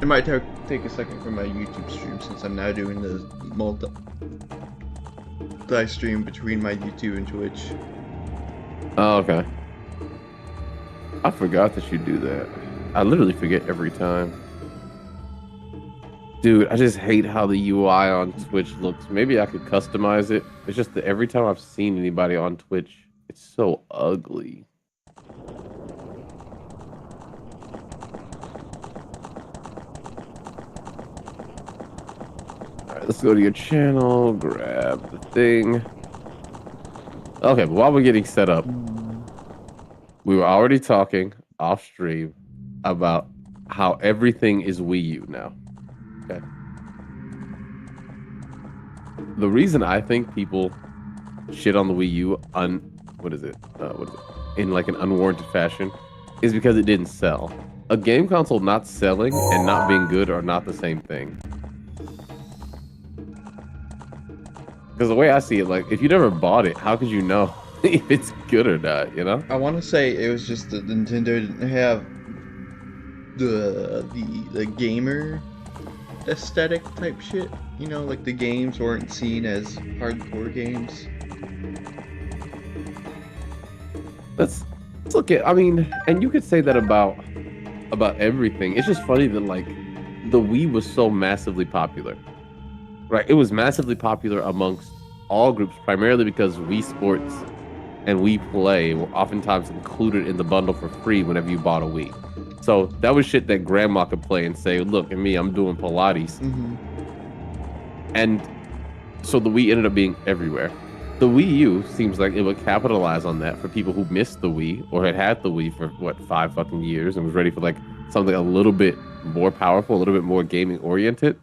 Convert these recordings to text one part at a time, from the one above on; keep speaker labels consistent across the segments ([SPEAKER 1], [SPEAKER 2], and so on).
[SPEAKER 1] It might take a second for my YouTube stream since I'm now doing the multi-stream between my YouTube and Twitch.
[SPEAKER 2] Oh, okay. I forgot that you do that. I literally forget every time. Dude, I just hate how the UI on Twitch looks. Maybe I could customize it. It's just that every time I've seen anybody on Twitch, it's so ugly. All right, let's go to your channel, grab the thing. Okay, but while we're getting set up, we were already talking off stream about how everything is Wii U now. Okay. The reason I think people shit on the Wii U in like an unwarranted fashion is because it didn't sell. A game console not selling and not being good are not the same thing. Because the way I see it, like, if you never bought it, how could you know if it's good or not, you know?
[SPEAKER 1] I want to say it was just that Nintendo didn't have the gamer aesthetic type shit. You know, like the games weren't seen as hardcore games.
[SPEAKER 2] Let's look at, I mean, and you could say that about everything. It's just funny that like the Wii was so massively popular. Right, it was massively popular amongst all groups, primarily because Wii Sports and Wii Play were oftentimes included in the bundle for free whenever you bought a Wii. So that was shit that grandma could play and say, look at me, I'm doing Pilates.
[SPEAKER 1] Mm-hmm.
[SPEAKER 2] And so the Wii ended up being everywhere. The Wii U seems like it would capitalize on that for people who missed the Wii or had the Wii for, 5 fucking years and was ready for like something a little bit more powerful, a little bit more gaming oriented.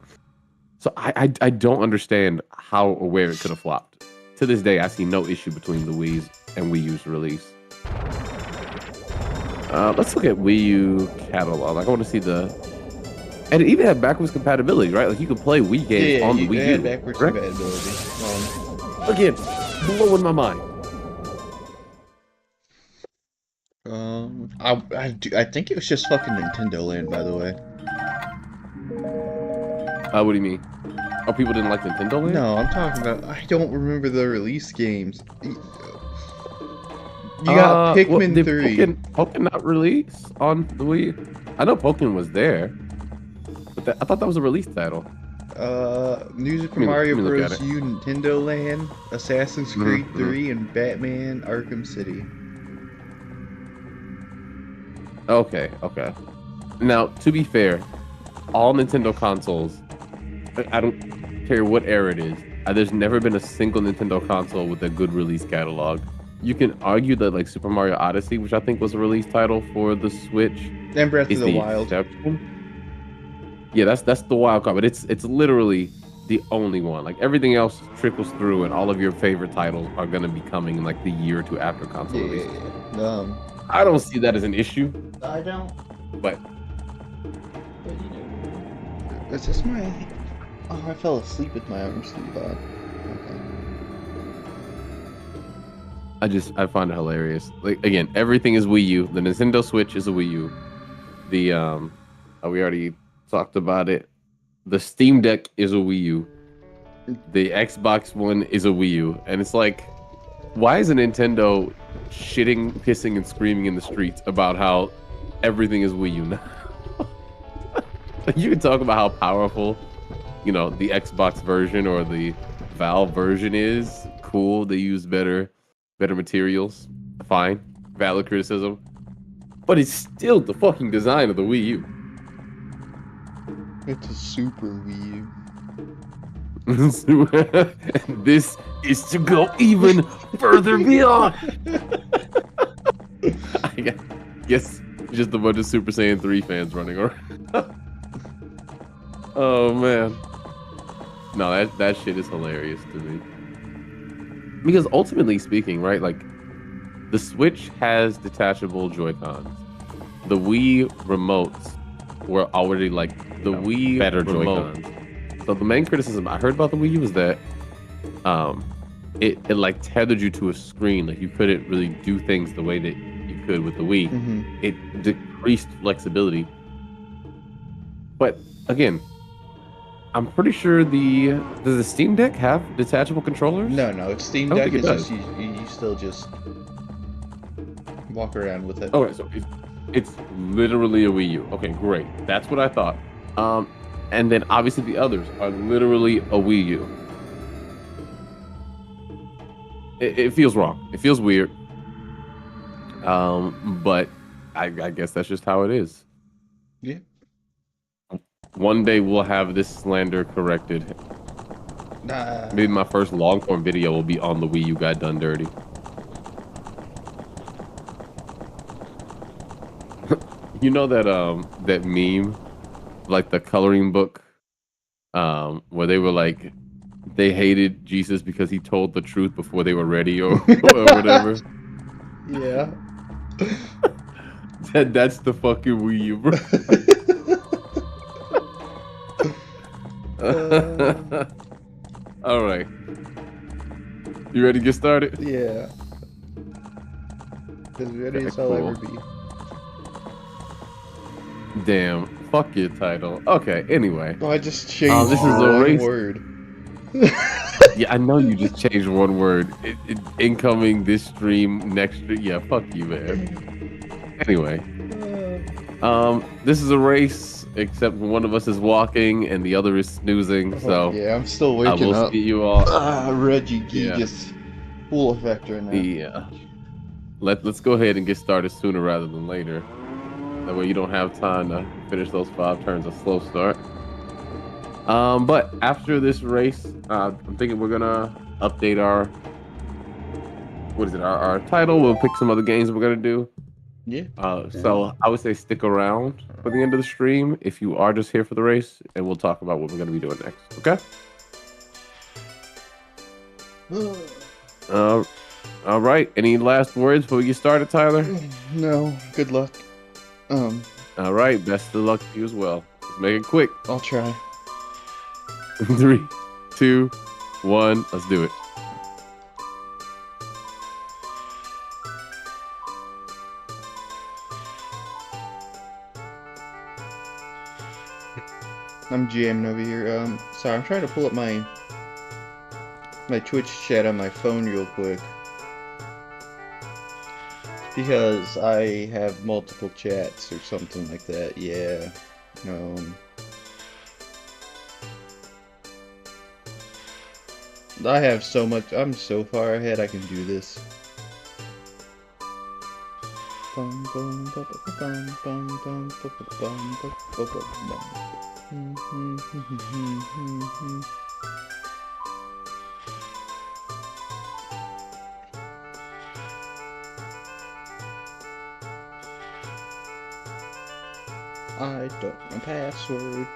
[SPEAKER 2] So I don't understand how or where it could have flopped. To this day, I see no issue between the Wii's and Wii U's release. Let's look at Wii U catalog. Like, I want to see and it even had backwards compatibility, right? Like you could play Wii games on the Wii U.
[SPEAKER 1] Yeah, backwards compatibility.
[SPEAKER 2] Again, blowing my mind.
[SPEAKER 1] I think it was just fucking Nintendo Land, by the way.
[SPEAKER 2] What do you mean? Oh, people didn't like Nintendo Land?
[SPEAKER 1] No, I'm talking about. I don't remember the release games. You got Pikmin 3.
[SPEAKER 2] Pokken not release on the Wii? I know Pokken was there, but I thought that was a release title.
[SPEAKER 1] New Super Mario Bros. U, Nintendo Land, Assassin's Creed 3, and Batman Arkham City.
[SPEAKER 2] Okay. Now, to be fair, all Nintendo consoles, I don't care what era it is, there's never been a single Nintendo console with a good release catalog. You can argue that like Super Mario Odyssey, which I think was a release title for the Switch,
[SPEAKER 1] and Breath of the Wild.
[SPEAKER 2] Exception. Yeah, that's the wild card, but it's literally the only one. Like everything else trickles through, and all of your favorite titles are gonna be coming in like the year or two after console release. I don't see that as an issue.
[SPEAKER 1] I don't.
[SPEAKER 2] But
[SPEAKER 1] you know, is this my? Oh, I fell asleep with my arm sleeve on. Okay.
[SPEAKER 2] I find it hilarious. Like again, everything is Wii U. The Nintendo Switch is a Wii U. The we already talked about it. The Steam Deck is a Wii U. The Xbox One is a Wii U. And it's like, why is a Nintendo shitting, pissing, and screaming in the streets about how everything is Wii U now? You can talk about how powerful, the Xbox version or the Valve version is. Cool, they use better materials. Fine, valid criticism. But it's still the fucking design of the Wii U.
[SPEAKER 1] It's a super Wii
[SPEAKER 2] U. This is to go even further beyond. I guess just a bunch of Super Saiyan 3 fans running around. Oh man. No, that shit is hilarious to me. Because ultimately speaking, right, like the Switch has detachable Joy-Cons. The Wii remotes were already like the Wii better Joy-Cons. So the main criticism I heard about the Wii U was that it like tethered you to a screen. Like you couldn't really do things the way that you could with the Wii.
[SPEAKER 1] Mm-hmm.
[SPEAKER 2] It decreased flexibility. But again, I'm pretty sure does the Steam Deck have detachable controllers?
[SPEAKER 1] No, it's Steam
[SPEAKER 2] I don't
[SPEAKER 1] Deck.
[SPEAKER 2] think it
[SPEAKER 1] It's
[SPEAKER 2] does.
[SPEAKER 1] just you still just walk around with it.
[SPEAKER 2] Okay, so it's literally a Wii U. Okay, great. That's what I thought. And then obviously the others are literally a Wii U. It feels wrong. It feels weird. But I guess that's just how it is.
[SPEAKER 1] Yeah.
[SPEAKER 2] One day we'll have this slander corrected.
[SPEAKER 1] Nah.
[SPEAKER 2] Maybe my first long form video will be on the Wii U got done dirty. You know that meme, like the coloring book, where they were like they hated Jesus because he told the truth before they were ready or whatever.
[SPEAKER 1] Yeah.
[SPEAKER 2] That's the fucking Wii U, bro. All right. You ready to get started?
[SPEAKER 1] Yeah. As ready
[SPEAKER 2] Okay,
[SPEAKER 1] as I'll
[SPEAKER 2] cool.
[SPEAKER 1] ever be.
[SPEAKER 2] Damn. Fuck your title. Okay, anyway.
[SPEAKER 1] Oh, I just changed
[SPEAKER 2] this is a
[SPEAKER 1] one
[SPEAKER 2] race.
[SPEAKER 1] word.
[SPEAKER 2] Yeah, I know you just changed one word. Incoming this stream next. Yeah, fuck you, man. Anyway. This is a race, except one of us is walking and the other is snoozing. So
[SPEAKER 1] yeah, I'm still waking
[SPEAKER 2] I will
[SPEAKER 1] up.
[SPEAKER 2] see you all.
[SPEAKER 1] Reggie G just full effect right now.
[SPEAKER 2] Yeah. Let's go ahead and get started sooner rather than later. That way you don't have time to finish those 5 turns of slow start. But after this race, I'm thinking we're gonna update our our title. We'll pick some other games we're gonna do.
[SPEAKER 1] Yeah.
[SPEAKER 2] So I would say stick around for the end of the stream if you are just here for the race, and we'll talk about what we're gonna be doing next. Okay. All right. Any last words before we get started, Tyler?
[SPEAKER 1] No. Good luck.
[SPEAKER 2] All right. Best of luck to you as well. Let's make it quick.
[SPEAKER 1] I'll try.
[SPEAKER 2] 3, 2, 1. Let's do it.
[SPEAKER 1] I'm jamming over here. Sorry, I'm trying to pull up my Twitch chat on my phone real quick. Because I have multiple chats or something like that, yeah. I have so much, I'm so far ahead I can do this. I don't know password.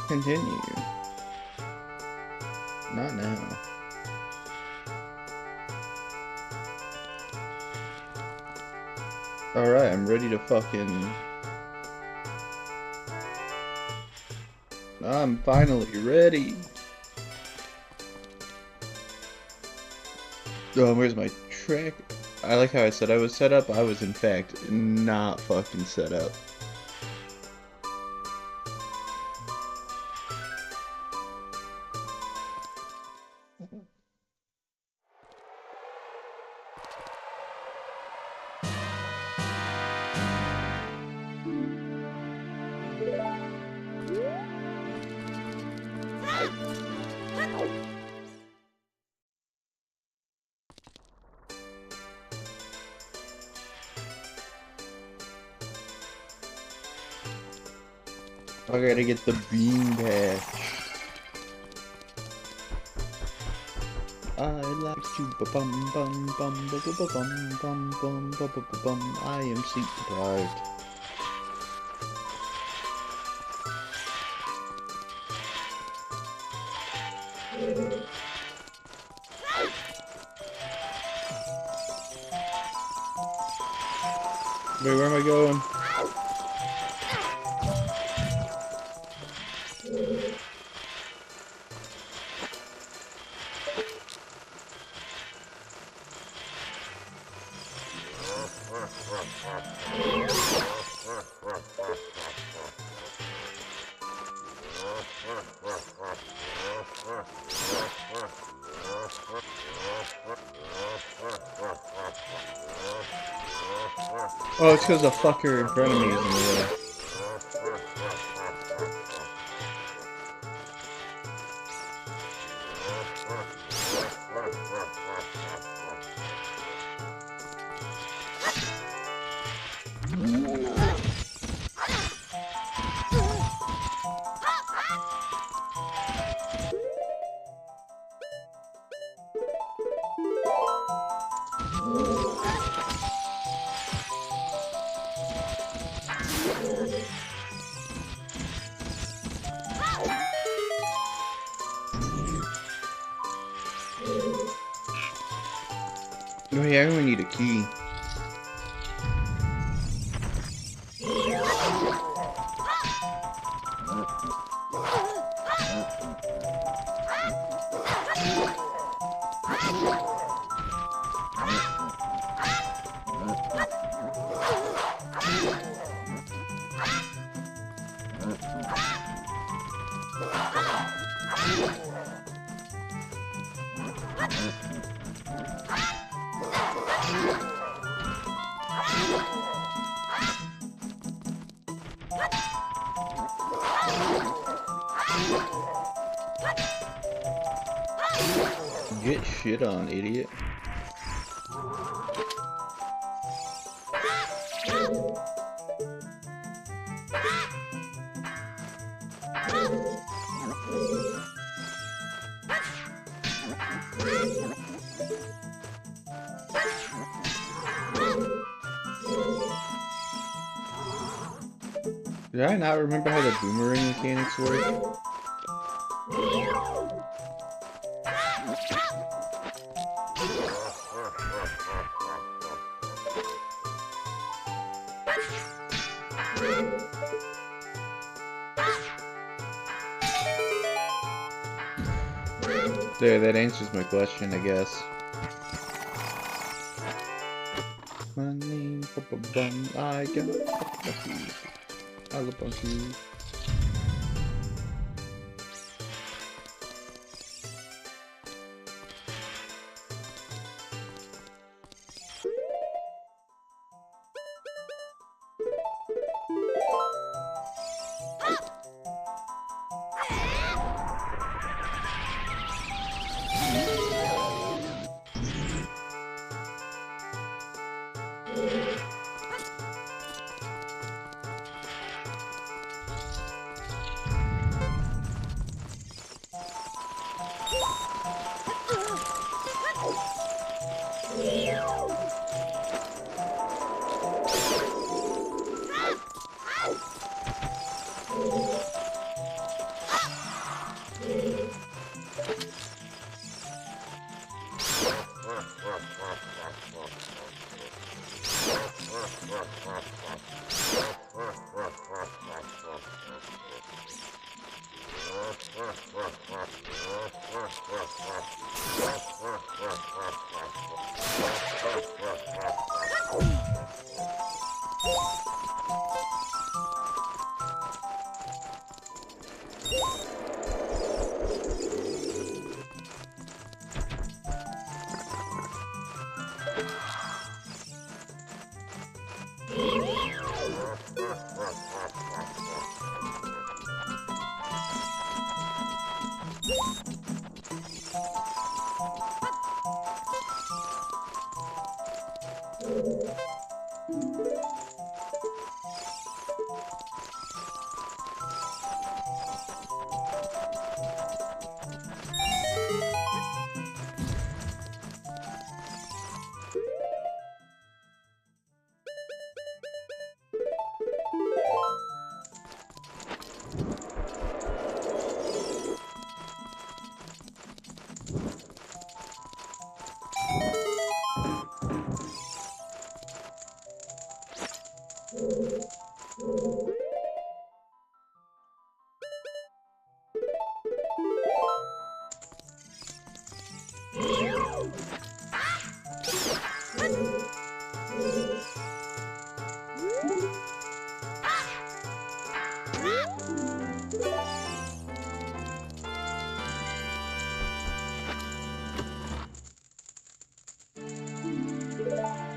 [SPEAKER 1] Continue. Not now. Alright, I'm ready to fucking... I'm finally ready. Where's my track? I like how I said I was set up. I was in fact not fucking set up. I gotta get the bean patch. I like to bum bum bum bum bum bum bum bum bum. I am sleep deprived. Wait, where am I going? Oh, it's because the fucker in front of me is in the way. Oh yeah, I only need a key. Get shit on, idiot. Did I not remember how the boomerang mechanics work? There, that answers my question, I guess. My name, bum, I got I love you.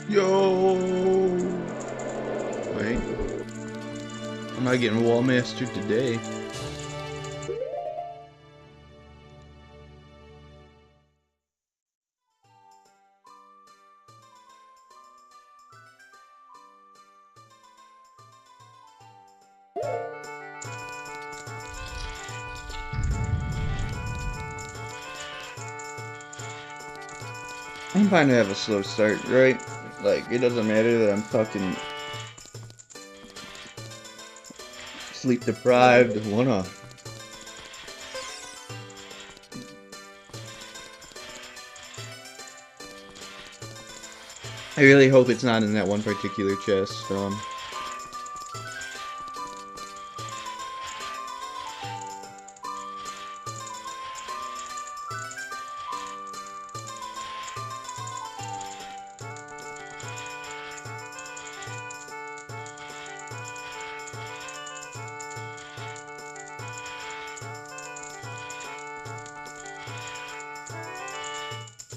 [SPEAKER 1] Yo! Wait. I'm not getting wall mastered today. I'm fine to have a slow start, right? Like, it doesn't matter that I'm fucking sleep deprived. I really hope it's not in that one particular chest.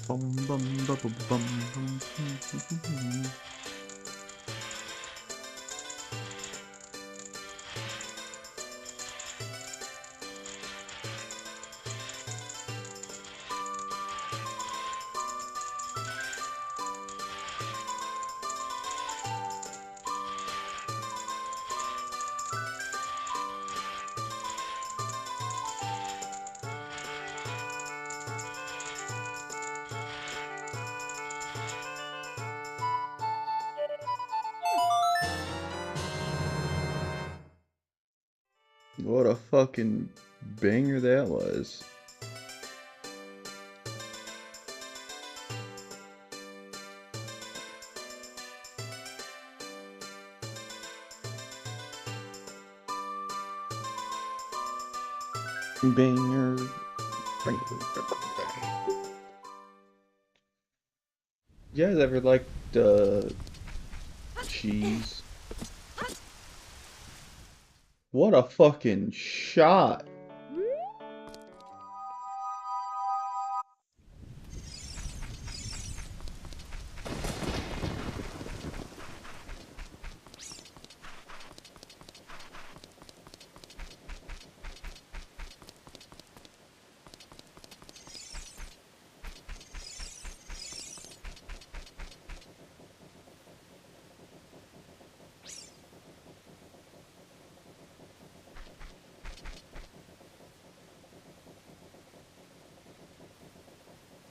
[SPEAKER 1] Bum, bum, bum, bum, bum, bum. What a fucking banger that was. Banger. You guys ever liked cheese? What a fucking shot.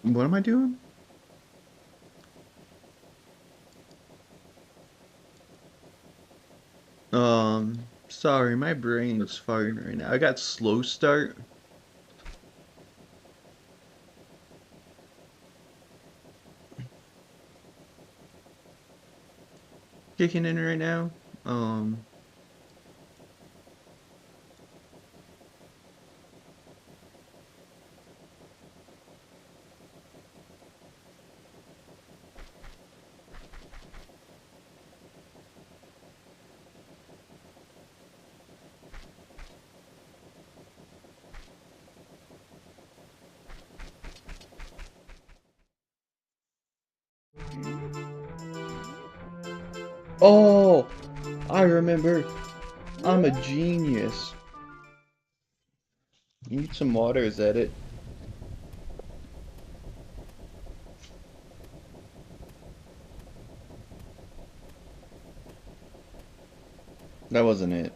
[SPEAKER 1] What am I doing? Sorry, my brain is firing right now. I got slow start. Kicking in right now. Um, oh, I remember. I'm a genius. You need some water, is that it? That wasn't it.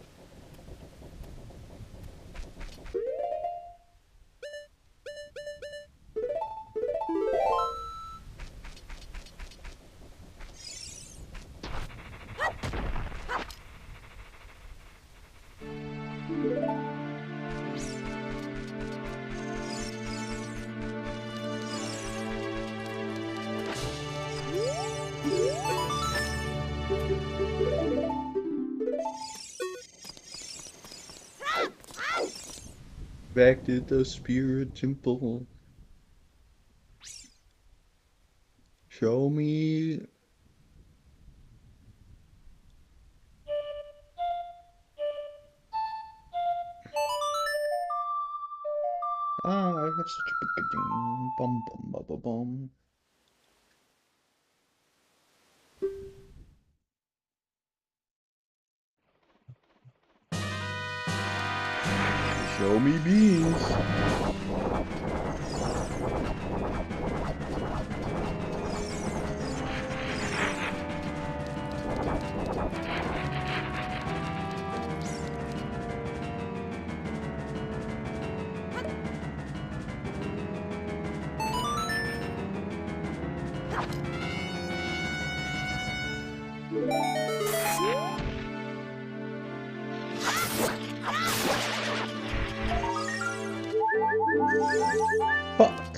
[SPEAKER 1] Back to the spirit temple. Show me. Ah, I have such a big ding. Bum bum bum bum bum. Yummy beans. Fuck.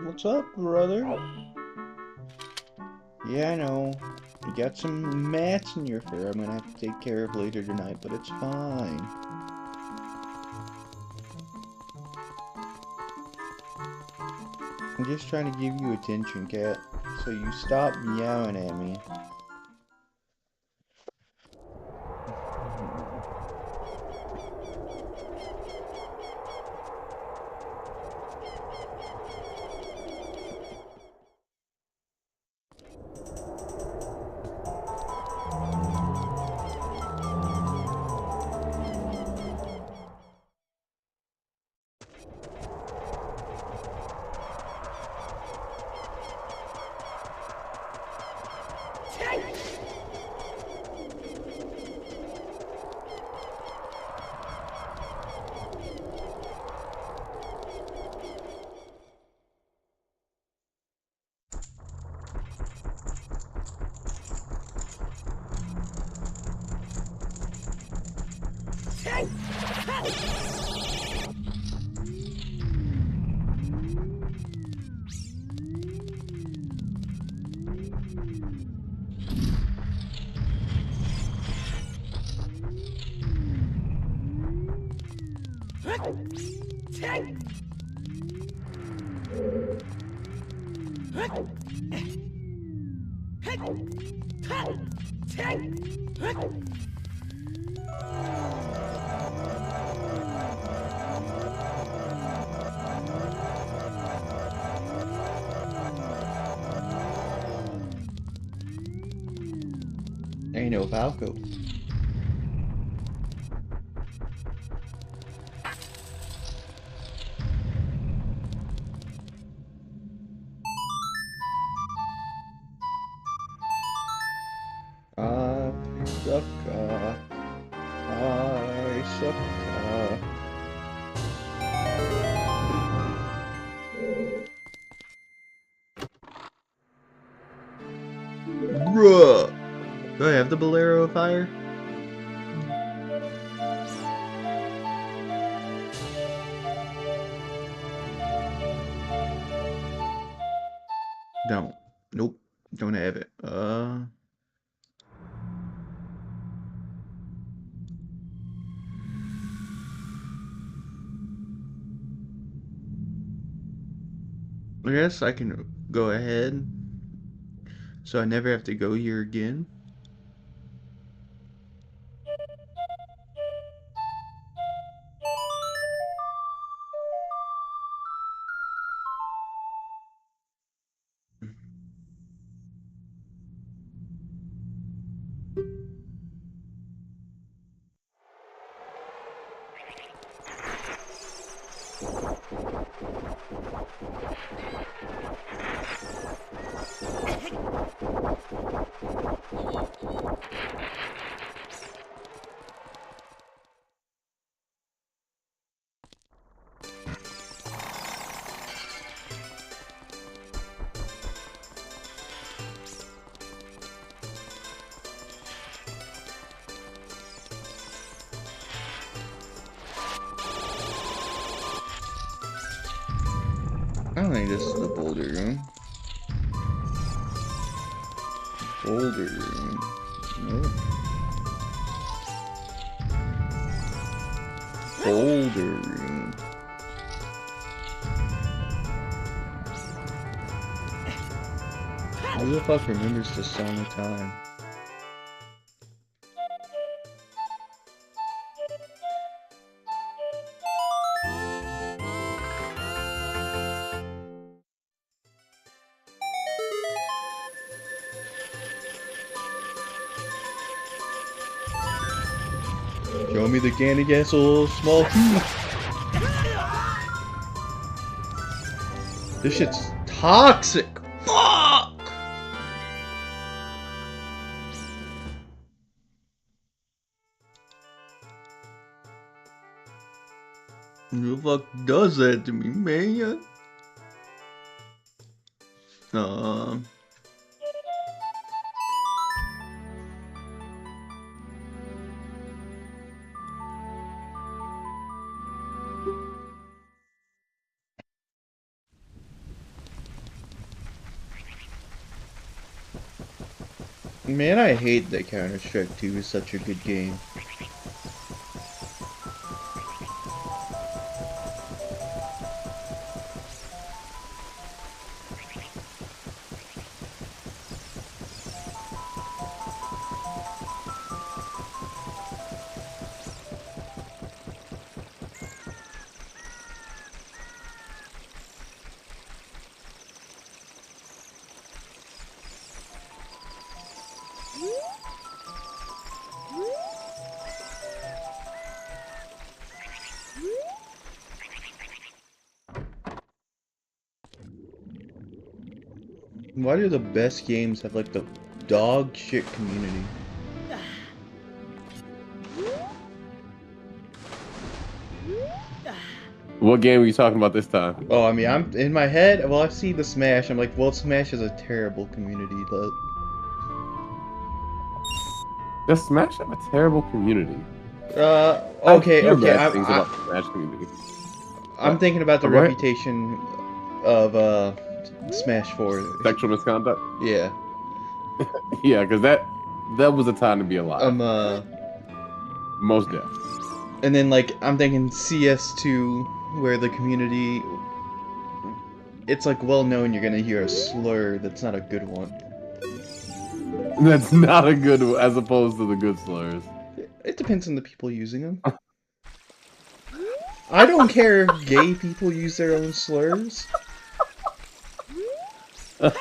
[SPEAKER 1] What's up, brother? Yeah, I know. You got some mats in your fur I'm gonna have to take care of later tonight, but it's fine. I'm just trying to give you attention, cat, so you stop yelling at me. Ain't no Falco. Sucka. I sucka. Bruh. Do I have the Bolero of Fire? Don't. Nope. Don't have it. I guess I can go ahead, so I never have to go here again. don't think this is the boulder room. Boulder room. Nope. Boulder room. Who the fuck remembers the Song of Time? Show me the Ganagassel small teeth. This shit's toxic. Fuck! Who the fuck does that to me, man? Man, I hate that Counter-Strike 2 is such a good game. Why do the best games have like the dog shit community?
[SPEAKER 2] What game are you talking about this time?
[SPEAKER 1] Oh, I mean, I'm in my head. Well, I see the Smash. I'm like, well, Smash is a terrible community. But
[SPEAKER 2] Does Smash have a terrible community?
[SPEAKER 1] okay.
[SPEAKER 2] Things
[SPEAKER 1] I'm,
[SPEAKER 2] about the Smash community.
[SPEAKER 1] I'm thinking about the reputation of Smash 4.
[SPEAKER 2] Sexual misconduct?
[SPEAKER 1] Yeah.
[SPEAKER 2] Yeah, because that was a time to be alive. Most deaf.
[SPEAKER 1] And then like I'm thinking CS2, where the community, it's like well known you're gonna hear a slur that's not a good one.
[SPEAKER 2] That's not a good one, as opposed to the good slurs.
[SPEAKER 1] It depends on the people using them. I don't care if gay people use their own slurs.
[SPEAKER 2] This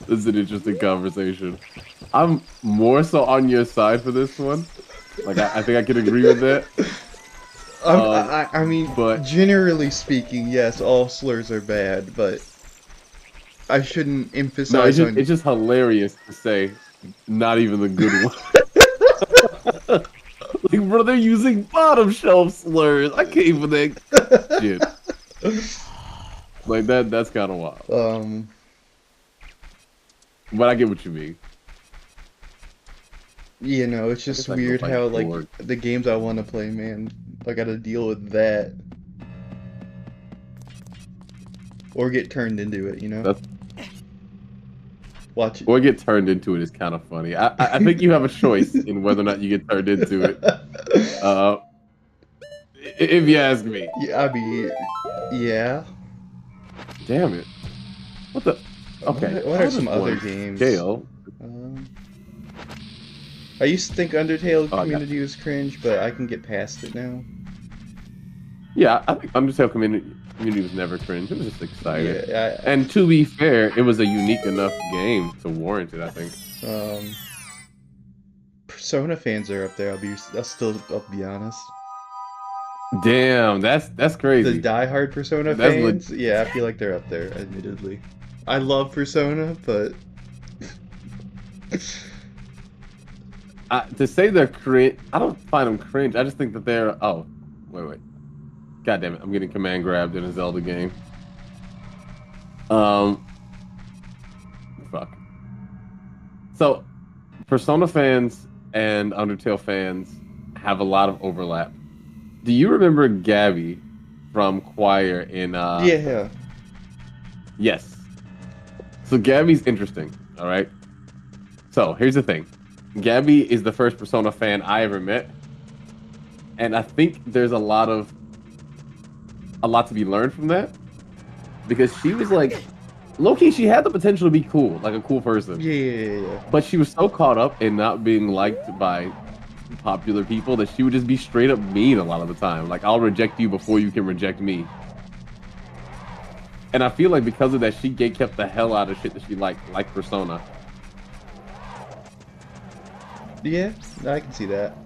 [SPEAKER 2] is an interesting conversation. I'm more so on your side for this one. Like, I think I can agree with that.
[SPEAKER 1] I mean, but generally speaking, yes, all slurs are bad, but I shouldn't emphasize
[SPEAKER 2] on... It's just hilarious to say, not even the good one. Like, bro, they're using bottom shelf slurs. I can't even think. Shit. Like, that's kind of wild. But I get what you mean.
[SPEAKER 1] You know, it's just weird how, like, the games I want to play, man, I gotta deal with that. Or get turned into it, you know? Watch it.
[SPEAKER 2] Or get turned into it is kind of funny. I think you have a choice in whether or not you get turned into it. If you ask me.
[SPEAKER 1] Yeah, I mean, yeah.
[SPEAKER 2] Damn it. What the... Okay.
[SPEAKER 1] What are some other games?
[SPEAKER 2] Gale.
[SPEAKER 1] I used to think Undertale community was cringe, but I can get past it now.
[SPEAKER 2] Yeah, I think Undertale community was never cringe. It was just exciting.
[SPEAKER 1] Yeah,
[SPEAKER 2] and to be fair, it was a unique enough game to warrant it, I think.
[SPEAKER 1] Persona fans are up there. I'll be honest.
[SPEAKER 2] Damn, that's crazy.
[SPEAKER 1] The diehard Persona fans, yeah, I feel like they're up there. Admittedly, I love Persona, but
[SPEAKER 2] to say they're cringe, I don't find them cringe. I just think that they're... Oh, wait. God damn it, I'm getting command grabbed in a Zelda game. Fuck. So, Persona fans and Undertale fans have a lot of overlap. Do you remember Gabby from Choir in
[SPEAKER 1] Yeah.
[SPEAKER 2] yes. So Gabby's interesting, all right? So here's the thing. Gabby is the first Persona fan I ever met. And I think there's a lot to be learned from that. Because she was like low-key, she had the potential to be cool, like a cool person.
[SPEAKER 1] Yeah.
[SPEAKER 2] But she was so caught up in not being liked by popular people that she would just be straight up mean a lot of the time. Like, I'll reject you before you can reject me. And I feel like because of that, she kept the hell out of shit that she liked, like Persona.
[SPEAKER 1] Yeah, I can see that.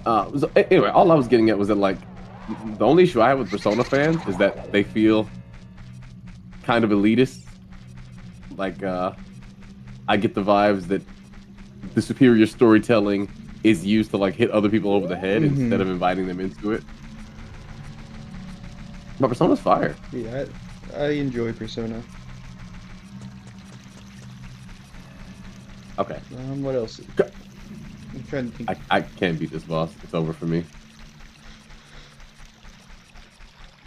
[SPEAKER 2] So anyway, all I was getting at was that like the only issue I have with Persona fans is that they feel kind of elitist. Like I get the vibes that the superior storytelling is used to like hit other people over the head instead of inviting them into it. But Persona's fire.
[SPEAKER 1] Yeah, I enjoy Persona.
[SPEAKER 2] Okay.
[SPEAKER 1] What else? I'm trying to think.
[SPEAKER 2] I can't beat this boss. It's over for me.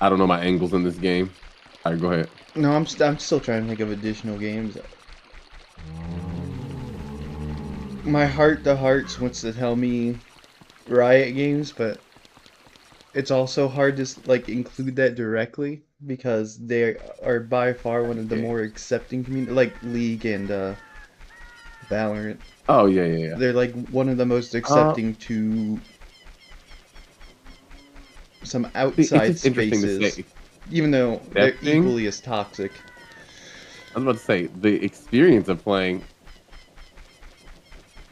[SPEAKER 2] I don't know my angles in this game. All right, go ahead.
[SPEAKER 1] No, I'm still trying to think of additional games. My heart to hearts wants to tell me Riot games, but it's also hard to like include that directly because they are by far one of the more accepting community, like League and Valorant.
[SPEAKER 2] Oh yeah.
[SPEAKER 1] They're like one of the most accepting to some outside
[SPEAKER 2] it's interesting to
[SPEAKER 1] spaces,
[SPEAKER 2] say.
[SPEAKER 1] even though they're equally as toxic.
[SPEAKER 2] I was about to say the experience of playing.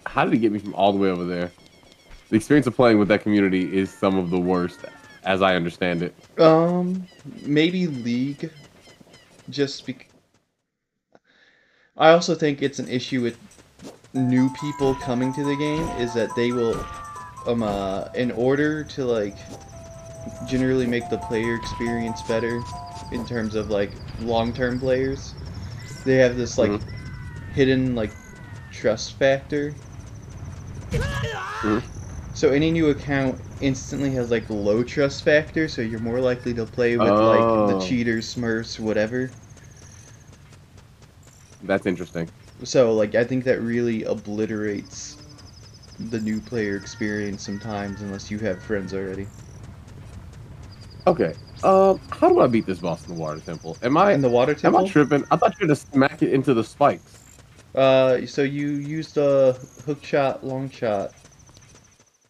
[SPEAKER 2] How did it get me from all the way over there? The experience of playing with that community is some of the worst, as I understand it.
[SPEAKER 1] Maybe League, just because. I also think it's an issue with new people coming to the game is that they will, in order to like generally make the player experience better in terms of like long-term players, they have this like hidden like trust factor. So any new account instantly has like low trust factor, so you're more likely to play with like the cheaters, smurfs, whatever.
[SPEAKER 2] That's interesting.
[SPEAKER 1] So like I think that really obliterates the new player experience sometimes unless you have friends already.
[SPEAKER 2] Okay. How do I beat this boss in the water temple?
[SPEAKER 1] In the water temple?
[SPEAKER 2] Am I tripping? I thought you had to smack it into the spikes.
[SPEAKER 1] So you used a hook shot, long shot.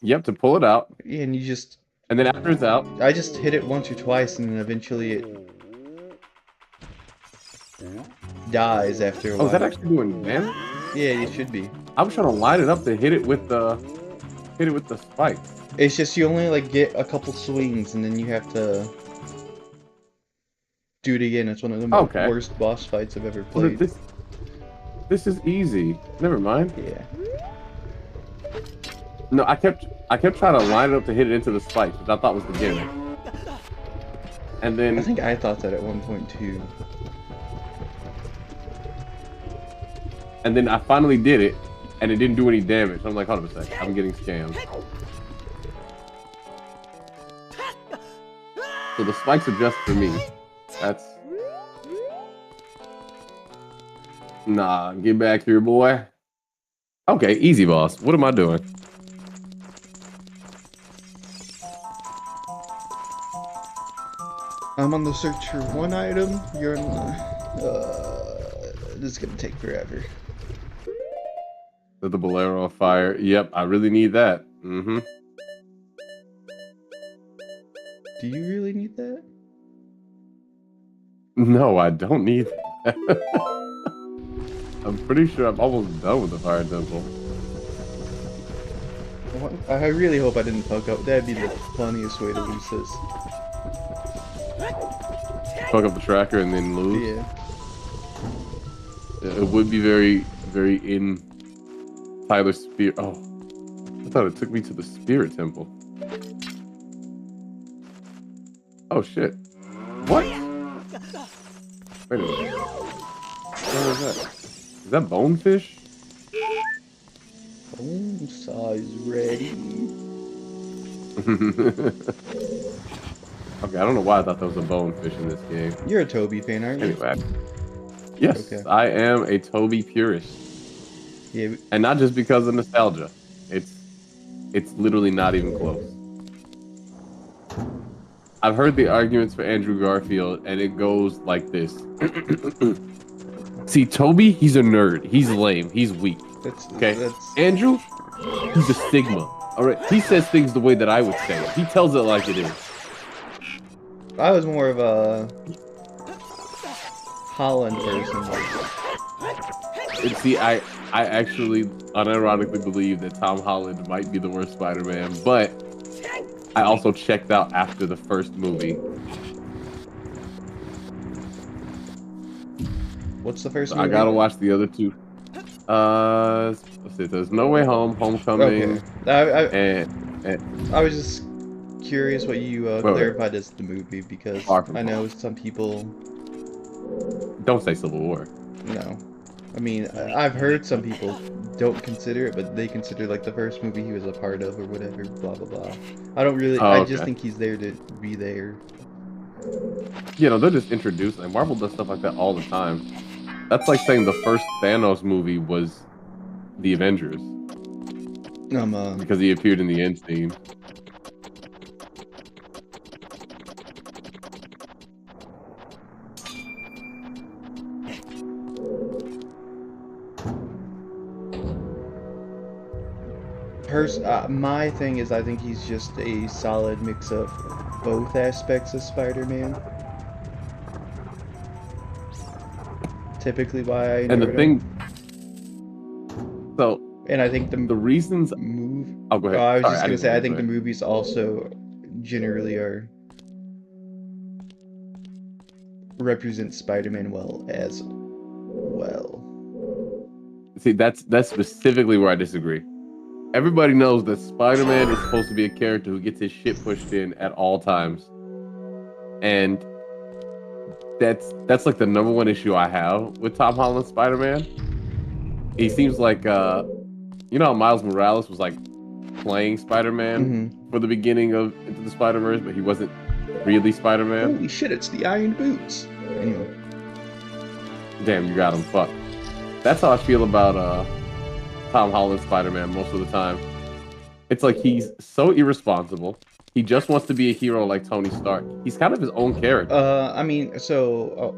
[SPEAKER 2] Yep, to pull it out.
[SPEAKER 1] Yeah, and you just...
[SPEAKER 2] And then after it's out...
[SPEAKER 1] I just hit it once or twice, and then eventually it dies after a while.
[SPEAKER 2] Oh, is that actually doing damage?
[SPEAKER 1] Yeah, it should be.
[SPEAKER 2] I was trying to line it up to hit it with the spikes.
[SPEAKER 1] It's just you only like get a couple swings, and then you have to do it again. It's one of the worst boss fights I've ever played.
[SPEAKER 2] This is easy. Never mind.
[SPEAKER 1] Yeah.
[SPEAKER 2] No, I kept trying to line it up to hit it into the spikes, which I thought was the gimmick. And then
[SPEAKER 1] I think I thought that at one point too.
[SPEAKER 2] And then I finally did it, and it didn't do any damage. I'm like, hold on a sec, I'm getting scammed. So the spikes are just for me. That's... Nah, get back here, boy. Okay, easy, boss. What am I doing?
[SPEAKER 1] I'm on the search for one item. You're on the... this is gonna take forever.
[SPEAKER 2] The Bolero of Fire. Yep, I really need that. Mm-hmm.
[SPEAKER 1] Do you really need that?
[SPEAKER 2] No, I don't need that. I'm pretty sure I'm almost done with the Fire Temple.
[SPEAKER 1] I really hope I didn't fuck up. That'd be the funniest way to lose this.
[SPEAKER 2] Fuck up the tracker and then lose?
[SPEAKER 1] Yeah.
[SPEAKER 2] It would be very, very in Tyler Spirit. Oh, I thought it took me to the Spirit Temple. Oh shit! What? Wait a minute. What is that? Is that bonefish?
[SPEAKER 1] Bone saw is ready.
[SPEAKER 2] Okay, I don't know why I thought there was a bonefish in this game.
[SPEAKER 1] You're a Toby fan, aren't you?
[SPEAKER 2] Anyway, yes,
[SPEAKER 1] Okay.
[SPEAKER 2] I am a Toby purist,
[SPEAKER 1] Yeah.
[SPEAKER 2] and not just because of nostalgia. It's literally not even close. I've heard the arguments for Andrew Garfield, and it goes like this. See, Toby, he's a nerd. He's lame. He's weak. Okay? Andrew, he's a stigma. All right? He says things the way that I would say it. He tells it like it is.
[SPEAKER 1] I was more of a Holland person.
[SPEAKER 2] And see, I actually unironically believe that Tom Holland might be the worst Spider-Man, but I also checked out after the first movie.
[SPEAKER 1] What's the first
[SPEAKER 2] So
[SPEAKER 1] movie?
[SPEAKER 2] I gotta watch the other two. Let's see. There's No Way Home, Homecoming,
[SPEAKER 1] Okay.
[SPEAKER 2] and
[SPEAKER 1] I was just curious what you clarified as the movie, because
[SPEAKER 2] Far From
[SPEAKER 1] I know
[SPEAKER 2] Home.
[SPEAKER 1] some people.
[SPEAKER 2] Don't say Civil War.
[SPEAKER 1] No. I mean, I've heard some people don't consider it, but they consider like the first movie he was a part of or whatever, blah blah blah. I don't really.
[SPEAKER 2] Oh,
[SPEAKER 1] I
[SPEAKER 2] okay.
[SPEAKER 1] just think he's there to be there.
[SPEAKER 2] You know, they're just introducing. And Marvel does stuff like that all the time. That's like saying the first Thanos movie was the Avengers because he appeared in the end scene.
[SPEAKER 1] My thing is, I think he's just a solid mix of both aspects of Spider-Man. Typically, why I
[SPEAKER 2] And the thing. So.
[SPEAKER 1] And I think the
[SPEAKER 2] reasons.
[SPEAKER 1] Move.
[SPEAKER 2] Oh, go ahead.
[SPEAKER 1] I was
[SPEAKER 2] Sorry,
[SPEAKER 1] just gonna say, I think
[SPEAKER 2] go
[SPEAKER 1] the
[SPEAKER 2] ahead.
[SPEAKER 1] movies also generally are represent Spider-Man well as well.
[SPEAKER 2] See, that's specifically where I disagree. Everybody knows that Spider-Man is supposed to be a character who gets his shit pushed in at all times, and that's like the number one issue I have with Tom Holland's Spider-Man. He seems like you know how Miles Morales was like playing Spider-Man for the beginning of Into the Spider-Verse, but he wasn't really Spider-Man.
[SPEAKER 1] Holy shit, it's the Iron Boots. Anyway.
[SPEAKER 2] Damn, you got him. Fuck. That's how I feel about Tom Holland's Spider-Man most of the time. It's like he's so irresponsible. He just wants to be a hero like Tony Stark. He's kind of his own character.
[SPEAKER 1] I mean, so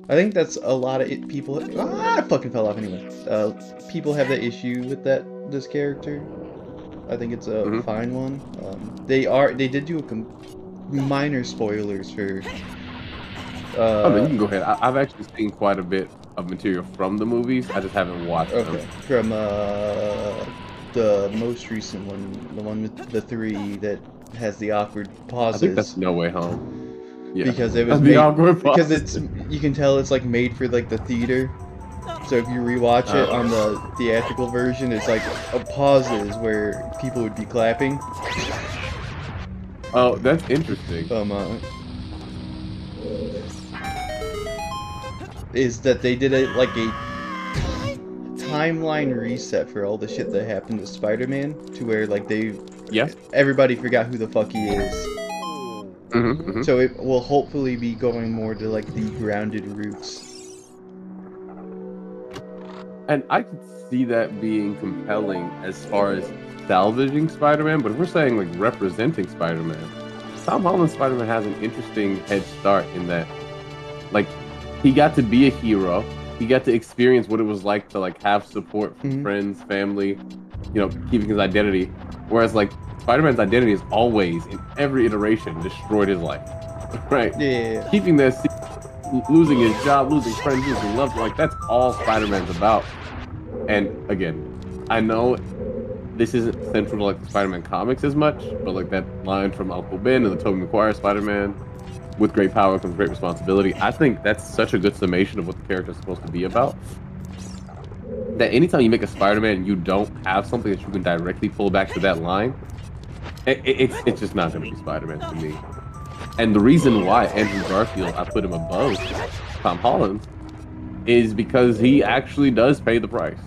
[SPEAKER 1] I think that's a lot of people. I fucking fell off anyway. People have that issue with this character. I think it's a fine one. They did do minor spoilers for.
[SPEAKER 2] Oh, no, you can go ahead. I've actually seen quite a bit of material from the movies. I just haven't watched them.
[SPEAKER 1] From the most recent one, the one with the 3 that has the awkward pauses.
[SPEAKER 2] I think that's No Way Home. Yeah.
[SPEAKER 1] Because it was because you can tell it's like made for like the theater. So if you rewatch it on the theatrical version, it's like pauses where people would be clapping.
[SPEAKER 2] Oh, that's interesting.
[SPEAKER 1] Is that they did it like a timeline reset for all the shit that happened to Spider-Man, to where like everybody forgot who the fuck he is. So it will hopefully be going more to like the grounded roots.
[SPEAKER 2] And I could see that being compelling as far as salvaging Spider-Man, but if we're saying like representing Spider-Man, Tom Holland's Spider-Man has an interesting head start in that, like, he got to be a hero. He got to experience what it was like to like have support from friends, family, you know, keeping his identity. Whereas like Spider-Man's identity is always, in every iteration, destroyed his life. Right?
[SPEAKER 1] Yeah.
[SPEAKER 2] Keeping this, losing his job, losing friends, losing loved ones, like that's all Spider-Man's about. And again, I know this isn't central to like the Spider-Man comics as much, but like that line from Uncle Ben and the Tobey Maguire Spider-Man, with great power comes great responsibility. I think that's such a good summation of what the character is supposed to be about. That anytime you make a Spider-Man and you don't have something that you can directly pull back to that line, it's just not going to be Spider-Man to me. And the reason why Andrew Garfield, I put him above Tom Holland, is because he actually does pay the price.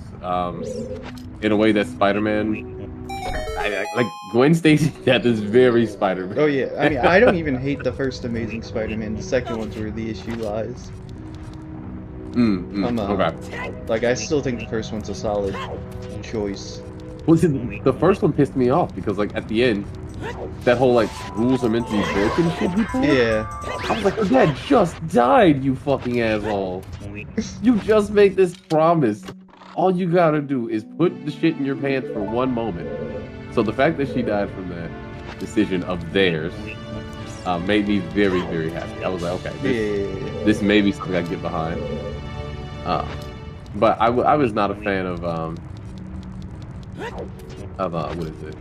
[SPEAKER 2] In a way that Spider-Man like Gwen Stacy's death is very Spider-Man.
[SPEAKER 1] Oh yeah, I mean, I don't even hate the first Amazing Spider-Man. The second one's where the issue lies.
[SPEAKER 2] Okay.
[SPEAKER 1] Like, I still think the first one's a solid choice.
[SPEAKER 2] Well, see, the first one pissed me off because, like, at the end, that whole, like, rules are meant to be broken shit he pulled.
[SPEAKER 1] Yeah.
[SPEAKER 2] I was like, your dad just died, you fucking asshole. You just made this promise. All you gotta do is put the shit in your pants for one moment. So the fact that she died from that decision of theirs made me very, very happy. I was like, okay, this may be something I can get behind. But I was not a fan of what is it?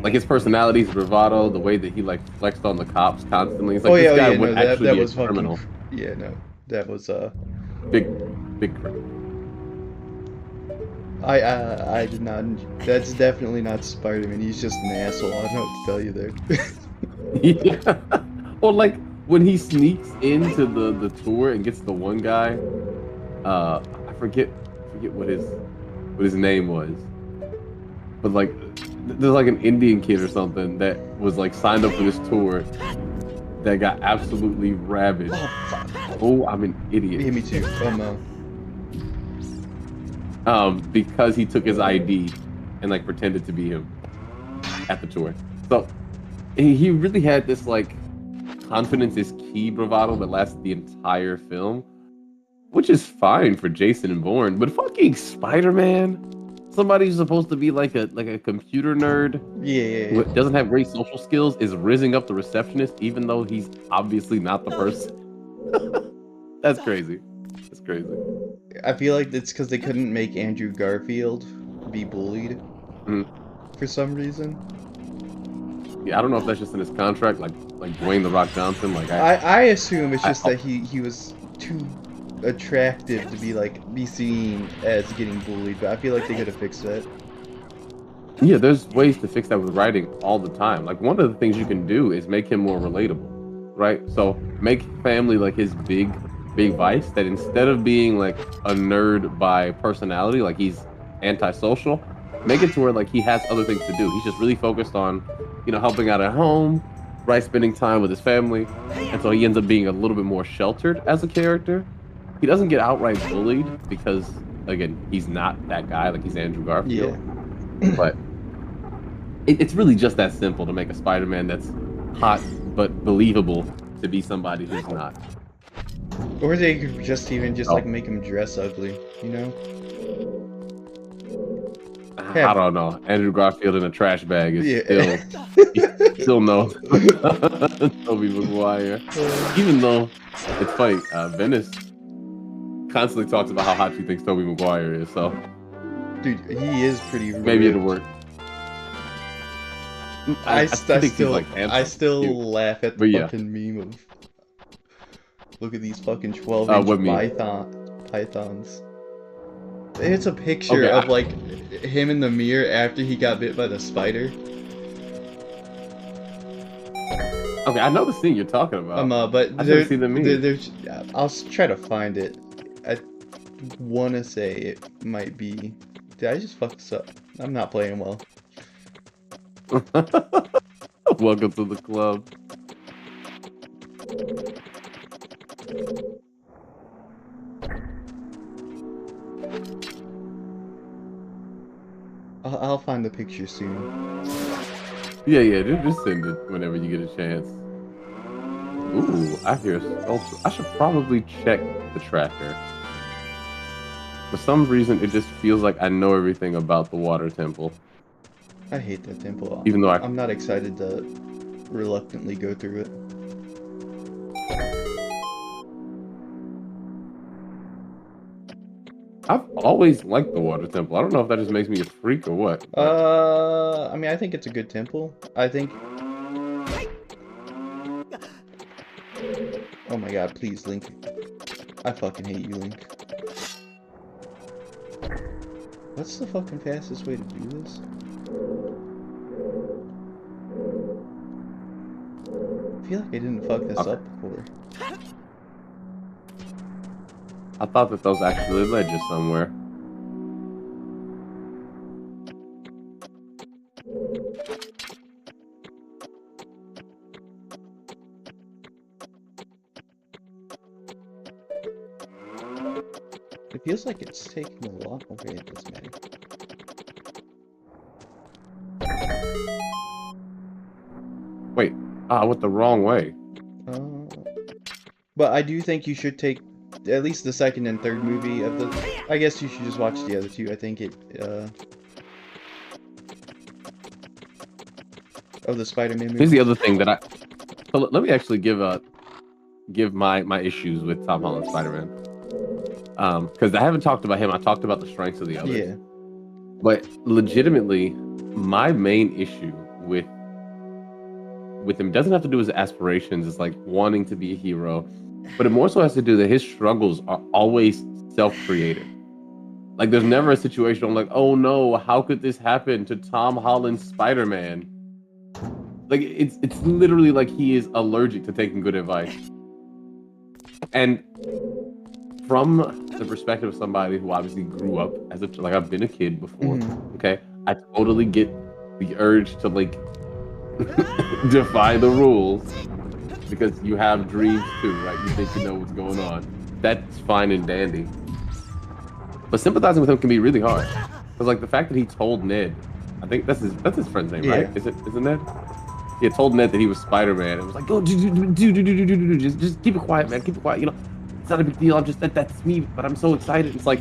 [SPEAKER 2] Like his personality, his bravado, the way that he like flexed on the cops constantly. It's like this guy would actually be a criminal.
[SPEAKER 1] Yeah, no, that was
[SPEAKER 2] big.
[SPEAKER 1] I did not. That's definitely not Spider-Man. He's just an asshole. I don't know what to tell you there.
[SPEAKER 2] Yeah. Or like when he sneaks into the tour and gets the one guy. I forget what his name was. But like there's like an Indian kid or something that was like signed up for this tour that got absolutely ravaged. Oh, I'm an idiot.
[SPEAKER 1] Yeah, me too.
[SPEAKER 2] Because he took his ID and like pretended to be him at the tour. So he really had this like confidence is key bravado that lasted the entire film, which is fine for Jason and Bourne, but fucking Spider-Man, somebody who's supposed to be like a computer nerd, who doesn't have great social skills, is rizzing up the receptionist even though he's obviously not the person. That's crazy. That's crazy.
[SPEAKER 1] I feel like it's because they couldn't make Andrew Garfield be bullied for some reason.
[SPEAKER 2] Yeah, I don't know if that's just in his contract, like Dwayne the Rock Johnson. Like
[SPEAKER 1] I assume it's just that he was too attractive to be seen as getting bullied, but I feel like they could have fixed that.
[SPEAKER 2] Yeah, there's ways to fix that with writing all the time. Like one of the things you can do is make him more relatable, right? So make family like his big vice, that instead of being like a nerd by personality, like he's antisocial, make it to where like he has other things to do. He's just really focused on, helping out at home, right? Spending time with his family. And so he ends up being a little bit more sheltered as a character. He doesn't get outright bullied because, again, he's not that guy. Like he's Andrew Garfield. Yeah. But it's really just that simple to make a Spider-Man that's hot but believable to be somebody who's not.
[SPEAKER 1] Or they could just like make him dress ugly,
[SPEAKER 2] I don't know. Andrew Garfield in a trash bag is still no Tobey Maguire. Even though it's funny, Venice constantly talks about how hot she thinks Tobey Maguire is. So,
[SPEAKER 1] dude, he is pretty.
[SPEAKER 2] Maybe it'll work.
[SPEAKER 1] I still laugh at the fucking meme of. Look at these fucking 12-inch pythons. It's a picture of like him in the mirror after he got bit by the spider.
[SPEAKER 2] Okay, I know the scene you're talking about.
[SPEAKER 1] But
[SPEAKER 2] I've never seen the meme.
[SPEAKER 1] I'll try to find it. I wanna say it might be. Did I just fuck this up? I'm not playing well.
[SPEAKER 2] Welcome to the club.
[SPEAKER 1] I'll find the picture soon.
[SPEAKER 2] Yeah, just send it whenever you get a chance. Ooh, I hear also. I should probably check the tracker. For some reason, it just feels like I know everything about the water temple.
[SPEAKER 1] I hate that temple.
[SPEAKER 2] Even though
[SPEAKER 1] I'm not excited to reluctantly go through it.
[SPEAKER 2] I've always liked the water temple. I don't know if that just makes me a freak or what.
[SPEAKER 1] I mean, I think it's a good temple. I think... Oh my god, please, Link. I fucking hate you, Link. What's the fucking fastest way to do this? I feel like I didn't fuck this up before.
[SPEAKER 2] I thought that those actually led you somewhere.
[SPEAKER 1] It feels like it's taking a lot. Okay, it doesn't matter.
[SPEAKER 2] Wait, I went the wrong way.
[SPEAKER 1] But I do think you should take at least the second and third movie of the. I guess you should just watch the other two. I think it. Of the Spider-Man movie.
[SPEAKER 2] Here's the other thing that I. So let me actually give my issues with Tom Holland Spider-Man. Because I haven't talked about him. I talked about the strengths of the others.
[SPEAKER 1] Yeah.
[SPEAKER 2] But legitimately, my main issue with him doesn't have to do with his aspirations. It's like wanting to be a hero, but it more so has to do that his struggles are always self-created. Like there's never a situation where I'm like, oh no, how could this happen to Tom Holland's Spider-Man? Like it's literally like he is allergic to taking good advice. And from the perspective of somebody who obviously grew up as a like I've been a kid before, okay, I totally get the urge to like defy the rules because you have dreams too, right? You think you know what's going on. That's fine and dandy. But sympathizing with him can be really hard. Because like the fact that he told Ned, I think that's his friend's name, right? Is it Ned? He had told Ned that he was Spider-Man. It was like, go do, just keep it quiet, man. Keep it quiet. You know, it's not a big deal. I'm just that's me, but I'm so excited. It's like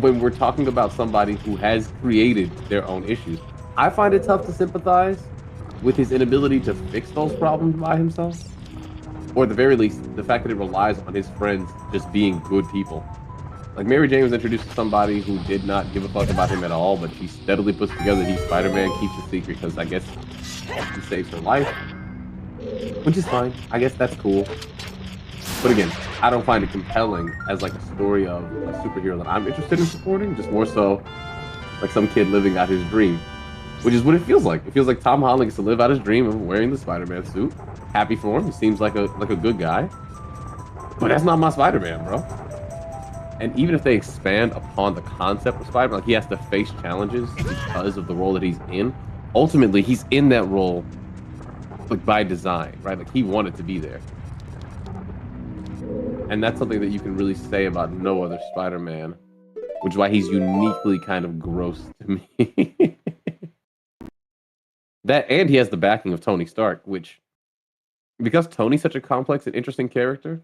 [SPEAKER 2] when we're talking about somebody who has created their own issues, I find it tough to sympathize with his inability to fix those problems by himself. Or at the very least, the fact that it relies on his friends just being good people. Like Mary Jane was introduced to somebody who did not give a fuck about him at all, but she steadily puts together he's Spider-Man, keeps a secret because I guess he saves her life. Which is fine. I guess that's cool. But again, I don't find it compelling as like a story of a superhero that I'm interested in supporting, just more so like some kid living out his dream. Which is what it feels like. It feels like Tom Holland gets to live out his dream of wearing the Spider-Man suit. Happy for him. He seems like a good guy. But that's not my Spider-Man, bro. And even if they expand upon the concept of Spider-Man, like he has to face challenges because of the role that he's in, ultimately he's in that role like by design, right? Like he wanted to be there. And that's something that you can really say about no other Spider-Man, which is why he's uniquely kind of gross to me. That, and he has the backing of Tony Stark, which, because Tony's such a complex and interesting character,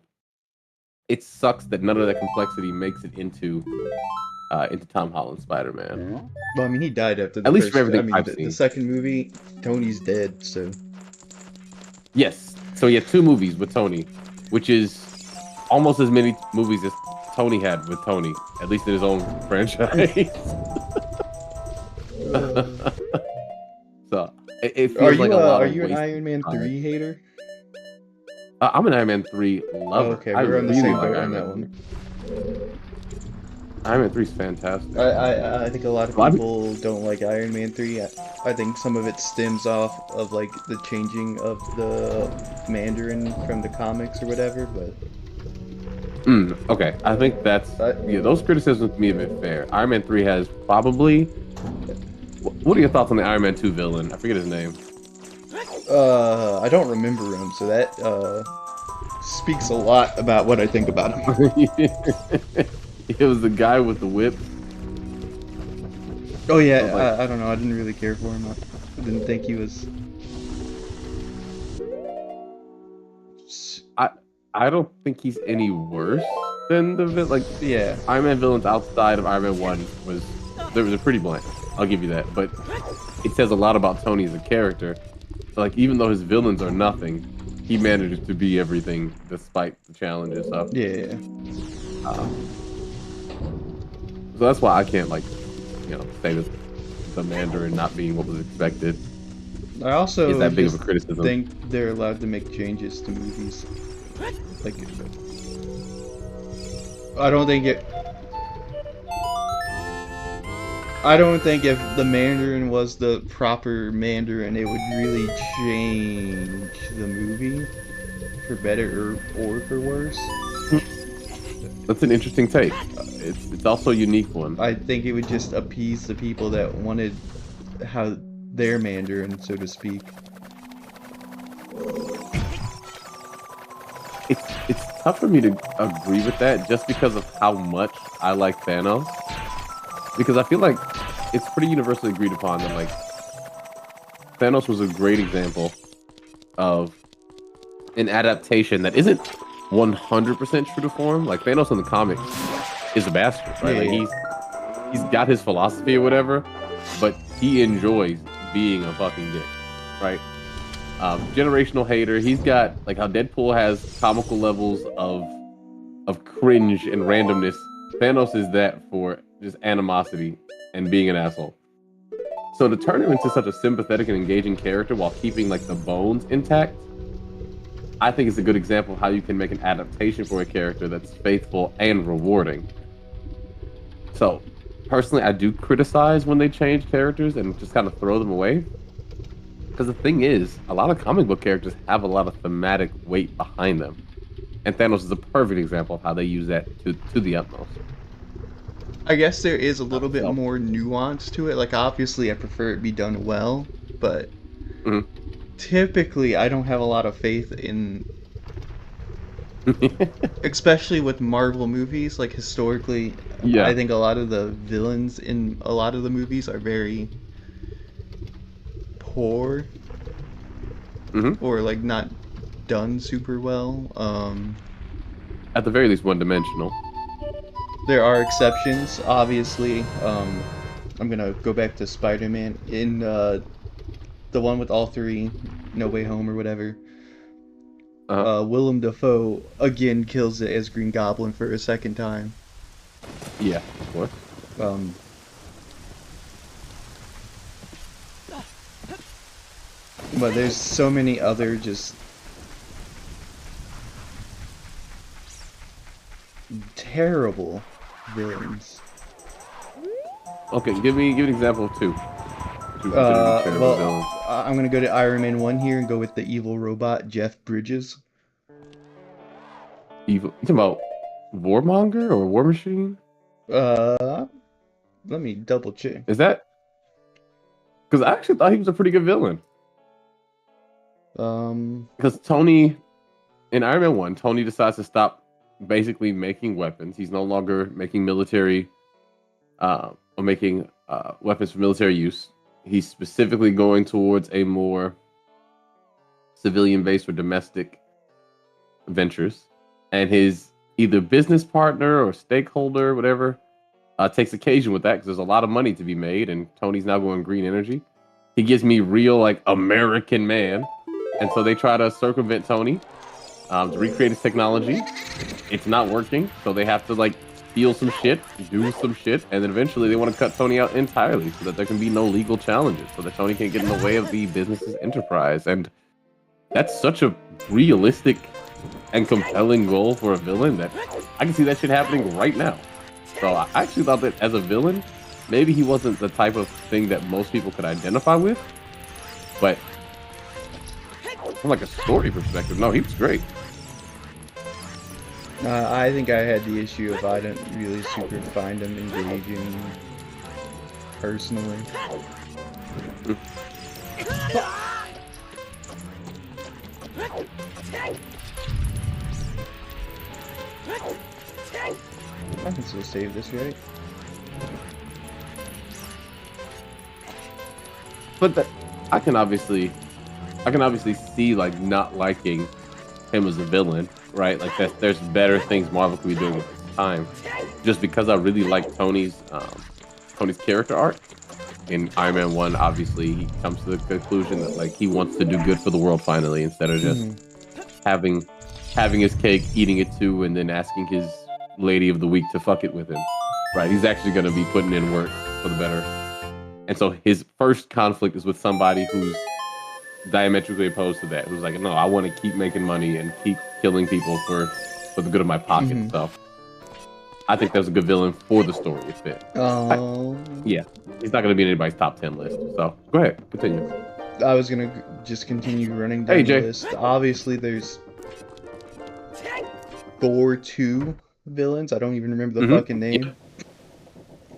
[SPEAKER 2] it sucks that none of that complexity makes it into Tom Holland's Spider-Man.
[SPEAKER 1] Well, I mean, he died after the
[SPEAKER 2] At least
[SPEAKER 1] first,
[SPEAKER 2] from everything
[SPEAKER 1] I
[SPEAKER 2] I've
[SPEAKER 1] mean,
[SPEAKER 2] seen.
[SPEAKER 1] the second movie, Tony's dead, so.
[SPEAKER 2] Yes. So he had 2 movies with Tony, which is almost as many movies as Tony had with Tony, at least in his own franchise. So it feels like a lot
[SPEAKER 1] are
[SPEAKER 2] of
[SPEAKER 1] you an
[SPEAKER 2] wasted
[SPEAKER 1] Iron Man
[SPEAKER 2] time.
[SPEAKER 1] 3 hater?
[SPEAKER 2] I'm an Iron Man 3 lover.
[SPEAKER 1] Oh, okay, we're on the same boat on that one.
[SPEAKER 2] Iron Man 3 is fantastic.
[SPEAKER 1] I think a lot of people don't like Iron Man 3. I think some of it stems off of like the changing of the Mandarin from the comics or whatever, but
[SPEAKER 2] okay, I think that's those criticisms to me have been fair. Iron Man 3 has probably. What are your thoughts on the Iron Man 2 villain? I forget his name.
[SPEAKER 1] I don't remember him, so that speaks a lot about what I think about him.
[SPEAKER 2] It was the guy with the whip.
[SPEAKER 1] Oh yeah, I don't know. I didn't really care for him. I didn't think he was.
[SPEAKER 2] I don't think he's any worse than the Iron Man villains outside of Iron Man 1 was pretty bland. I'll give you that, but it says a lot about Tony as a character. So, like, even though his villains are nothing, he manages to be everything despite the challenges. So
[SPEAKER 1] yeah.
[SPEAKER 2] So that's why I can't say that the Mandarin not being what was expected.
[SPEAKER 1] I also
[SPEAKER 2] is that big of a criticism.
[SPEAKER 1] Think they're allowed to make changes to movies. Like, I don't think if the Mandarin was the proper Mandarin, it would really change the movie for better or for worse.
[SPEAKER 2] That's an interesting take. It's also a unique one.
[SPEAKER 1] I think it would just appease the people that wanted how their Mandarin, so to speak.
[SPEAKER 2] it's tough for me to agree with that just because of how much I like Thanos. Because I feel like it's pretty universally agreed upon that like Thanos was a great example of an adaptation that isn't 100% true to form. Like Thanos in the comics is a bastard, right?
[SPEAKER 1] Yeah,
[SPEAKER 2] Like
[SPEAKER 1] yeah.
[SPEAKER 2] he's got his philosophy or whatever, but he enjoys being a fucking dick, right? Generational hater. He's got like how Deadpool has comical levels of cringe and randomness. Thanos is that for just animosity and being an asshole. So to turn him into such a sympathetic and engaging character while keeping like the bones intact, I think it's a good example of how you can make an adaptation for a character that's faithful and rewarding. So personally, I do criticize when they change characters and just kind of throw them away. Because the thing is, a lot of comic book characters have a lot of thematic weight behind them. And Thanos is a perfect example of how they use that to the utmost.
[SPEAKER 1] I guess there is a little bit
[SPEAKER 2] So,
[SPEAKER 1] more nuance to it. Like, obviously, I prefer it be done well, but
[SPEAKER 2] mhm.
[SPEAKER 1] typically, I don't have a lot of faith in, especially with Marvel movies. Like, historically, I
[SPEAKER 2] Yeah.
[SPEAKER 1] think a lot of the villains in a lot of the movies are very poor
[SPEAKER 2] Hmm.
[SPEAKER 1] or, like, not done super well.
[SPEAKER 2] At the very least, one dimensional.
[SPEAKER 1] There are exceptions, obviously. I'm gonna go back to Spider-Man in the one with all three, No Way Home or whatever.
[SPEAKER 2] Uh,
[SPEAKER 1] Willem Dafoe again kills it as Green Goblin for a second time.
[SPEAKER 2] yeah, of course.
[SPEAKER 1] Um, but there's so many other just terrible villains.
[SPEAKER 2] Okay, give an example of two. Two considered to be terrible villains.
[SPEAKER 1] I'm gonna go to Iron Man 1 here and go with the evil robot Jeff Bridges.
[SPEAKER 2] Evil. You talking about Warmonger or War Machine?
[SPEAKER 1] Uh, Let me double check.
[SPEAKER 2] Is that? Because I actually thought he was a pretty good villain.
[SPEAKER 1] Um,
[SPEAKER 2] Because Tony in Iron Man 1, Tony decides to stop basically making weapons. He's no longer making military or making weapons for military use. He's specifically going towards a more civilian based or domestic ventures. And his either business partner or stakeholder, whatever, takes occasion with that because there's a lot of money to be made. And Tony's now going green energy. He gives me real, like, American man. And so they try to circumvent Tony to recreate his technology. It's not working, so they have to like steal some shit, do some shit, and then eventually they want to cut Tony out entirely so that there can be no legal challenges, so that Tony can't get in the way of the business's enterprise. And that's such a realistic and compelling goal for a villain that I can see that shit happening right now. So I actually thought that as a villain, maybe he wasn't the type of thing that most people could identify with, but from like a story perspective, no, he was great.
[SPEAKER 1] I think I had the issue of I didn't really super find him engaging personally. I can still save this, right?
[SPEAKER 2] But I can obviously see like not liking him as a villain, right? Like that there's better things Marvel could be doing with this time. Just because I really like Tony's character arc. In Iron Man 1, obviously he comes to the conclusion that like he wants to do good for the world finally, instead of just having his cake, eating it too, and then asking his lady of the week to fuck it with him. Right? He's actually gonna be putting in work for the better. And so his first conflict is with somebody who's diametrically opposed to that. Who's like, no, I want to keep making money and keep killing people for the good of my pocket and stuff. I think that's a good villain for the story it fit. Yeah, he's not going to be in anybody's top 10 list. So go ahead, continue.
[SPEAKER 1] I was gonna just continue running down the list. Obviously, there's Thor 2 villains. I don't even remember the fucking name.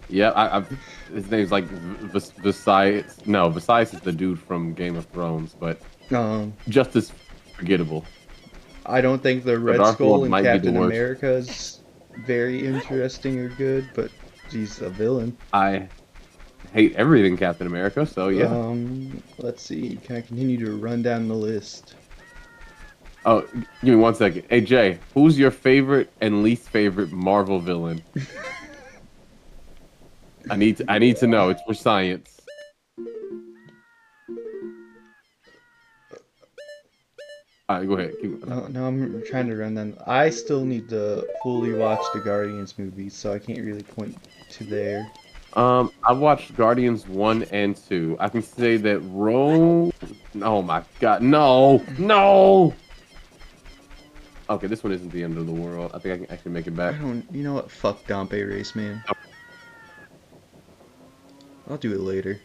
[SPEAKER 2] Yeah, his name's like Visayas. No, Visayas is the dude from Game of Thrones, but just as forgettable.
[SPEAKER 1] I don't think the Red
[SPEAKER 2] Dark
[SPEAKER 1] Skull
[SPEAKER 2] Lord
[SPEAKER 1] in
[SPEAKER 2] might be the
[SPEAKER 1] Captain
[SPEAKER 2] worst.
[SPEAKER 1] America is very interesting or good, but he's a villain.
[SPEAKER 2] I hate everything Captain America, so yeah.
[SPEAKER 1] Let's see. Can I continue to run down the list?
[SPEAKER 2] Oh, give me 1 second. Hey Jay, who's your favorite and least favorite Marvel villain? I need to know. It's for science. All right, go ahead. Keep going.
[SPEAKER 1] No, I'm trying to run down. I still need to fully watch the Guardians movies, so I can't really point to there.
[SPEAKER 2] I watched Guardians 1 and 2. I can say that Oh my god, no! No! Okay, this one isn't the end of the world. I think I can actually make it back.
[SPEAKER 1] You know what? Fuck Dompe Race, man. I'll do it later.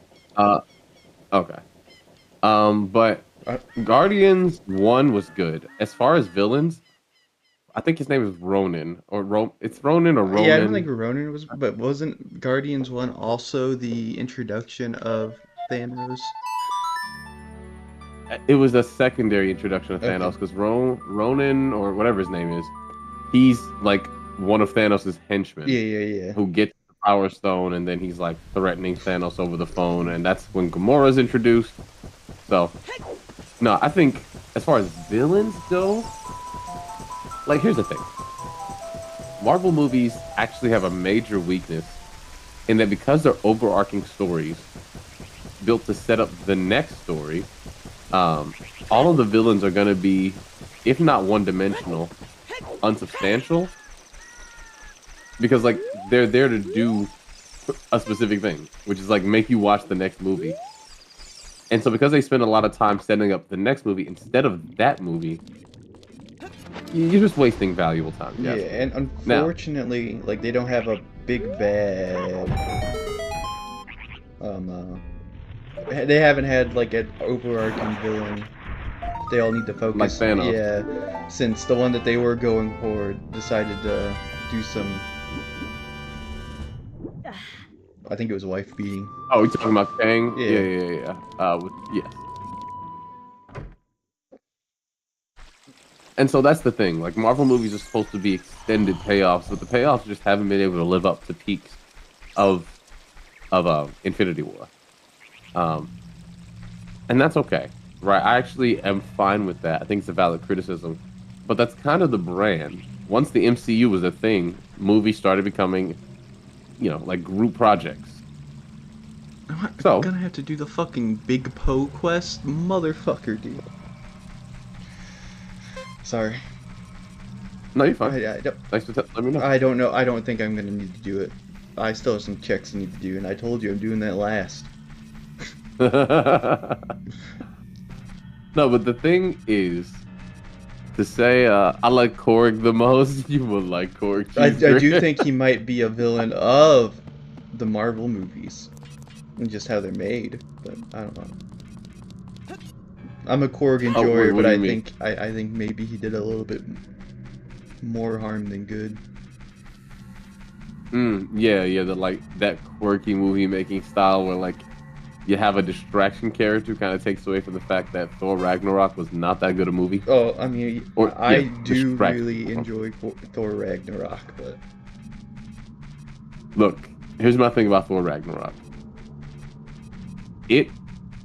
[SPEAKER 2] Okay. But Guardians 1 was good. As far as villains, I think his name is Ronan it's Ronan or Ronan.
[SPEAKER 1] Yeah, I don't think Ronan was, but wasn't Guardians 1 also the introduction of Thanos?
[SPEAKER 2] It was a secondary introduction of Thanos because Ronan or whatever his name is, he's like one of Thanos' henchmen.
[SPEAKER 1] Yeah.
[SPEAKER 2] Who gets the Power Stone, and then he's like threatening Thanos over the phone, and that's when Gamora's introduced. So, no, I think as far as villains go, like here's the thing: Marvel movies actually have a major weakness in that because they're overarching stories built to set up the next story. All of the villains are going to be, if not one-dimensional, unsubstantial, because like they're there to do a specific thing, which is like make you watch the next movie. And so because they spend a lot of time setting up the next movie instead of that movie, you're just wasting valuable time.
[SPEAKER 1] Yeah, and unfortunately, like they don't have a big bad. They haven't had like an overarching villain. They all need to focus.
[SPEAKER 2] Like Thanos.
[SPEAKER 1] Yeah, since the one that they were going for decided to do some. I think it was wife beating.
[SPEAKER 2] Oh, you're talking about Kang?
[SPEAKER 1] Yeah.
[SPEAKER 2] Yes. And so that's the thing. Like Marvel movies are supposed to be extended payoffs, but the payoffs just haven't been able to live up to peaks of Infinity War. And that's okay, right? I actually am fine with that. I think it's a valid criticism, but that's kind of the brand. Once the MCU was a thing, movies started becoming, like group projects.
[SPEAKER 1] I'm gonna have to do the fucking Big Poe quest, motherfucker, dude. Sorry.
[SPEAKER 2] No, you're fine. Thanks for letting me know.
[SPEAKER 1] I don't know. I don't think I'm gonna need to do it. I still have some checks I need to do, and I told you I'm doing that last.
[SPEAKER 2] No, but the thing is, to say I like Korg the most, you would like Korg.
[SPEAKER 1] I do think he might be a villain of the Marvel movies, and just how they're made. But I don't know. I'm a Korg enjoyer, but I think maybe he did a little bit more harm than good.
[SPEAKER 2] Yeah, that quirky movie making style where like you have a distraction character kind of takes away from the fact that Thor Ragnarok was not that good a movie.
[SPEAKER 1] Oh, I mean, I do really enjoy Thor Ragnarok, but
[SPEAKER 2] look, here's my thing about Thor Ragnarok. It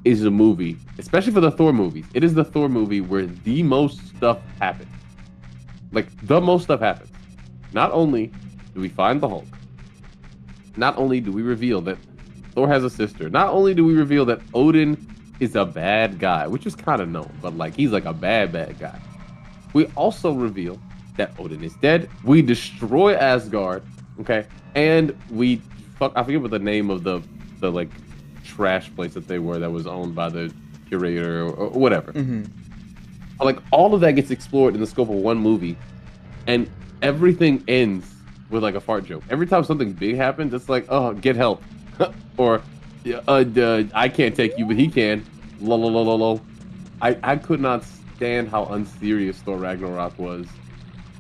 [SPEAKER 2] is a movie, especially for the Thor movies. It is the Thor movie where the most stuff happens. Like the most stuff happens. Not only do we find the Hulk, not only do we reveal that Thor has a sister, not only do we reveal that Odin is a bad guy, which is kind of known, but like he's like a bad guy. We also reveal that Odin is dead. We destroy Asgard, okay, and I forget what the name of the like trash place that they were that was owned by the curator or whatever.
[SPEAKER 1] Mm-hmm.
[SPEAKER 2] Like all of that gets explored in the scope of one movie, and everything ends with like a fart joke. Every time something big happens, it's like, oh, get help. Or I can't take you, but he can. Lol. I could not stand how unserious Thor Ragnarok was.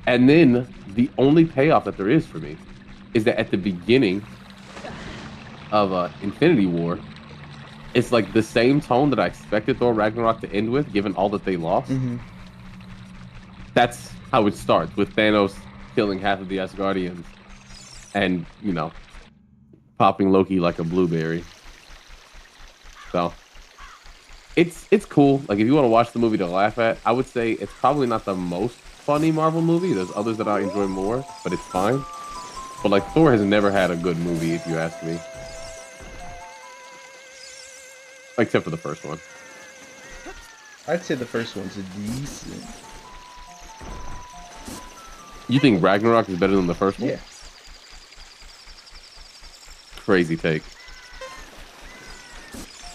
[SPEAKER 2] And then the only payoff that there is for me is that at the beginning of Infinity War, it's like the same tone that I expected Thor Ragnarok to end with, given all that they lost.
[SPEAKER 1] Mm-hmm.
[SPEAKER 2] that's how it starts with Thanos killing half of the Asgardians, and popping Loki like a blueberry. So it's cool. Like if you want to watch the movie to laugh at, I would say it's probably not the most funny Marvel movie. There's others that I enjoy more, but it's fine. But like Thor has never had a good movie, if you ask me, except for the first one.
[SPEAKER 1] I'd say the first one's a decent.
[SPEAKER 2] You think Ragnarok is better than the first one?
[SPEAKER 1] Yeah.
[SPEAKER 2] Crazy take.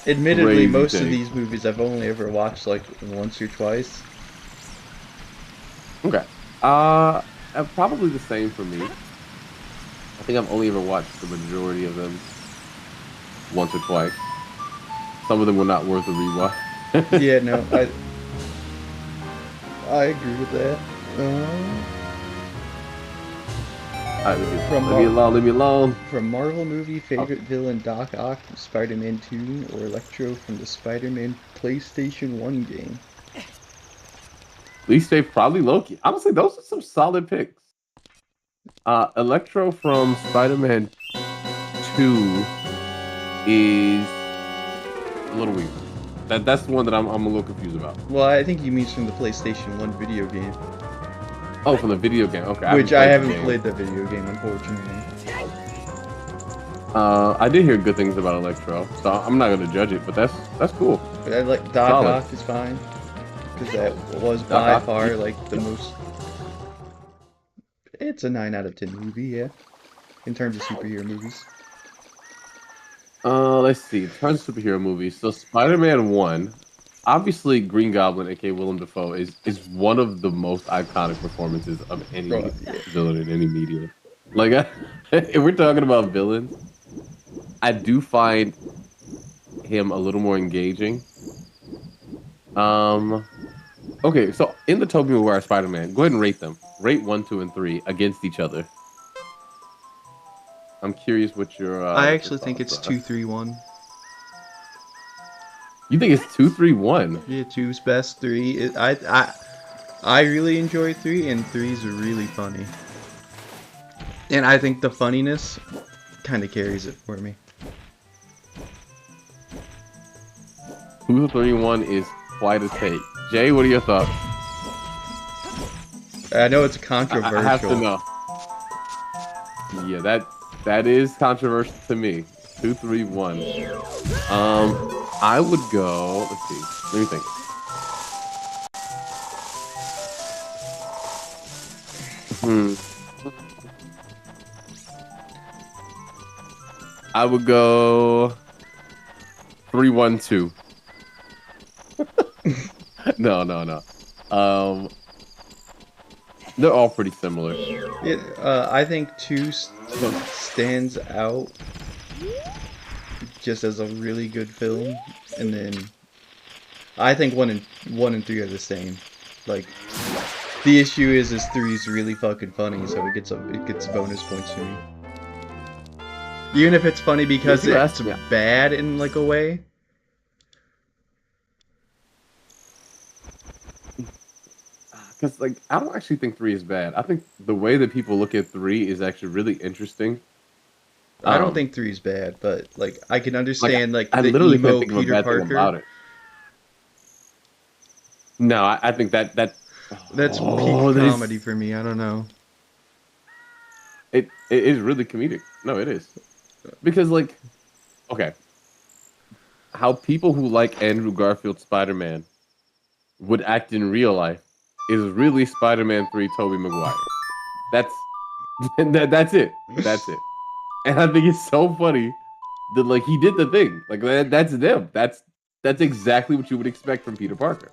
[SPEAKER 1] Admittedly,
[SPEAKER 2] Crazy
[SPEAKER 1] most
[SPEAKER 2] take.
[SPEAKER 1] of these movies I've only ever watched like once or twice.
[SPEAKER 2] Okay. Probably the same for me. I think I've only ever watched the majority of them once or twice. Some of them were not worth a rewatch.
[SPEAKER 1] Yeah, no, I agree with that.
[SPEAKER 2] Alright, leave me alone.
[SPEAKER 1] From Marvel movie, favorite villain Doc Ock from Spider-Man 2 or Electro from the Spider-Man PlayStation 1 game?
[SPEAKER 2] Least safe, probably Loki. Honestly, those are some solid picks. Electro from Spider-Man 2 is a little weird. That's the one that I'm a little confused about.
[SPEAKER 1] Well, I think he means from the PlayStation 1 video game.
[SPEAKER 2] Oh, from the video game. Okay.
[SPEAKER 1] Which I haven't played the video game, unfortunately.
[SPEAKER 2] I did hear good things about Electro, so I'm not gonna judge it, but that's cool.
[SPEAKER 1] But I like Doc Ock is fine. Because that was by far like the most. It's a 9 out of 10 movie, yeah. In terms of superhero movies.
[SPEAKER 2] Let's see. In terms of superhero movies, so Spider-Man 1, obviously Green Goblin, aka Willem Dafoe, is one of the most iconic performances of any villain in any media. Like, if we're talking about villains, I do find him a little more engaging. Okay, so in the Tobey Maguire Spider-Man, go ahead and rate them. Rate 1, 2, and 3 against each other. I'm curious what your.
[SPEAKER 1] I actually think it's 2, 3, 1.
[SPEAKER 2] You think it's 2, 3, 1?
[SPEAKER 1] Yeah, 2's best, 3. I really enjoy 3, and 3's really funny. And I think the funniness kind of carries it for me.
[SPEAKER 2] 2, 3, 1 is quite a take. Jay, what are your thoughts?
[SPEAKER 1] I know it's controversial.
[SPEAKER 2] I have to know. Yeah, that is controversial to me. 2, 3, 1. I would go. Let's see. Let me think. I would go 3, 1, 2. No. They're all pretty similar.
[SPEAKER 1] Yeah, I think 2 stands out just as a really good film, and then I think 1 and 3 are the same. Like, the issue is 3's really fucking funny, so it gets bonus points for me. Even if it's funny because it's bad in like a way.
[SPEAKER 2] Because, like, I don't actually think 3 is bad. I think the way that people look at 3 is actually really interesting.
[SPEAKER 1] I don't think 3 is bad, but, like, I can understand, like
[SPEAKER 2] I
[SPEAKER 1] the
[SPEAKER 2] literally
[SPEAKER 1] emo
[SPEAKER 2] can't think of a
[SPEAKER 1] Peter
[SPEAKER 2] bad thing
[SPEAKER 1] Parker.
[SPEAKER 2] about it. No, I think that...
[SPEAKER 1] That's peak comedy for me, I don't know.
[SPEAKER 2] It is really comedic. No, it is. Because, like, okay. How people who like Andrew Garfield's Spider-Man would act in real life is really Spider-Man 3 Tobey Maguire. That's it. That's it. And I think it's so funny that, like, he did the thing. Like, that's them. That's exactly what you would expect from Peter Parker.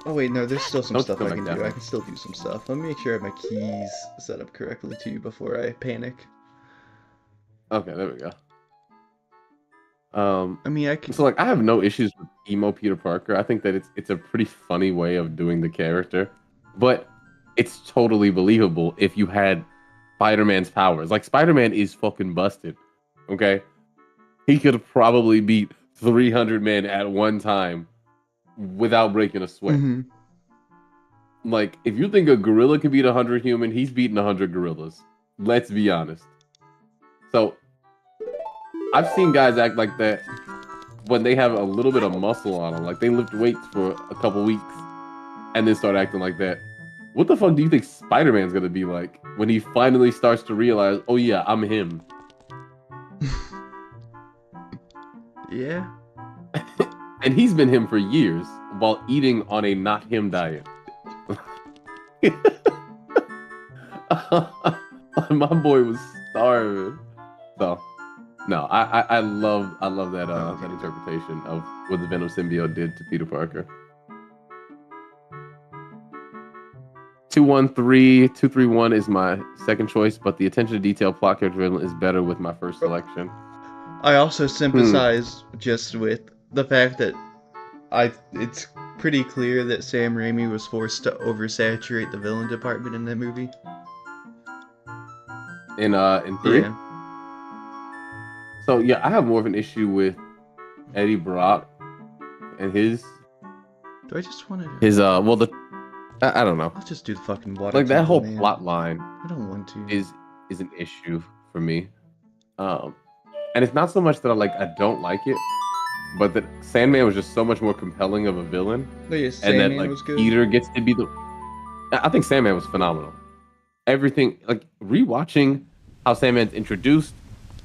[SPEAKER 1] Oh wait, no, there's still some stuff I can
[SPEAKER 2] like
[SPEAKER 1] do. I can still do some stuff. Let me make sure I have my keys set up correctly too before I panic.
[SPEAKER 2] Okay, there we go.
[SPEAKER 1] I mean, I can.
[SPEAKER 2] So, like, I have no issues with emo Peter Parker. I think that it's a pretty funny way of doing the character, but it's totally believable if you had Spider-Man's powers. Like, Spider-Man is fucking busted. Okay, he could probably beat 300 men at one time without breaking a sweat.
[SPEAKER 1] Mm-hmm.
[SPEAKER 2] Like, if you think a gorilla can beat 100 human, he's beating 100 gorillas. Let's be honest. So, I've seen guys act like that when they have a little bit of muscle on them. Like, they lift weights for a couple weeks and then start acting like that. What the fuck do you think Spider-Man's gonna be like when he finally starts to realize, oh yeah, I'm him?
[SPEAKER 1] Yeah.
[SPEAKER 2] And he's been him for years while eating on a not him diet. My boy was starving. So no, I love that that interpretation of what the Venom symbiote did to Peter Parker. 231 is my second choice, but the attention to detail plot character villain is better with my first selection.
[SPEAKER 1] I also sympathize just with the fact that it's pretty clear that Sam Raimi was forced to oversaturate the villain department in that movie.
[SPEAKER 2] In 3?
[SPEAKER 1] Yeah.
[SPEAKER 2] So yeah, I have more of an issue with Eddie Brock and his
[SPEAKER 1] Do I just want to...
[SPEAKER 2] well, I don't know.
[SPEAKER 1] I'll just do the fucking water.
[SPEAKER 2] Like, that
[SPEAKER 1] temple,
[SPEAKER 2] whole
[SPEAKER 1] man.
[SPEAKER 2] plot line
[SPEAKER 1] I don't want to.
[SPEAKER 2] is an issue for me. And it's not so much that I don't like it, but that Sandman was just so much more compelling of a villain.
[SPEAKER 1] But yeah,
[SPEAKER 2] And
[SPEAKER 1] Sandman
[SPEAKER 2] that, like,
[SPEAKER 1] was good.
[SPEAKER 2] Peter gets to be the... I think Sandman was phenomenal. Everything, like, rewatching how Sandman's introduced,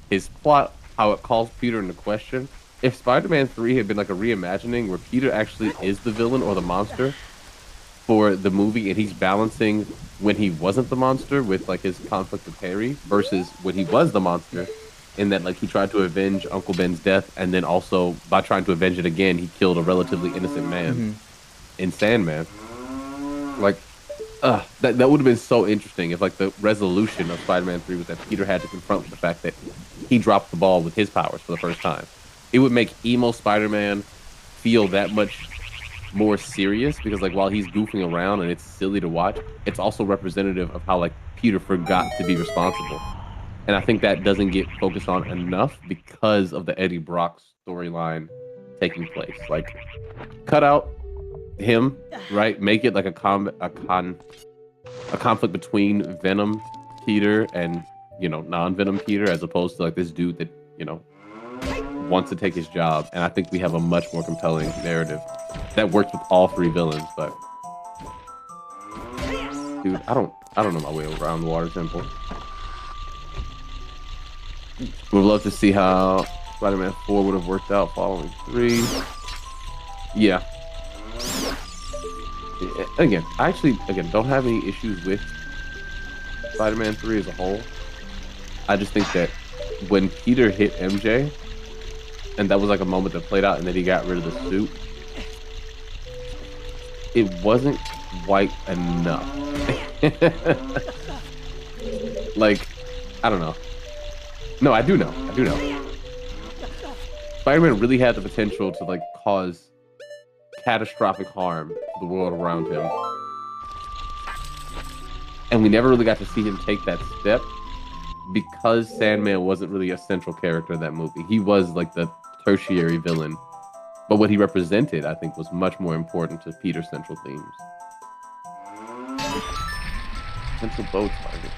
[SPEAKER 2] his plot, how it calls Peter into question. If Spider-Man 3 had been like a reimagining where Peter actually is the villain or the monster for the movie, and he's balancing when he wasn't the monster with like his conflict with Harry versus when he was the monster, in that like he tried to avenge Uncle Ben's death, and then also by trying to avenge it again, he killed a relatively innocent man in Sandman. Like, that would have been so interesting if like the resolution of Spider-Man 3 was that Peter had to confront the fact that he dropped the ball with his powers for the first time. It would make emo Spider-Man feel that much more serious, because like while he's goofing around and it's silly to watch, it's also representative of how like Peter forgot to be responsible. And I think that doesn't get focused on enough because of the Eddie Brock storyline taking place. Like, cut out him, right? Make it like a conflict between Venom Peter and, you know, non-Venom Peter, as opposed to like this dude that, you know, wants to take his job. And I think we have a much more compelling narrative that works with all three villains. But dude, I don't know my way around the Water Temple. Would love to see how Spider-Man 4 would have worked out following 3. Yeah. Again, I actually don't have any issues with Spider-Man 3 as a whole. I just think that when Peter hit MJ, and that was like a moment that played out, and then he got rid of the suit, it wasn't quite enough. Like, I don't know. No, I do know. Spider-Man really had the potential to like cause catastrophic harm to the world around him. And we never really got to see him take that step because Sandman wasn't really a central character in that movie. He was like the tertiary villain. But what he represented, I think, was much more important to Peter's central themes. Central boat target.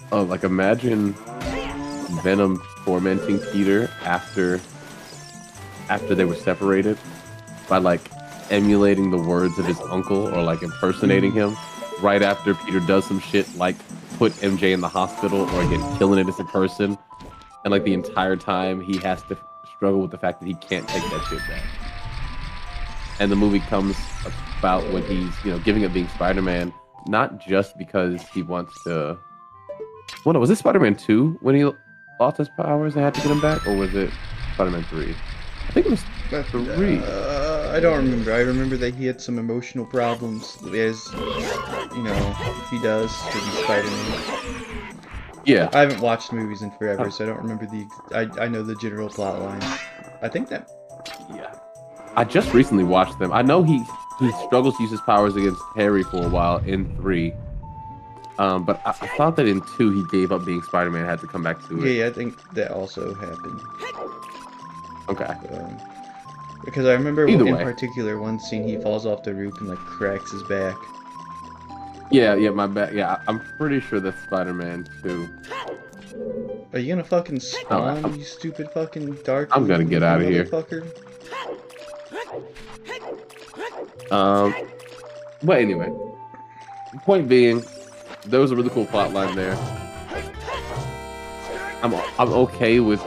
[SPEAKER 2] Oh, like imagine Venom tormenting Peter after they were separated by like emulating the words of his uncle or like impersonating him right after Peter does some shit like put MJ in the hospital or again kill an innocent person, and like the entire time he has to struggle with the fact that he can't take that shit back. And the movie comes about when he's, you know, giving up being Spider-Man, not just because he wants to... Well, no, was it Spider-Man 2 when he lost his powers and had to get him back? Or was it Spider-Man 3? I think it was 3.
[SPEAKER 1] I don't remember. I remember that he had some emotional problems, as, you know, he does to be Spider-Man.
[SPEAKER 2] Yeah.
[SPEAKER 1] I haven't watched movies in forever, so I don't remember I know the general plot lines. I think that...
[SPEAKER 2] Yeah. I just recently watched them. I know he struggles to use his powers against Harry for a while in 3. But I thought that in 2 he gave up being Spider-Man and had to come back to it.
[SPEAKER 1] Yeah, I think that also happened.
[SPEAKER 2] Okay.
[SPEAKER 1] Because I remember
[SPEAKER 2] Either
[SPEAKER 1] in
[SPEAKER 2] way.
[SPEAKER 1] particular one scene he falls off the roof and like cracks his back.
[SPEAKER 2] Yeah, my bad. Yeah, I'm pretty sure that's Spider-Man 2.
[SPEAKER 1] Are you gonna fucking
[SPEAKER 2] Alright,
[SPEAKER 1] spawn, you stupid fucking dark
[SPEAKER 2] I'm gonna get out of here.
[SPEAKER 1] motherfucker?
[SPEAKER 2] But anyway, point being, there was a really cool plot line there. I'm okay with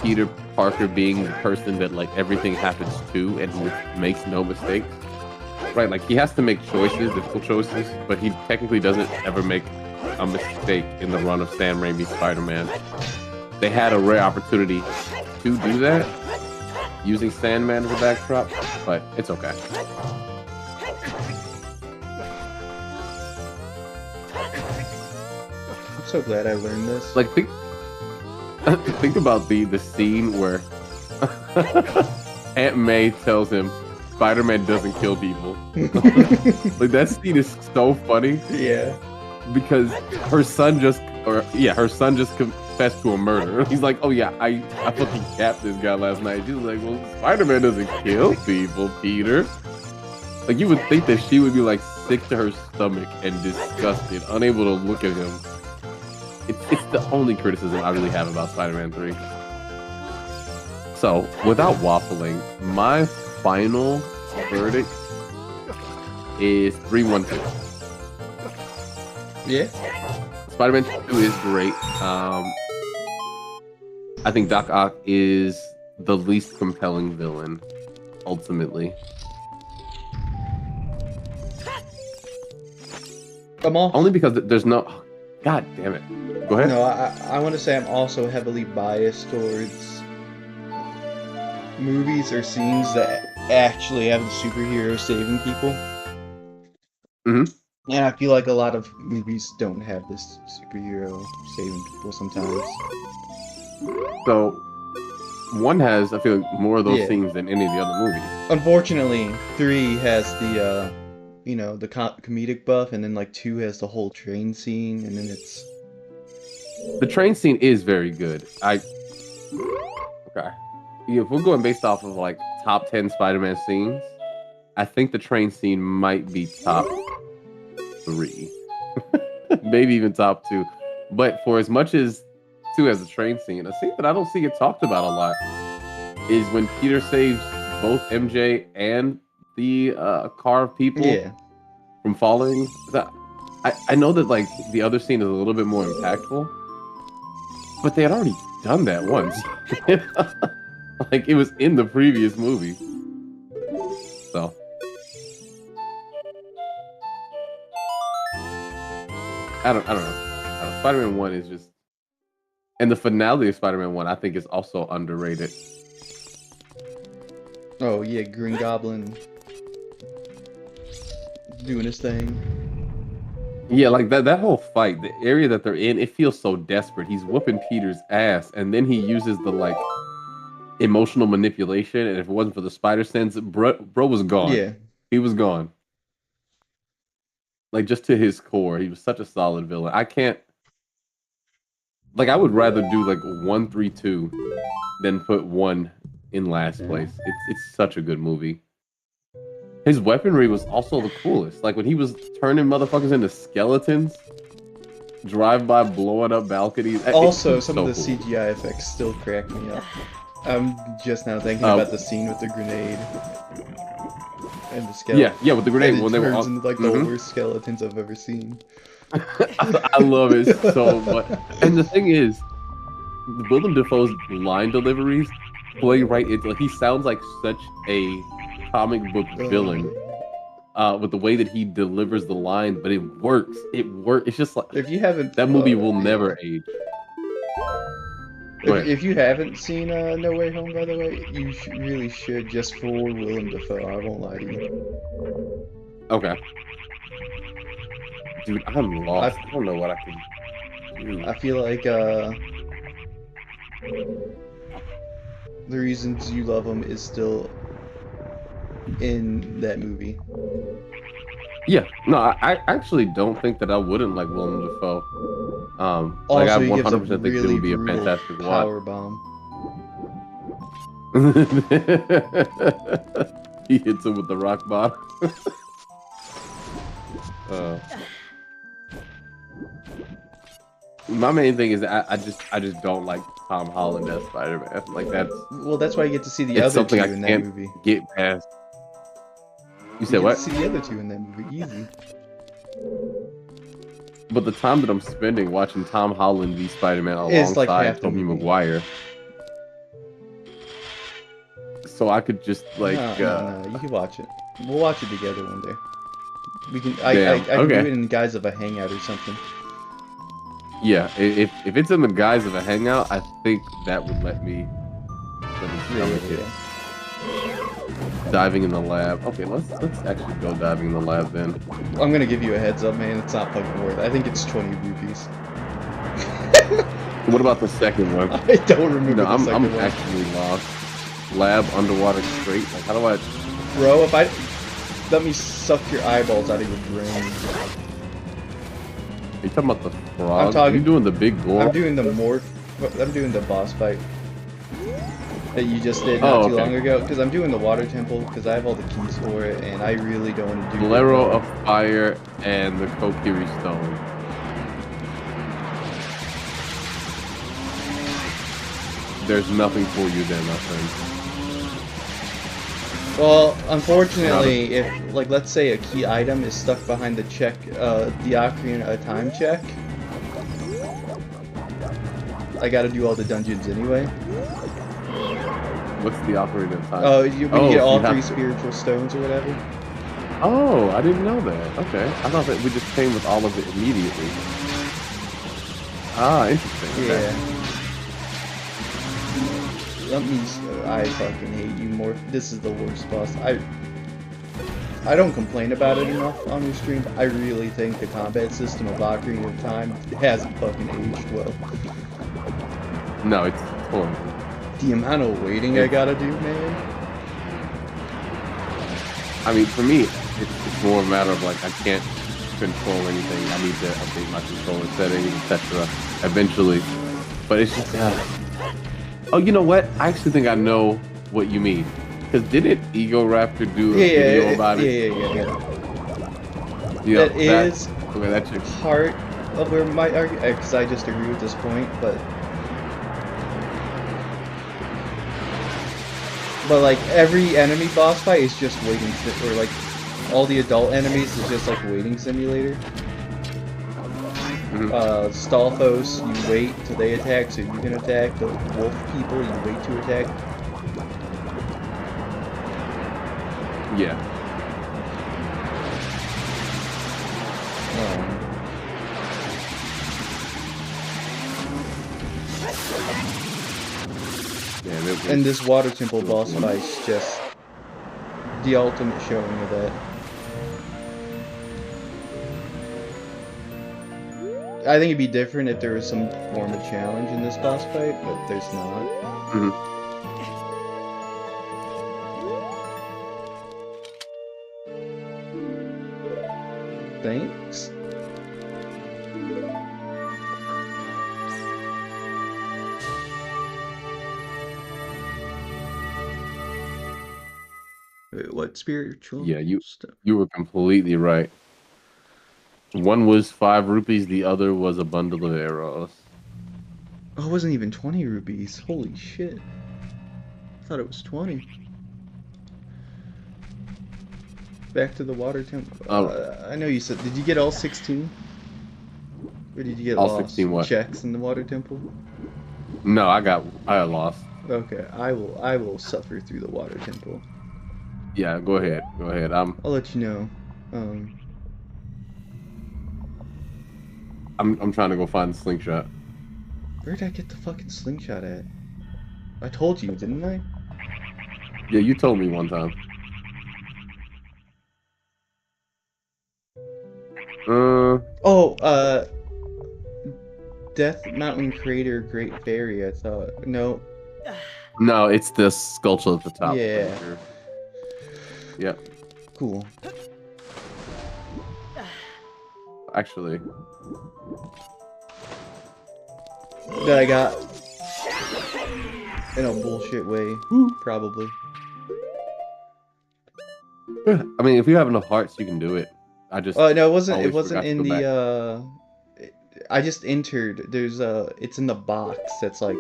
[SPEAKER 2] Peter Parker being the person that like everything happens to and who makes no mistakes. Right, like he has to make choices, difficult choices, but he technically doesn't ever make a mistake in the run of Sam Raimi's Spider-Man. They had a rare opportunity to do that using Sandman as a backdrop, but it's okay.
[SPEAKER 1] I'm so glad I learned this.
[SPEAKER 2] Like think about the scene where Aunt May tells him Spider-Man doesn't kill people. Like that scene is so funny.
[SPEAKER 1] Yeah.
[SPEAKER 2] Because her son just confessed to a murder. He's like, oh yeah, I fucking capped this guy last night. She's like, well, Spider-Man doesn't kill people, Peter. Like you would think that she would be like sick to her stomach and disgusted, unable to look at him. It's the only criticism I really have about Spider-Man 3. So, without waffling, my final verdict is 3-1-2.
[SPEAKER 1] Yeah.
[SPEAKER 2] Spider-Man 2 is great. I think Doc Ock is the least compelling villain, ultimately. Only because there's no... God damn it. Go ahead.
[SPEAKER 1] No, I want to say I'm also heavily biased towards movies or scenes that actually have the superhero saving people.
[SPEAKER 2] Mm-hmm.
[SPEAKER 1] And I feel like a lot of movies don't have this superhero saving people sometimes.
[SPEAKER 2] So, one has, I feel like, more of those scenes than any of the other movies.
[SPEAKER 1] Unfortunately, 3 has the, the comedic buff, and then, like, 2 has the whole train scene, and then it's...
[SPEAKER 2] The train scene is very good. Okay. Yeah, if we're going based off of, like, top 10 Spider-Man scenes, I think the train scene might be top 3. Maybe even top 2. But for as much as 2 has a train scene, a scene that I don't see get talked about a lot is when Peter saves both MJ and the car of people from falling. I know that like the other scene is a little bit more impactful, but they had already done that once. Like it was in the previous movie. So I don't know. Spider-Man 1 is just, and the finale of Spider-Man 1 I think is also underrated.
[SPEAKER 1] Oh yeah, Green Goblin doing his thing.
[SPEAKER 2] Yeah, like that whole fight, the area that they're in, it feels so desperate. He's whooping Peter's ass, and then he uses the like emotional manipulation, and if it wasn't for the spider sense, bro was gone.
[SPEAKER 1] Yeah.
[SPEAKER 2] He was gone. Like just to his core, he was such a solid villain. I can't, like, I would rather do like 1-3-2 than put 1 in last place. It's such a good movie. His weaponry was also the coolest. Like when he was turning motherfuckers into skeletons, drive by blowing up balconies.
[SPEAKER 1] Also, some of the CGI effects still crack me up. I'm just now thinking about the scene with the grenade and the skeleton.
[SPEAKER 2] Yeah, with the grenade when they were
[SPEAKER 1] into like the worst skeletons I've ever seen.
[SPEAKER 2] I love it so much. And the thing is, Willem Dafoe's line deliveries play right into, like, he sounds like such a comic book villain with the way that he delivers the line, but it works. It's just like,
[SPEAKER 1] if you haven't,
[SPEAKER 2] that movie will never age.
[SPEAKER 1] If you haven't seen No Way Home, by the way, you really should, just for Willem Dafoe. I won't lie to you.
[SPEAKER 2] Okay. Dude, I'm lost. I don't know what I can do.
[SPEAKER 1] I feel like the reasons you love him is still in that movie.
[SPEAKER 2] Yeah, no, I actually don't think that I wouldn't like Willem Dafoe.
[SPEAKER 1] Also,
[SPEAKER 2] like I
[SPEAKER 1] he
[SPEAKER 2] 100%
[SPEAKER 1] gives a
[SPEAKER 2] think it
[SPEAKER 1] really
[SPEAKER 2] would be a fantastic
[SPEAKER 1] power
[SPEAKER 2] watch.
[SPEAKER 1] bomb.
[SPEAKER 2] He hits him with the rock bottom. uh, my main thing is I just don't like Tom Holland as Spider-Man. Like
[SPEAKER 1] Well, that's why you get to see the
[SPEAKER 2] it's
[SPEAKER 1] other
[SPEAKER 2] something
[SPEAKER 1] two
[SPEAKER 2] I
[SPEAKER 1] in that
[SPEAKER 2] can't
[SPEAKER 1] movie.
[SPEAKER 2] get past. You
[SPEAKER 1] You
[SPEAKER 2] said
[SPEAKER 1] get
[SPEAKER 2] what?
[SPEAKER 1] to see the other two in that movie. Easy.
[SPEAKER 2] But the time that I'm spending watching Tom Holland be Spider-Man
[SPEAKER 1] It's like
[SPEAKER 2] alongside
[SPEAKER 1] half the
[SPEAKER 2] Tobey
[SPEAKER 1] movie.
[SPEAKER 2] Maguire, so I could just like,
[SPEAKER 1] No. You can watch it. We'll watch it together one day. We can.
[SPEAKER 2] damn,
[SPEAKER 1] I can do
[SPEAKER 2] okay,
[SPEAKER 1] it in the guise of a hangout or something.
[SPEAKER 2] yeah. If it's in the guise of a hangout, I think that would let me stomach it.
[SPEAKER 1] Yeah.
[SPEAKER 2] Diving in the lab. Okay, let's actually go diving in the lab then.
[SPEAKER 1] I'm gonna give you a heads up, man. It's not fucking worth it. I think it's 20 rupees.
[SPEAKER 2] What about the second one?
[SPEAKER 1] I don't remember
[SPEAKER 2] No,
[SPEAKER 1] the
[SPEAKER 2] I'm
[SPEAKER 1] second one.
[SPEAKER 2] actually lost. Lab underwater straight. Like, how do I?
[SPEAKER 1] Bro, if I let me suck your eyeballs out of your brain.
[SPEAKER 2] Are you talking about the frog?
[SPEAKER 1] talking-
[SPEAKER 2] You doing the big gore?
[SPEAKER 1] I'm doing the boss fight that you just did not too
[SPEAKER 2] okay.
[SPEAKER 1] long ago. Because I'm doing the water temple because I have all the keys for it, and I really don't want to do.
[SPEAKER 2] Bolero of Fire and the Kokiri Stone. There's nothing for you there, my friend.
[SPEAKER 1] Well, unfortunately, if like let's say a key item is stuck behind the Ocarina of Time check, I gotta do all the dungeons anyway.
[SPEAKER 2] What's the Ocarina of Time?
[SPEAKER 1] When you get all
[SPEAKER 2] you have
[SPEAKER 1] three
[SPEAKER 2] to-
[SPEAKER 1] spiritual stones or whatever.
[SPEAKER 2] Oh, I didn't know that. Okay, I thought that we just came with all of it immediately. Ah, interesting. Okay.
[SPEAKER 1] Yeah. I fucking hate you more. This is the worst boss. I don't complain about it enough on your stream, but I really think the combat system of Ocarina of Time hasn't fucking aged well.
[SPEAKER 2] No, it's horrible.
[SPEAKER 1] The amount of waiting I gotta do, man.
[SPEAKER 2] I mean, for me, it's more a matter of like I can't control anything. I need to update my controller settings, etc. Eventually, but it's just. Oh, you know what? I actually think I know what you mean. Because didn't Ego Raptor do a video about it?
[SPEAKER 1] Yeah. That is
[SPEAKER 2] okay, that's your
[SPEAKER 1] part of where my argument, because I just agree with this point, but like every enemy boss fight is just waiting, or like all the adult enemies is just like waiting simulator. Stalfos, you wait till they attack so you can attack. The wolf people, you wait to attack.
[SPEAKER 2] Yeah.
[SPEAKER 1] And this water temple boss fight's just the ultimate showing of that. I think it'd be different if there was some form of challenge in this boss fight, but there's not. Thanks. Wait, what spiritual?
[SPEAKER 2] Yeah,
[SPEAKER 1] stuff?
[SPEAKER 2] You were completely right. One was 5 rupees, the other was a bundle of arrows.
[SPEAKER 1] Oh, it wasn't even 20 rupees. Holy shit. I thought it was 20. Back to the water temple. I know you said, did you get all 16? Or did you get
[SPEAKER 2] all
[SPEAKER 1] lost
[SPEAKER 2] 16 what?
[SPEAKER 1] checks in the water temple?
[SPEAKER 2] No, I got lost.
[SPEAKER 1] Okay, I will suffer through the water temple.
[SPEAKER 2] Yeah, go ahead.
[SPEAKER 1] I'll let you know.
[SPEAKER 2] I'm trying to go find the slingshot.
[SPEAKER 1] Where did I get the fucking slingshot at? I told you, didn't I?
[SPEAKER 2] Yeah, you told me one time.
[SPEAKER 1] Death Mountain Crater Great Fairy, I thought. No.
[SPEAKER 2] No, it's the sculpture at the top.
[SPEAKER 1] Yeah.
[SPEAKER 2] Yep.
[SPEAKER 1] Cool.
[SPEAKER 2] Actually.
[SPEAKER 1] That I got. in a bullshit way, probably.
[SPEAKER 2] I mean, if you have enough hearts, you can do it. I just
[SPEAKER 1] No, it wasn't. It
[SPEAKER 2] always
[SPEAKER 1] wasn't
[SPEAKER 2] forgot to
[SPEAKER 1] in
[SPEAKER 2] go back.
[SPEAKER 1] the. I just entered. There's a. It's in the box. That's like.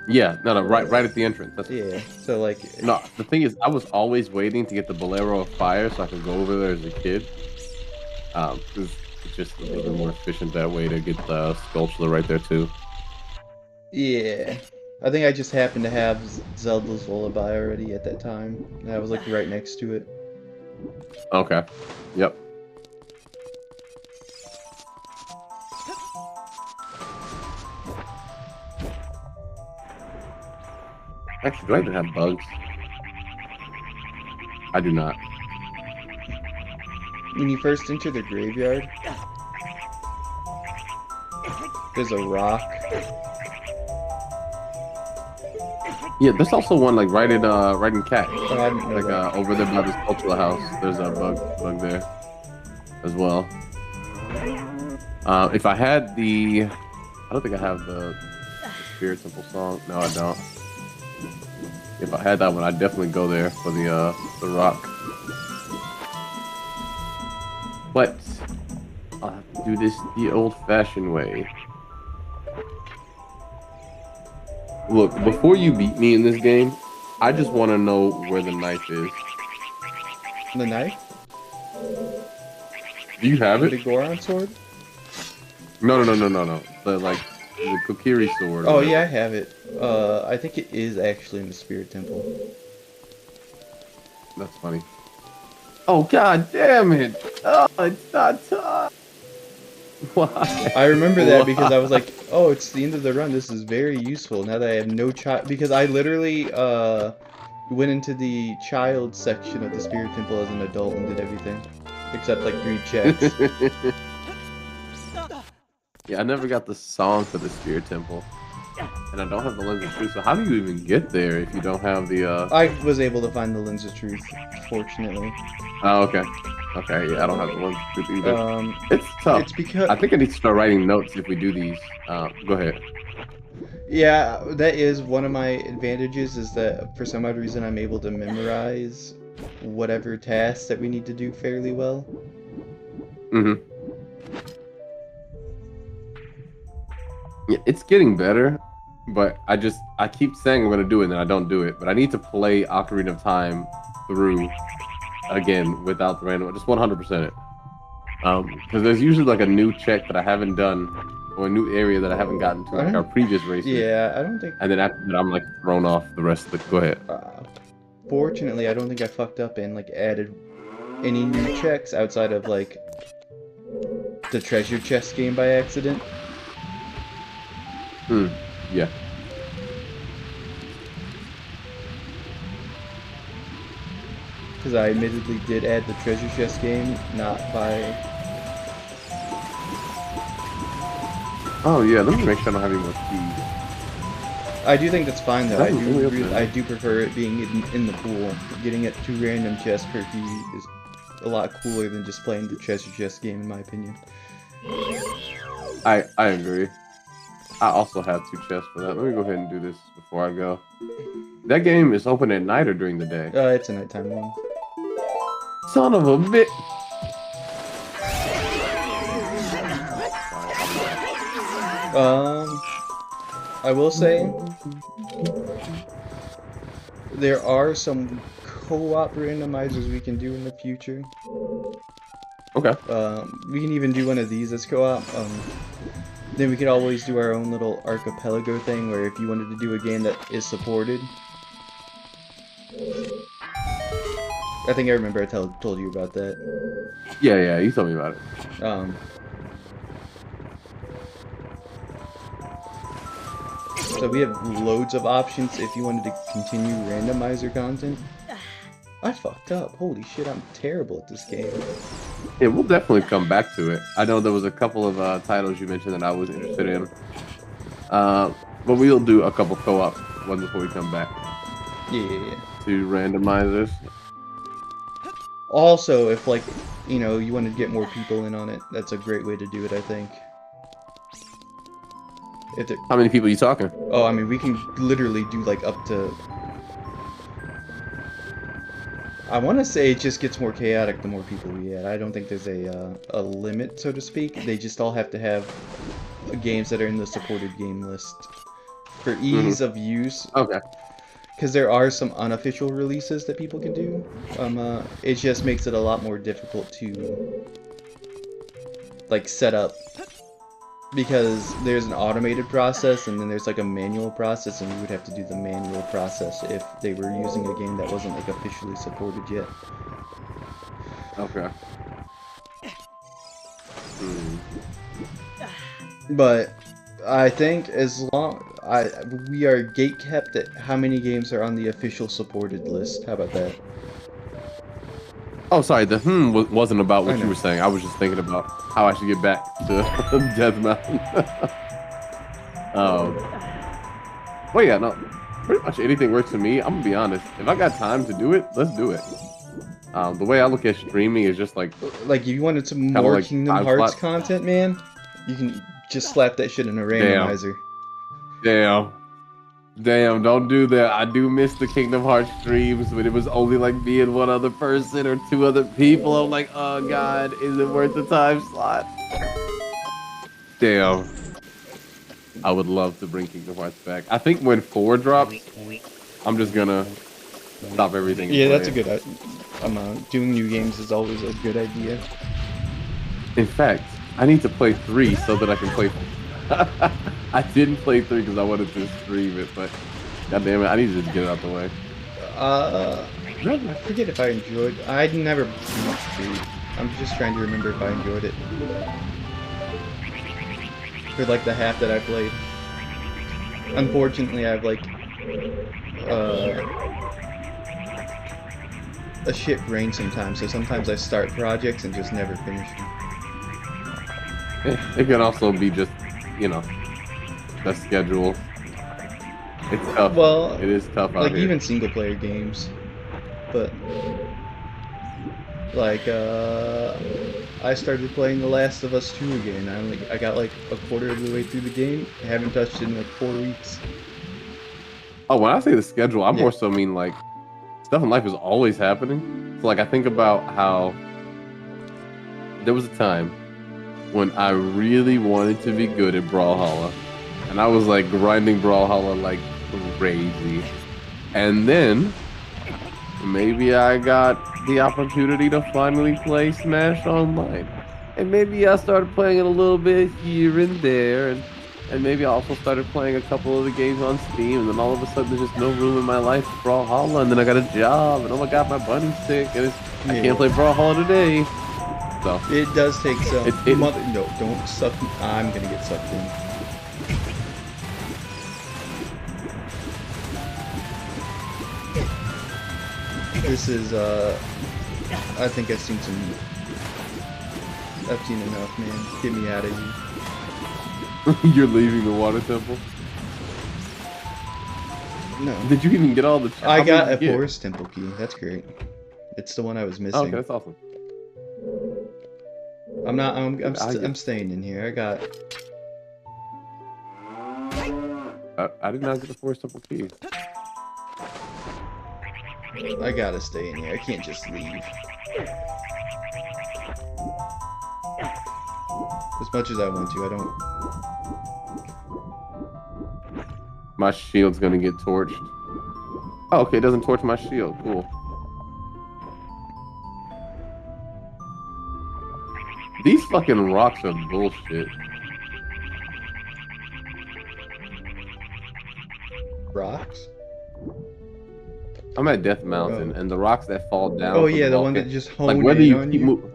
[SPEAKER 2] Yeah, no, right at the entrance. That's
[SPEAKER 1] Yeah. So like.
[SPEAKER 2] no. The thing is, I was always waiting to get the Bolero of Fire so I could go over there as a kid. 'Cause it's just a little bit more efficient that way to get the Skulltula right there too.
[SPEAKER 1] Yeah. I think I just happened to have Zelda's Lullaby already at that time. And I was like right next to it.
[SPEAKER 2] Okay. Yep. Actually, do I even have bugs? I do not.
[SPEAKER 1] When you first enter the graveyard, there's a rock.
[SPEAKER 2] Yeah, there's also one like right in Cat.
[SPEAKER 1] Oh, I didn't know
[SPEAKER 2] Like
[SPEAKER 1] that.
[SPEAKER 2] over there by the Skulltula house. There's a bug there as well. If I had I don't think I have the Spirit Temple song. No, I don't. If I had that one, I'd definitely go there for the rock. But I'll have to do this the old-fashioned way. Look, before you beat me in this game, I just want to know where the knife is.
[SPEAKER 1] The knife?
[SPEAKER 2] Do you have
[SPEAKER 1] The
[SPEAKER 2] it?
[SPEAKER 1] Goron sword?
[SPEAKER 2] No. The Kokiri sword.
[SPEAKER 1] Oh yeah, I have it. I think it is actually in the Spirit Temple.
[SPEAKER 2] That's funny. Oh god damn it! Oh, it's not time. Why?
[SPEAKER 1] I remember that because I was like, oh, it's the end of the run. This is very useful now that I have no child. Because I literally went into the child section of the Spirit Temple as an adult and did everything except like 3 checks.
[SPEAKER 2] Yeah, I never got the song for the Spirit Temple, and I don't have the Lens of Truth. So how do you even get there if you don't have the?
[SPEAKER 1] I was able to find the Lens of Truth, fortunately.
[SPEAKER 2] Oh, okay. Okay, yeah, I don't have the Lens of Truth either. It's tough.
[SPEAKER 1] It's because
[SPEAKER 2] I think I need to start writing notes if we do these. Go ahead.
[SPEAKER 1] yeah, that is one of my advantages is that for some odd reason I'm able to memorize whatever tasks that we need to do fairly well.
[SPEAKER 2] Mm-hmm. Yeah, it's getting better, but I keep saying I'm gonna do it and then I don't do it. But I need to play Ocarina of Time through again without the random, just 100% it. Because there's usually like a new check that I haven't done or a new area that I haven't gotten to like our previous races.
[SPEAKER 1] Yeah, I don't think.
[SPEAKER 2] And then after that, I'm like thrown off the rest of it. Go ahead.
[SPEAKER 1] Fortunately, I don't think I fucked up and like added any new checks outside of like the treasure chest game by accident.
[SPEAKER 2] Yeah.
[SPEAKER 1] Because I admittedly did add the treasure chest game, not by.
[SPEAKER 2] Oh yeah, let me make sure I don't have any more keys.
[SPEAKER 1] I do think that's fine though.
[SPEAKER 2] Oh,
[SPEAKER 1] I do prefer it being in the pool. Getting it 2 random chests per key is a lot cooler than just playing the treasure chest game, in my opinion.
[SPEAKER 2] I agree. I also have 2 chests for that. Let me go ahead and do this before I go. That game is open at night or during the day?
[SPEAKER 1] It's a nighttime one.
[SPEAKER 2] Son of a bitch!
[SPEAKER 1] I will say there are some co-op randomizers we can do in the future.
[SPEAKER 2] Okay.
[SPEAKER 1] We can even do one of these as co-op. Then we could always do our own little archipelago thing where if you wanted to do a game that is supported. I think I remember I told you about that.
[SPEAKER 2] Yeah, you told me about it.
[SPEAKER 1] So we have loads of options if you wanted to continue randomizer content. I fucked up. Holy shit, I'm terrible at this game.
[SPEAKER 2] Yeah, we'll definitely come back to it. I know there was a couple of titles you mentioned that I was interested in. But we'll do a couple co-op ones before we come back.
[SPEAKER 1] Yeah.
[SPEAKER 2] To randomizers.
[SPEAKER 1] Also, if like, you know, you want to get more people in on it, that's a great way to do it, I think. If it,
[SPEAKER 2] How many people you talking?
[SPEAKER 1] oh, I mean, we can literally do like up to. I want to say it just gets more chaotic the more people we add. I don't think there's a limit, so to speak. They just all have to have games that are in the supported game list for ease of use.
[SPEAKER 2] Okay.
[SPEAKER 1] Because there are some unofficial releases that people can do. It just makes it a lot more difficult to like set up because there's an automated process and then there's like a manual process, and we would have to do the manual process if they were using a game that wasn't like officially supported yet.
[SPEAKER 2] Okay. Hmm.
[SPEAKER 1] But I think as long we are gate kept at how many games are on the official supported list. How about that?
[SPEAKER 2] Oh, sorry. The wasn't about
[SPEAKER 1] I
[SPEAKER 2] what you
[SPEAKER 1] know.
[SPEAKER 2] were saying. I was just thinking about how I should get back to Death Mountain. um, well, yeah, no. Pretty much anything works for me. I'm gonna be honest. If I got time to do it, let's do it. The way I look at streaming is just like
[SPEAKER 1] Like if you wanted some
[SPEAKER 2] kind of
[SPEAKER 1] more
[SPEAKER 2] like
[SPEAKER 1] Kingdom
[SPEAKER 2] time
[SPEAKER 1] Hearts
[SPEAKER 2] slot.
[SPEAKER 1] content, man, you can just slap that shit in a
[SPEAKER 2] Damn,
[SPEAKER 1] randomizer.
[SPEAKER 2] damn. Damn, don't do that. I do miss the Kingdom Hearts streams when it was only like me and one other person or two other people. I'm like, oh god, is it worth the time slot? Damn. I would love to bring Kingdom Hearts back. I think when 4 drops, I'm just gonna stop everything and
[SPEAKER 1] Yeah,
[SPEAKER 2] play
[SPEAKER 1] that's a
[SPEAKER 2] it.
[SPEAKER 1] good. Doing new games is always a good idea.
[SPEAKER 2] In fact, I need to play 3 so that I can play. I didn't play 3 because I wanted to stream it, but god damn it, I need to just get it out the way.
[SPEAKER 1] I forget if I enjoyed. I never beat 3. I'm just trying to remember if I enjoyed it. For like the half that I played. Unfortunately, I have like a shit brain sometimes, so sometimes I start projects and just never finish them.
[SPEAKER 2] It can also be just, you know, the schedule. It's tough.
[SPEAKER 1] Well,
[SPEAKER 2] It is tough out
[SPEAKER 1] like
[SPEAKER 2] here.
[SPEAKER 1] even single player games, but like I started playing The Last of Us 2 again. I got like a quarter of the way through the game. I haven't touched it in like 4 weeks.
[SPEAKER 2] Oh, when I say the schedule, I
[SPEAKER 1] Yeah.
[SPEAKER 2] more so mean like stuff in life is always happening. So like I think about how there was a time when I really wanted to be good at Brawlhalla, and I was like grinding Brawlhalla like crazy. And then maybe I got the opportunity to finally play Smash Online. And maybe I started playing it a little bit here and there, and maybe I also started playing a couple of the games on Steam, and then all of a sudden there's just no room in my life for Brawlhalla, and then I got a job, and oh my god, my bunny's sick, and I can't play Brawlhalla today. So
[SPEAKER 1] It does take some.
[SPEAKER 2] it
[SPEAKER 1] No, don't suck. I'm gonna get sucked in. This is I think I've seen some. I've seen enough, man. Get me out of here.
[SPEAKER 2] you're leaving the water temple.
[SPEAKER 1] No.
[SPEAKER 2] Did you even get all the?
[SPEAKER 1] I
[SPEAKER 2] how many
[SPEAKER 1] got
[SPEAKER 2] did
[SPEAKER 1] a
[SPEAKER 2] you get?
[SPEAKER 1] Forest Temple key. That's great. It's the one I was
[SPEAKER 2] Oh, okay,
[SPEAKER 1] missing.
[SPEAKER 2] that's awesome.
[SPEAKER 1] I'm not.
[SPEAKER 2] I get.
[SPEAKER 1] I'm staying in here.
[SPEAKER 2] I did not get the forest temple key.
[SPEAKER 1] I gotta stay in here. I can't just leave. As much as I want to, I don't.
[SPEAKER 2] My shield's gonna get torched. Oh, okay, it doesn't torch my shield. Cool. These fucking rocks are bullshit.
[SPEAKER 1] Rocks?
[SPEAKER 2] I'm at Death Mountain, and the rocks that fall down.
[SPEAKER 1] Oh
[SPEAKER 2] from
[SPEAKER 1] yeah, the one
[SPEAKER 2] volcano,
[SPEAKER 1] that just
[SPEAKER 2] like
[SPEAKER 1] honed
[SPEAKER 2] whether
[SPEAKER 1] in
[SPEAKER 2] you
[SPEAKER 1] on
[SPEAKER 2] keep
[SPEAKER 1] you.
[SPEAKER 2] moving.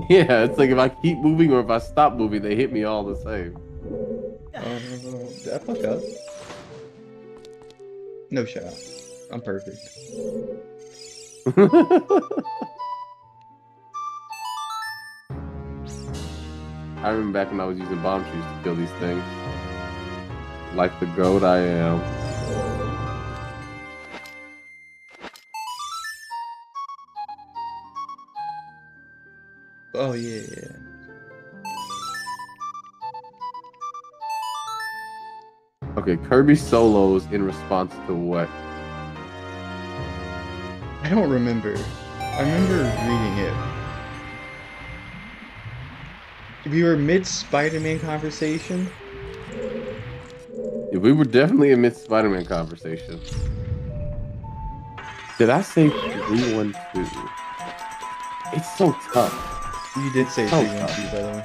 [SPEAKER 2] Yeah, it's like if I keep moving or if I stop moving, they hit me all the same.
[SPEAKER 1] Did I fuck up? No shot. I'm perfect.
[SPEAKER 2] I remember back when I was using bomb shoes to kill these things. Like the goat I am.
[SPEAKER 1] Oh yeah.
[SPEAKER 2] Okay, Kirby solos in response to what?
[SPEAKER 1] I don't remember. I remember reading it. We were mid Spider-Man conversation.
[SPEAKER 2] Yeah, we were definitely in mid Spider-Man conversation. Did I say 312? It's so tough.
[SPEAKER 1] You did say
[SPEAKER 2] So
[SPEAKER 1] 312, by the way.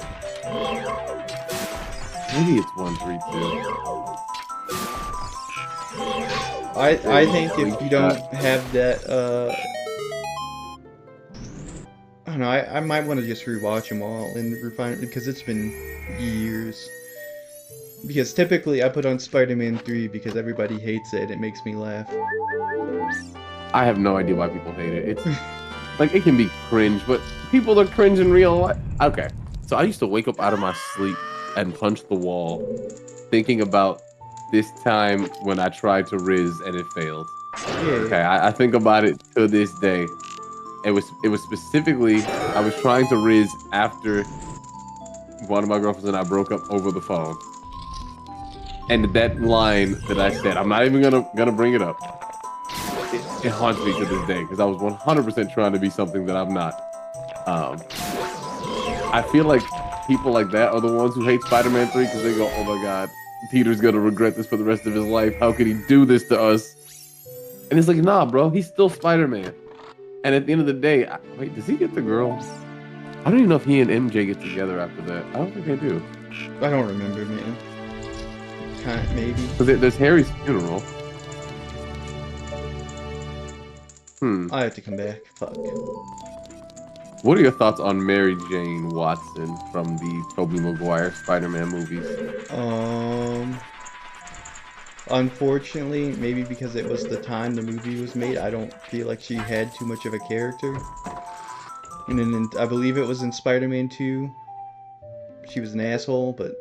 [SPEAKER 2] Maybe it's 132.
[SPEAKER 1] I think if you don't have that, I don't know. I might want to just rewatch them all and refine it because it's been years. Because typically I put on Spider-Man 3 because everybody hates it and it makes me laugh.
[SPEAKER 2] I have no idea why people hate it. It's like it can be cringe, but people are cringe in real life. Okay, so I used to wake up out of my sleep and punch the wall, thinking about this time when I tried to Riz and it failed.
[SPEAKER 1] Yeah.
[SPEAKER 2] Okay, I think about it to this day. It was specifically I was trying to Riz after one of my girlfriends and I broke up over the phone. And that line that I said, I'm not even gonna bring it up. It haunts me to this day because I was 100% trying to be something that I'm not. I feel like people like that are the ones who hate Spider-Man 3 because they go, oh my god, Peter's gonna regret this for the rest of his life. How could he do this to us? And it's like, nah, bro, he's still Spider-Man. And at the end of the day, wait, does he get the girl? I don't even know if he and MJ get together after that. I don't think they do.
[SPEAKER 1] I don't remember, man. Maybe.
[SPEAKER 2] So there's Harry's funeral.
[SPEAKER 1] I have to come back. Fuck.
[SPEAKER 2] What are your thoughts on Mary Jane Watson from the Tobey Maguire Spider-Man movies?
[SPEAKER 1] Unfortunately, maybe because it was the time the movie was made, I don't feel like she had too much of a character. And then I believe it was in Spider-Man 2. She was an asshole, but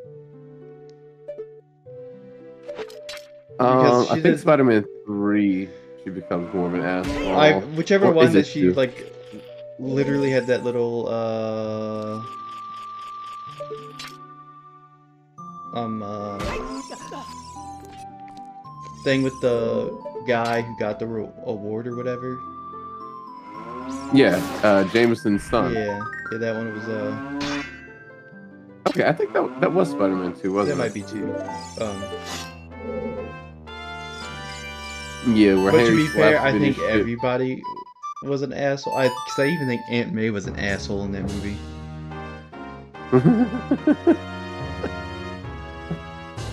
[SPEAKER 2] I think Spider-Man 3, she becomes more of an asshole.
[SPEAKER 1] Whichever one that she like literally had that little thing with the guy who got the award or whatever.
[SPEAKER 2] Yeah, Jameson's son.
[SPEAKER 1] Yeah, that one was
[SPEAKER 2] Okay, I think that was Spider-Man 2, wasn't it?
[SPEAKER 1] That might be 2.
[SPEAKER 2] Yeah, where
[SPEAKER 1] but
[SPEAKER 2] Harry
[SPEAKER 1] to be fair, I think
[SPEAKER 2] shit.
[SPEAKER 1] everybody was an asshole. Because I even think Aunt May was an asshole in that movie.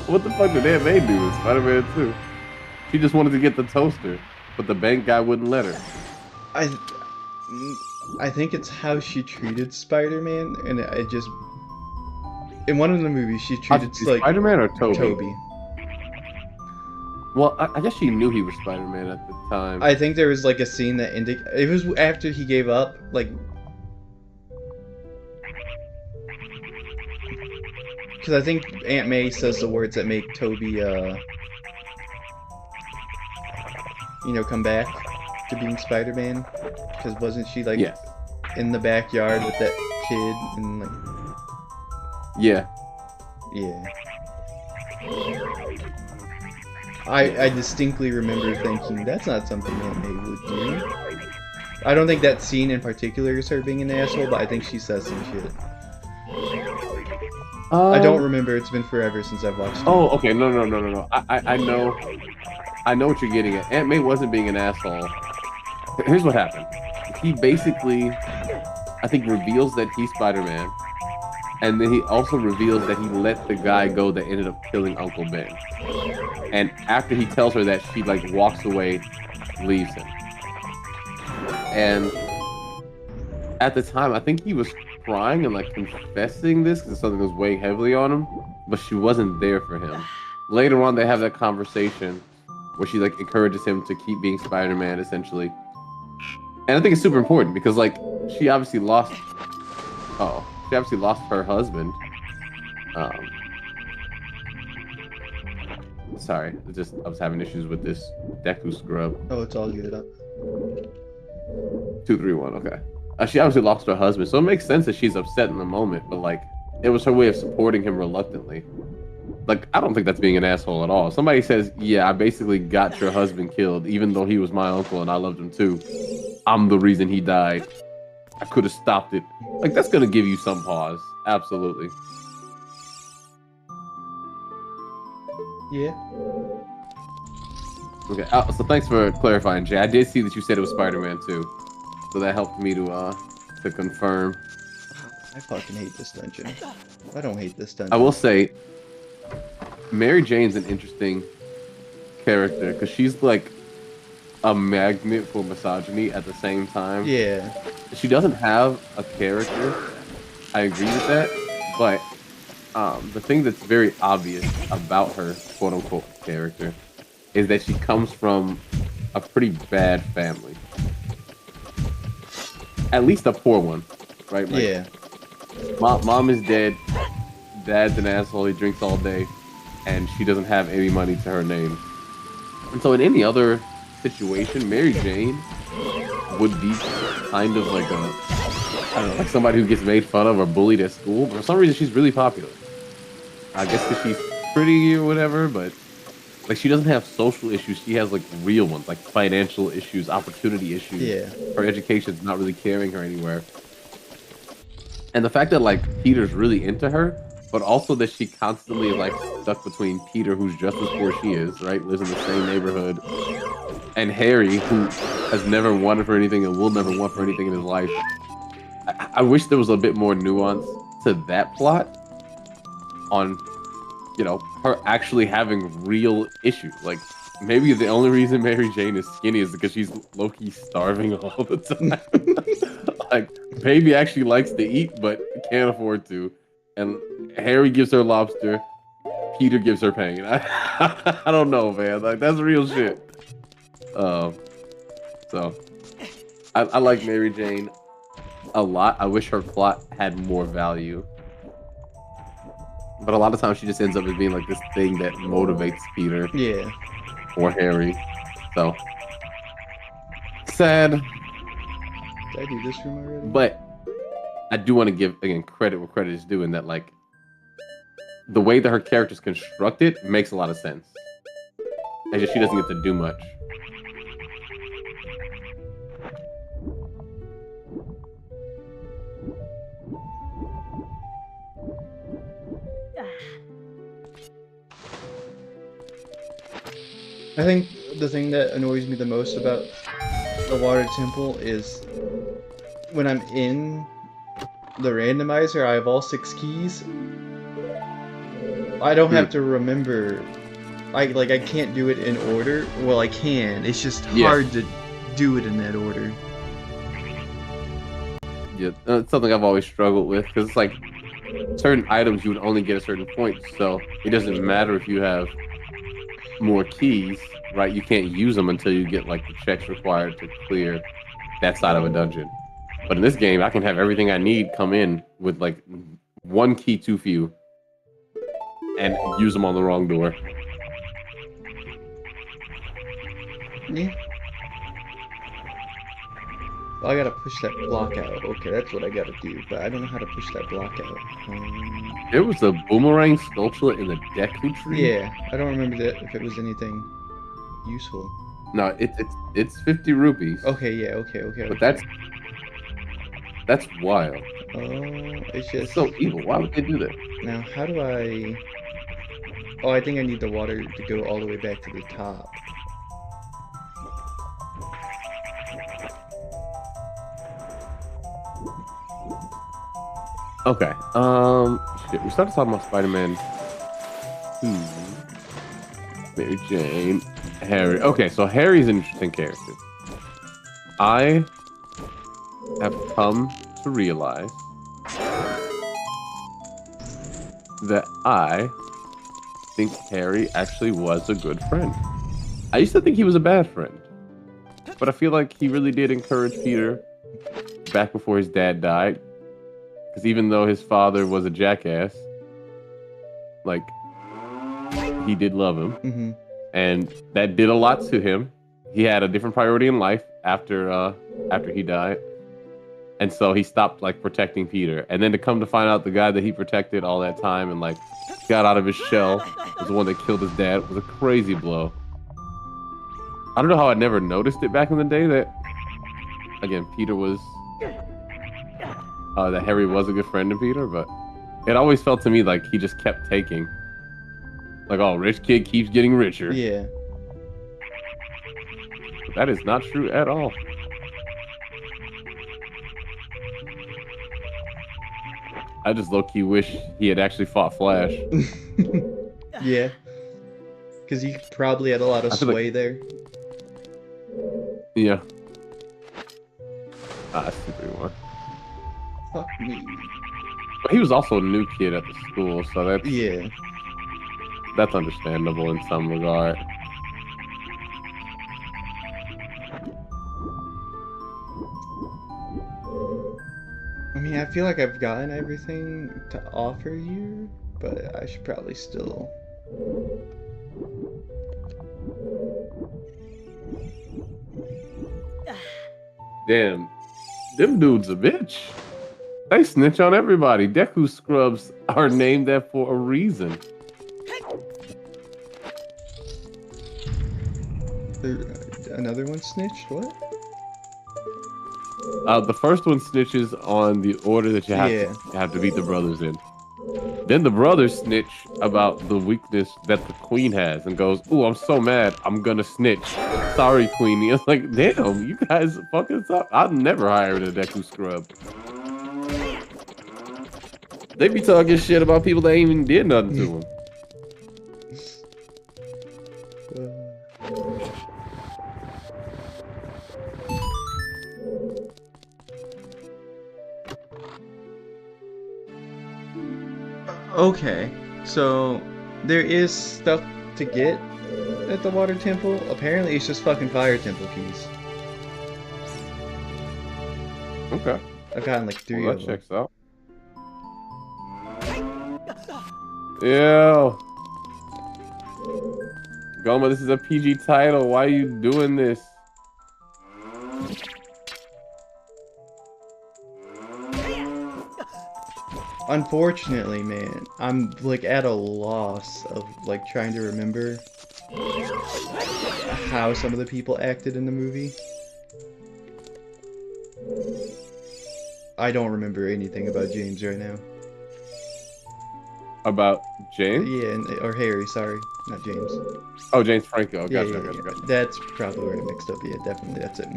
[SPEAKER 2] What the fuck did Aunt May do in Spider-Man 2? She just wanted to get the toaster, but the bank guy wouldn't let her.
[SPEAKER 1] I think it's how she treated Spider-Man, and it just... In one of the movies, she treated like...
[SPEAKER 2] Spider-Man or Tobey?
[SPEAKER 1] Tobey.
[SPEAKER 2] Well, I guess she knew he was Spider-Man at the time.
[SPEAKER 1] I think there was like a scene that it was after he gave up, like... Because I think Aunt May says the words that make Tobey, come back to being Spider-Man. Because wasn't she, like, in the backyard with that kid and, like...
[SPEAKER 2] Yeah.
[SPEAKER 1] Yeah. I distinctly remember thinking, that's not something Aunt May would do. I don't think that scene in particular is her being an asshole, but I think she says some shit. I don't remember. It's been forever since I've watched it.
[SPEAKER 2] Oh, okay. No. I know what you're getting at. Aunt May wasn't being an asshole. Here's what happened. He basically, I think, reveals that he's Spider-Man. And then he also reveals that he let the guy go that ended up killing Uncle Ben. And after he tells her that, she, like, walks away, leaves him. And at the time, I think he was crying and, like, confessing this because something was weighing heavily on him. But she wasn't there for him. Later on, they have that conversation where she, like, encourages him to keep being Spider-Man, essentially. And I think it's super important because, like, she obviously lost... She obviously lost her husband. Sorry, I was having issues with this Deku scrub.
[SPEAKER 1] Oh, it's all good up.
[SPEAKER 2] 231, okay. She obviously lost her husband, so it makes sense that she's upset in the moment, but like, it was her way of supporting him reluctantly. Like, I don't think that's being an asshole at all. Somebody says, yeah, I basically got your husband killed, even though he was my uncle and I loved him too. I'm the reason he died. I could have stopped it. Like, that's gonna give you some pause. Absolutely.
[SPEAKER 1] Yeah.
[SPEAKER 2] Okay, so thanks for clarifying, Jay. I did see that you said it was Spider-Man too. So that helped me to confirm.
[SPEAKER 1] I fucking hate this dungeon. I don't hate this dungeon.
[SPEAKER 2] I will say, Mary Jane's an interesting character because she's like a magnet for misogyny at the same time.
[SPEAKER 1] Yeah.
[SPEAKER 2] She doesn't have a character. I agree with that, but the thing that's very obvious about her quote unquote character is that she comes from a pretty bad family. At least a poor one, right? Like,
[SPEAKER 1] Yeah.
[SPEAKER 2] Mom is dead. Dad's an asshole. He drinks all day, and she doesn't have any money to her name. And so, in any other situation, Mary Jane would be kind of like I don't know, like somebody who gets made fun of or bullied at school. But for some reason, she's really popular. I guess because she's pretty or whatever, but like she doesn't have social issues. She has like real ones, like financial issues, opportunity issues.
[SPEAKER 1] Yeah.
[SPEAKER 2] Her education's not really carrying her anywhere. And the fact that like Peter's really into her, but also that she constantly is like stuck between Peter, who's just as poor as she is, right? Lives in the same neighborhood, and Harry, who has never wanted for anything and will never want for anything in his life. I wish there was a bit more nuance to that plot on, you know, her actually having real issues. Like, maybe the only reason Mary Jane is skinny is because she's low-key starving all the time. Like, baby actually likes to eat, but can't afford to. And Harry gives her lobster. Peter gives her pain. I don't know, man. Like, that's real shit. So, I like Mary Jane a lot. I wish her plot had more value. But a lot of times she just ends up as being like this thing that motivates Peter.
[SPEAKER 1] Yeah.
[SPEAKER 2] Or Harry. So sad.
[SPEAKER 1] Did I do this room already?
[SPEAKER 2] But I do want to give again credit where credit is due in that like the way that her character's constructed makes a lot of sense. And just she doesn't get to do much.
[SPEAKER 1] I think the thing that annoys me the most about the Water Temple is when I'm in the randomizer, I have all 6 keys. I don't have to remember. I can't do it in order. Well, I can. It's just hard to do it in that order.
[SPEAKER 2] Yeah, it's something I've always struggled with because it's like certain items you would only get a certain point, so it doesn't matter if you have more keys, right? You can't use them until you get like the checks required to clear that side of a dungeon. But in this game, I can have everything I need come in with like 1 key too few and use them on the wrong door.
[SPEAKER 1] Yeah. Well, I gotta push that block out. Okay, that's what I gotta do, but I don't know how to push that block out.
[SPEAKER 2] There was a boomerang sculpture in the Deku tree.
[SPEAKER 1] Yeah, I don't remember that if it was anything useful.
[SPEAKER 2] No, it's 50 rupees.
[SPEAKER 1] Okay, yeah, okay.
[SPEAKER 2] But that's wild.
[SPEAKER 1] It's just
[SPEAKER 2] It's so evil. Why would they do that?
[SPEAKER 1] now. How do I? Oh, I think I need the water to go all the way back to the top.
[SPEAKER 2] Okay. Shit, we started talking about Spider-Man 2. Mary Jane, Harry. Okay, so Harry's an interesting character. I have come to realize that I think Harry actually was a good friend. I used to think he was a bad friend, but I feel like he really did encourage Peter back before his dad died. Because even though his father was a jackass, like, he did love him.
[SPEAKER 1] Mm-hmm.
[SPEAKER 2] And that did a lot to him. He had a different priority in life after he died. And so he stopped, like, protecting Peter. And then to come to find out the guy that he protected all that time and, like, got out of his shell was the one that killed his dad. It was a crazy blow. I don't know how I never noticed it back in the day that, again, Peter was, that Harry was a good friend to Peter, but it always felt to me like he just kept taking. Like, oh, rich kid keeps getting richer.
[SPEAKER 1] Yeah.
[SPEAKER 2] But that is not true at all. I just low-key wish he had actually fought Flash.
[SPEAKER 1] Yeah. Because he probably had a lot of sway there.
[SPEAKER 2] Yeah. Ah, Super one.
[SPEAKER 1] Fuck me.
[SPEAKER 2] But he was also a new kid at the school, so that's understandable in some regard.
[SPEAKER 1] I mean, I feel like I've gotten everything to offer you, but I should probably still...
[SPEAKER 2] Damn, them dudes a bitch. They snitch on everybody. Deku scrubs are named that for a reason.
[SPEAKER 1] Another one snitched? What?
[SPEAKER 2] The first one snitches on the order that you have to beat the brothers in. Then the brothers snitch about the weakness that the queen has and goes, "Ooh, I'm so mad. I'm gonna snitch. Sorry, Queenie." It's like, damn, you guys fucking suck. I've never hired a Deku scrub. They be talking shit about people that ain't even did nothing to them.
[SPEAKER 1] Okay, so there is stuff to get at the water temple. Apparently it's just fucking fire temple keys.
[SPEAKER 2] Okay.
[SPEAKER 1] I've gotten like 3 of them.
[SPEAKER 2] That checks out. Yo. Goma, this is a PG title. Why are you doing this?
[SPEAKER 1] Unfortunately, man, I'm like at a loss of like trying to remember how some of the people acted in the movie. I don't remember anything about James right now.
[SPEAKER 2] About James?
[SPEAKER 1] Yeah, or Harry, sorry, not James.
[SPEAKER 2] Oh, James Franco. Gotcha,
[SPEAKER 1] Yeah.
[SPEAKER 2] gotcha.
[SPEAKER 1] That's probably where I mixed up. Yeah, definitely, that's it.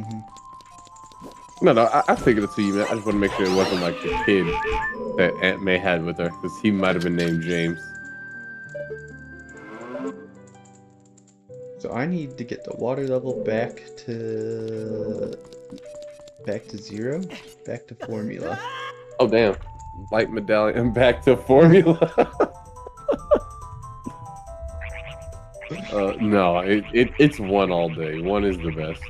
[SPEAKER 2] No, I figured it to you, man. I just want to make sure it wasn't like the kid that Aunt May had with her, because he might have been named James.
[SPEAKER 1] So I need to get the water level back to 0, back to formula.
[SPEAKER 2] Oh damn, light medallion back to formula. No, it's 1 all day. 1 is the best.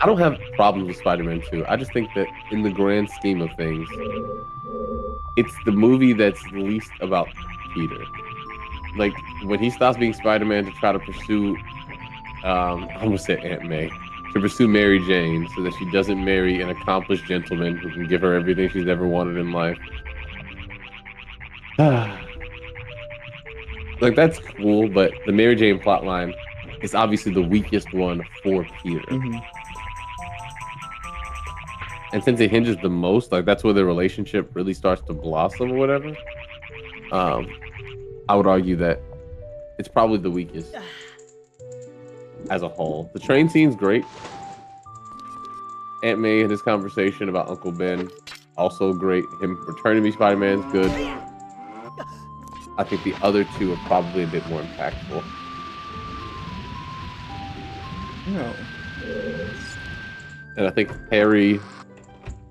[SPEAKER 2] I don't have problems with Spider-Man 2. I just think that in the grand scheme of things, it's the movie that's least about Peter. Like, when he stops being Spider-Man to try to pursue, I almost said Aunt May, to pursue Mary Jane so that she doesn't marry an accomplished gentleman who can give her everything she's ever wanted in life. Like, that's cool, but the Mary Jane plotline is obviously the weakest one for Peter. And since it hinges the most, like that's where the relationship really starts to blossom or whatever. I would argue that it's probably the weakest as a whole. The train scene's great. Aunt May and his conversation about Uncle Ben, also great. Him returning to be Spider-Man's good. I think the other 2 are probably a bit more impactful.
[SPEAKER 1] No.
[SPEAKER 2] And I think Harry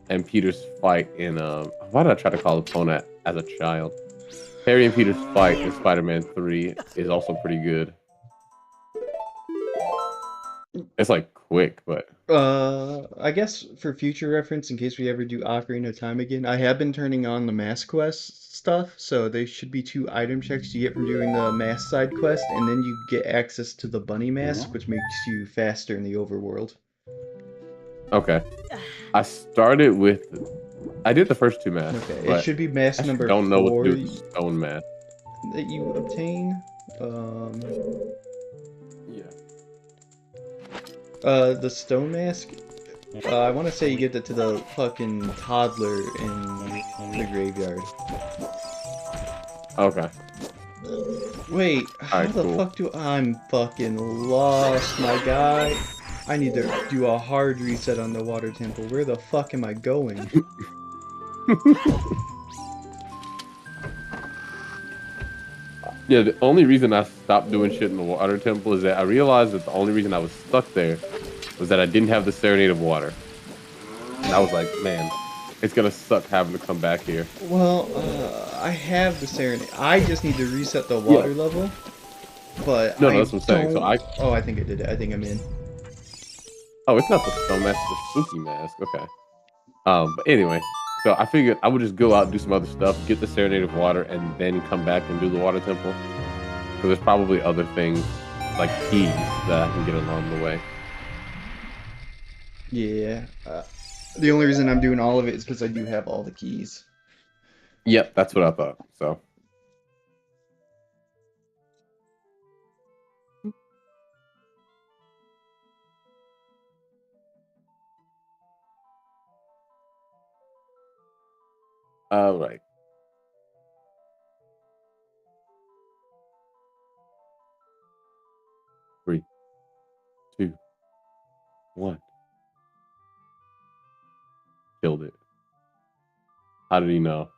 [SPEAKER 2] and Peter's fight in why did I try to call it Ponat as a child? Harry and Peter's fight in Spider-Man 3 is also pretty good. It's like quick, but
[SPEAKER 1] I guess for future reference, in case we ever do Ocarina of Time again, I have been turning on the Mass Quest stuff, so there should be 2 item checks you get from doing the Mass side quest, and then you get access to the Bunny Mask, which makes you faster in the overworld.
[SPEAKER 2] Okay. I started with I did the first two masks.
[SPEAKER 1] Okay, it
[SPEAKER 2] But
[SPEAKER 1] should be
[SPEAKER 2] I
[SPEAKER 1] mask
[SPEAKER 2] actually
[SPEAKER 1] number
[SPEAKER 2] don't know what
[SPEAKER 1] 4
[SPEAKER 2] to do with the stone mask.
[SPEAKER 1] that you obtain.
[SPEAKER 2] Yeah.
[SPEAKER 1] The stone mask. I want to say you give it to the fucking toddler in the graveyard.
[SPEAKER 2] Okay.
[SPEAKER 1] Wait, how
[SPEAKER 2] Alright,
[SPEAKER 1] the
[SPEAKER 2] cool.
[SPEAKER 1] fuck do I'm fucking lost, my guy? I need to do a hard reset on the water temple. Where the fuck am I going?
[SPEAKER 2] Yeah, the only reason I stopped doing shit in the water temple is that I realized that the only reason I was stuck there was that I didn't have the Serenade of Water. And I was like, man, it's gonna suck having to come back here.
[SPEAKER 1] Well, I have the Serenade. I just need to reset the water level. But
[SPEAKER 2] No,
[SPEAKER 1] I
[SPEAKER 2] that's what I'm saying. So
[SPEAKER 1] Oh, I think I did it. I think I'm in.
[SPEAKER 2] oh, it's not the stone mask, it's the spooky mask. Okay. But anyway, so I figured I would just go out and do some other stuff, get the Serenade of Water, and then come back and do the water temple. So there's probably other things like keys that I can get along the way.
[SPEAKER 1] Yeah. The only reason I'm doing all of it is because I do have all the keys.
[SPEAKER 2] Yep, that's what I thought. So all right. 3, 2, 1. Killed it. How did he know?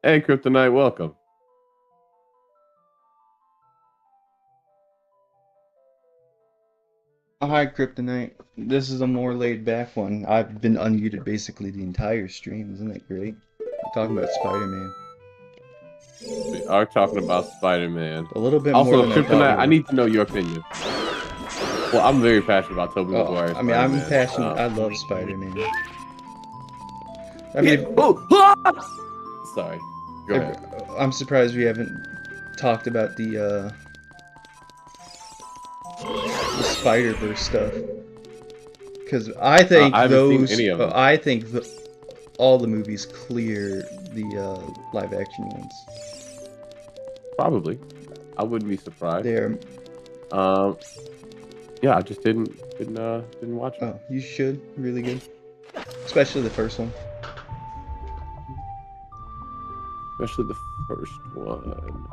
[SPEAKER 2] Hey, Kryptonite, welcome.
[SPEAKER 1] Hi, Kryptonite. This is a more laid back one. I've been unmuted basically the entire stream. Isn't that great? We're talking about Spider-Man.
[SPEAKER 2] We are talking about Spider-Man.
[SPEAKER 1] A little bit
[SPEAKER 2] Also,
[SPEAKER 1] more than I thought we
[SPEAKER 2] Kryptonite,
[SPEAKER 1] were.
[SPEAKER 2] I need to know your opinion. Well, I'm very passionate about Tobey Maguire.
[SPEAKER 1] I mean, I'm
[SPEAKER 2] Spider-Man.
[SPEAKER 1] passionate. I love Spider-man. I mean,
[SPEAKER 2] Sorry. Go ahead.
[SPEAKER 1] I'm surprised we haven't talked about the Spider-Verse stuff. Because I think
[SPEAKER 2] I haven't seen any of them.
[SPEAKER 1] I think all the movies clear the live-action ones.
[SPEAKER 2] Probably. I wouldn't be surprised.
[SPEAKER 1] They're
[SPEAKER 2] Yeah, I just didn't watch it.
[SPEAKER 1] Oh, you should. Really good. Especially the first one.
[SPEAKER 2] Especially the first one.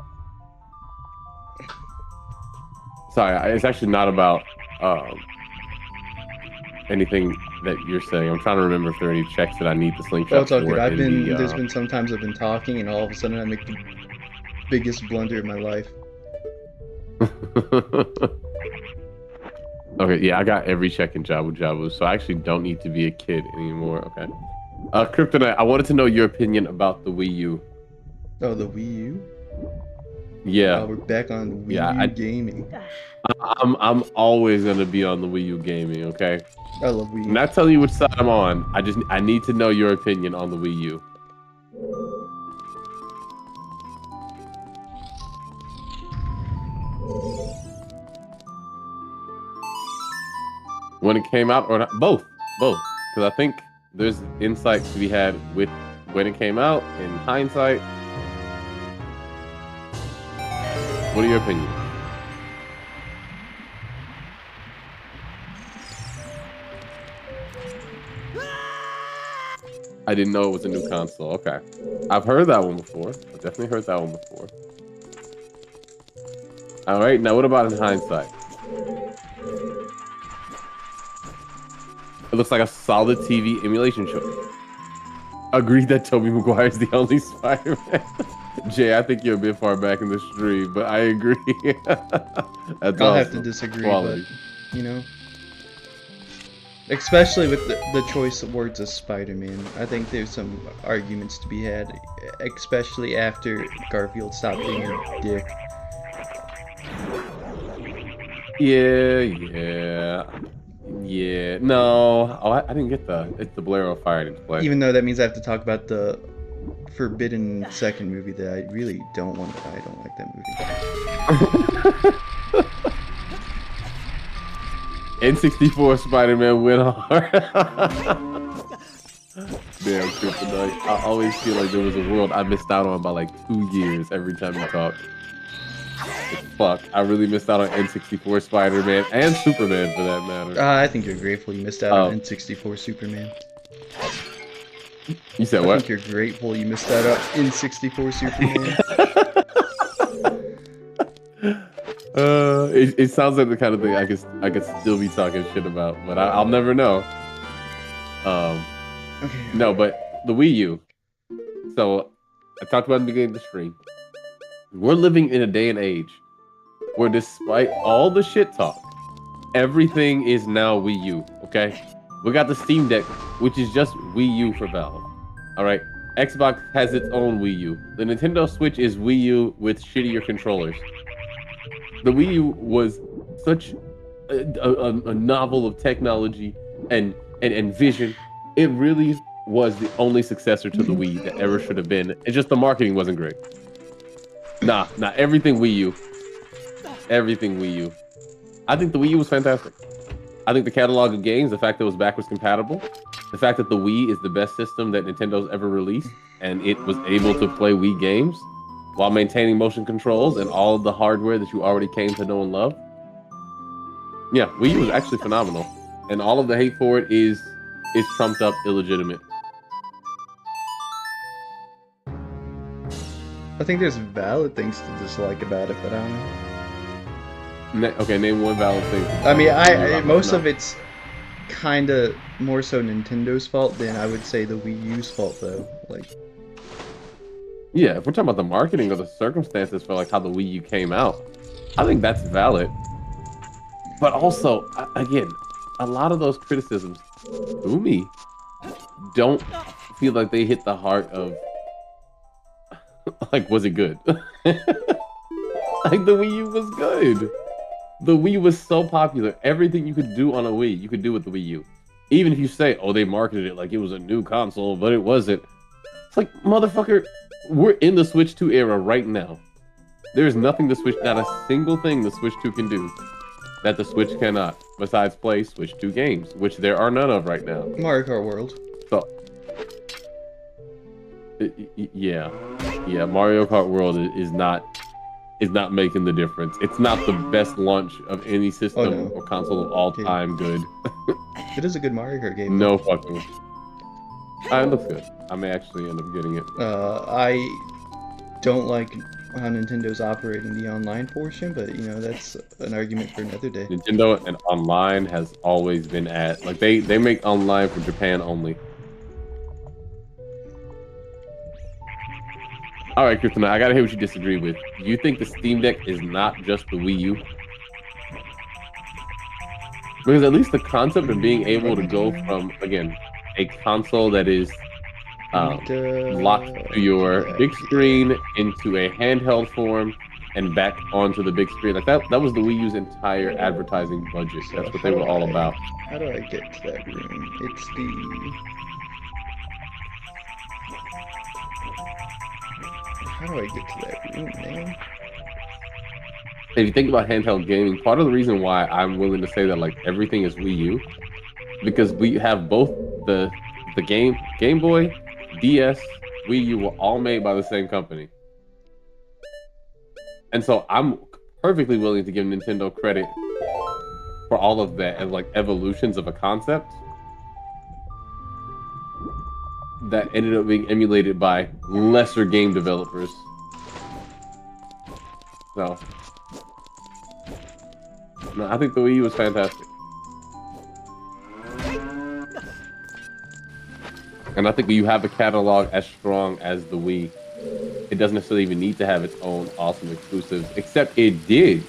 [SPEAKER 2] Sorry, it's actually not about anything that you're saying. I'm trying to remember if there are any checks that I need the slingshot
[SPEAKER 1] Oh, it's all good.
[SPEAKER 2] for.
[SPEAKER 1] There's been sometimes I've been talking and all of a sudden I make the biggest blunder of my life.
[SPEAKER 2] Okay, yeah, I got every check in Jabu Jabu, so I actually don't need to be a kid anymore. Okay. Kryptonite, I wanted to know your opinion about the Wii U.
[SPEAKER 1] Oh, the Wii U?
[SPEAKER 2] Yeah.
[SPEAKER 1] Oh, we're back on Wii U gaming.
[SPEAKER 2] I'm always gonna be on the Wii U gaming, okay?
[SPEAKER 1] I love Wii U.
[SPEAKER 2] I'm not telling you which side I'm on. I need to know your opinion on the Wii U. When it came out or not? Both. Because I think there's insights to be had with when it came out in hindsight. What are your opinions? I didn't know it was a new console. Okay. I've heard that one before. I've definitely heard that one before. All right. Now, what about in hindsight? It looks like a solid TV emulation show. Agreed that Tobey Maguire is the only Spider-Man. Jay, I think you're a bit far back in the stream, but I agree. That's
[SPEAKER 1] I'll
[SPEAKER 2] awesome.
[SPEAKER 1] have to disagree,
[SPEAKER 2] Quality.
[SPEAKER 1] but, you know. Especially with the choice of words of Spider-Man. I think there's some arguments to be had, especially after Garfield stopped being a dick.
[SPEAKER 2] Yeah. Yeah, no. Oh, I didn't get it's the Blair of Fire I didn't play.
[SPEAKER 1] Even though that means I have to talk about the Forbidden Second movie that I really don't want. I don't like that movie.
[SPEAKER 2] N64 Spider-Man went hard. Damn, Kryptonite. I always feel like there was a world I missed out on by like 2 years every time you talk. Fuck, I really missed out on N64 Spider-Man and Superman for that matter.
[SPEAKER 1] I think you're grateful you missed out on N64 Superman.
[SPEAKER 2] You said
[SPEAKER 1] I
[SPEAKER 2] what?
[SPEAKER 1] think you're grateful you missed out on N64 Superman.
[SPEAKER 2] It sounds like the kind of thing I could still be talking shit about, but I'll never know.
[SPEAKER 1] Okay.
[SPEAKER 2] No, but the Wii U. So I talked about in the beginning of the stream. We're living in a day and age where, despite all the shit talk, everything is now Wii U. Okay, we got the Steam Deck, which is just Wii U for Valve. All right, Xbox has its own Wii U. The Nintendo Switch is Wii U with shittier controllers. The Wii U was such a novel of technology and vision. It really was the only successor to the Wii that ever should have been. It's just the marketing wasn't great. Nah, everything Wii U. Everything Wii U. I think the Wii U was fantastic. I think the catalog of games, the fact that it was backwards compatible, the fact that the Wii is the best system that Nintendo's ever released, and it was able to play Wii games while maintaining motion controls and all of the hardware that you already came to know and love. Yeah, Wii U was actually phenomenal. And all of the hate for it is trumped up illegitimate.
[SPEAKER 1] I think there's valid things to dislike about it, but I don't know.
[SPEAKER 2] Okay, name one valid thing.
[SPEAKER 1] I mean, most of it's kind of more so Nintendo's fault than I would say the Wii U's fault, though. Like,
[SPEAKER 2] yeah, if we're talking about the marketing or the circumstances for like how the Wii U came out, I think that's valid. But also, again, a lot of those criticisms, to me, don't feel like they hit the heart of like, was it good? Like, the Wii U was good. The Wii was so popular. Everything you could do on a Wii, you could do with the Wii U. Even if you say, oh, they marketed it like it was a new console, but it wasn't. It's like, motherfucker, we're in the Switch 2 era right now. There's nothing the Switch, not a single thing the Switch 2 can do that the Switch cannot, besides play Switch 2 games, which there are none of right now.
[SPEAKER 1] Mario Kart World.
[SPEAKER 2] So, yeah, Mario Kart World is not making the difference. It's not the best launch of any system or console of all time. Good.
[SPEAKER 1] It is a good Mario Kart game.
[SPEAKER 2] No fucking. It looks good. I may actually end up getting it.
[SPEAKER 1] I don't like how Nintendo's operating the online portion, but you know, that's an argument for another day.
[SPEAKER 2] Nintendo and online has always been like they make online for Japan only. All right, Kryptonite, I gotta hear what you disagree with. Do you think the Steam Deck is not just the Wii U? Because at least the concept of being able to go from, again, a console that is locked to your big screen into a handheld form and back onto the big screen, like that was the Wii U's entire advertising budget. That's what they were all about.
[SPEAKER 1] How do I get to that room? It's the... How do I get to that room, man?
[SPEAKER 2] If you think about handheld gaming, part of the reason why I'm willing to say that like everything is Wii U, because we have both the Game Boy, DS, Wii U were all made by the same company. And so I'm perfectly willing to give Nintendo credit for all of that as like evolutions of a concept that ended up being emulated by lesser game developers. So, no, I think the Wii U was fantastic. And I think when you have a catalog as strong as the Wii, it doesn't necessarily even need to have its own awesome exclusives, except it did.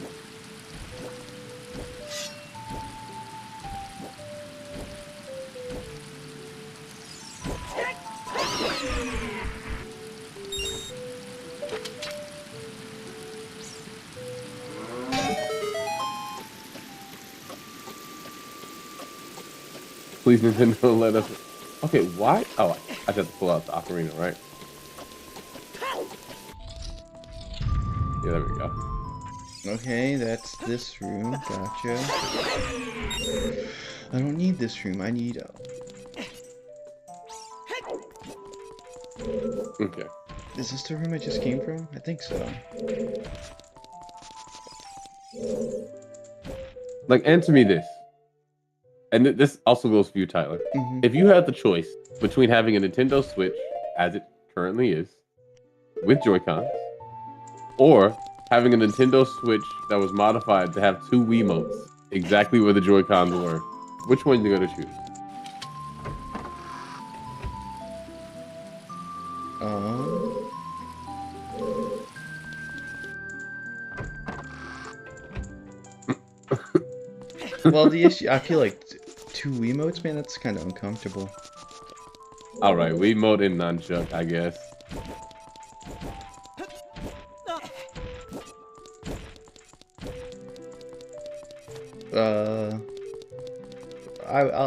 [SPEAKER 2] Please, Nintendo, let us. Okay, why? Oh, I just have to pull out the ocarina, right? Yeah, there we go.
[SPEAKER 1] Okay, that's this room. Gotcha. I don't need this room. I need.
[SPEAKER 2] Okay.
[SPEAKER 1] Is this the room I just came from? I think so.
[SPEAKER 2] Like, answer me this. And this also goes for you, Tyler.
[SPEAKER 1] Mm-hmm.
[SPEAKER 2] If you had the choice between having a Nintendo Switch, as it currently is, with Joy-Cons, or having a Nintendo Switch that was modified to have two Wiimotes exactly where the Joy-Cons were, which one are you going to choose?
[SPEAKER 1] Well, the issue, I feel like two Wiimotes, man, that's kind of uncomfortable.
[SPEAKER 2] All right, Wiimote and nunchuck, I guess.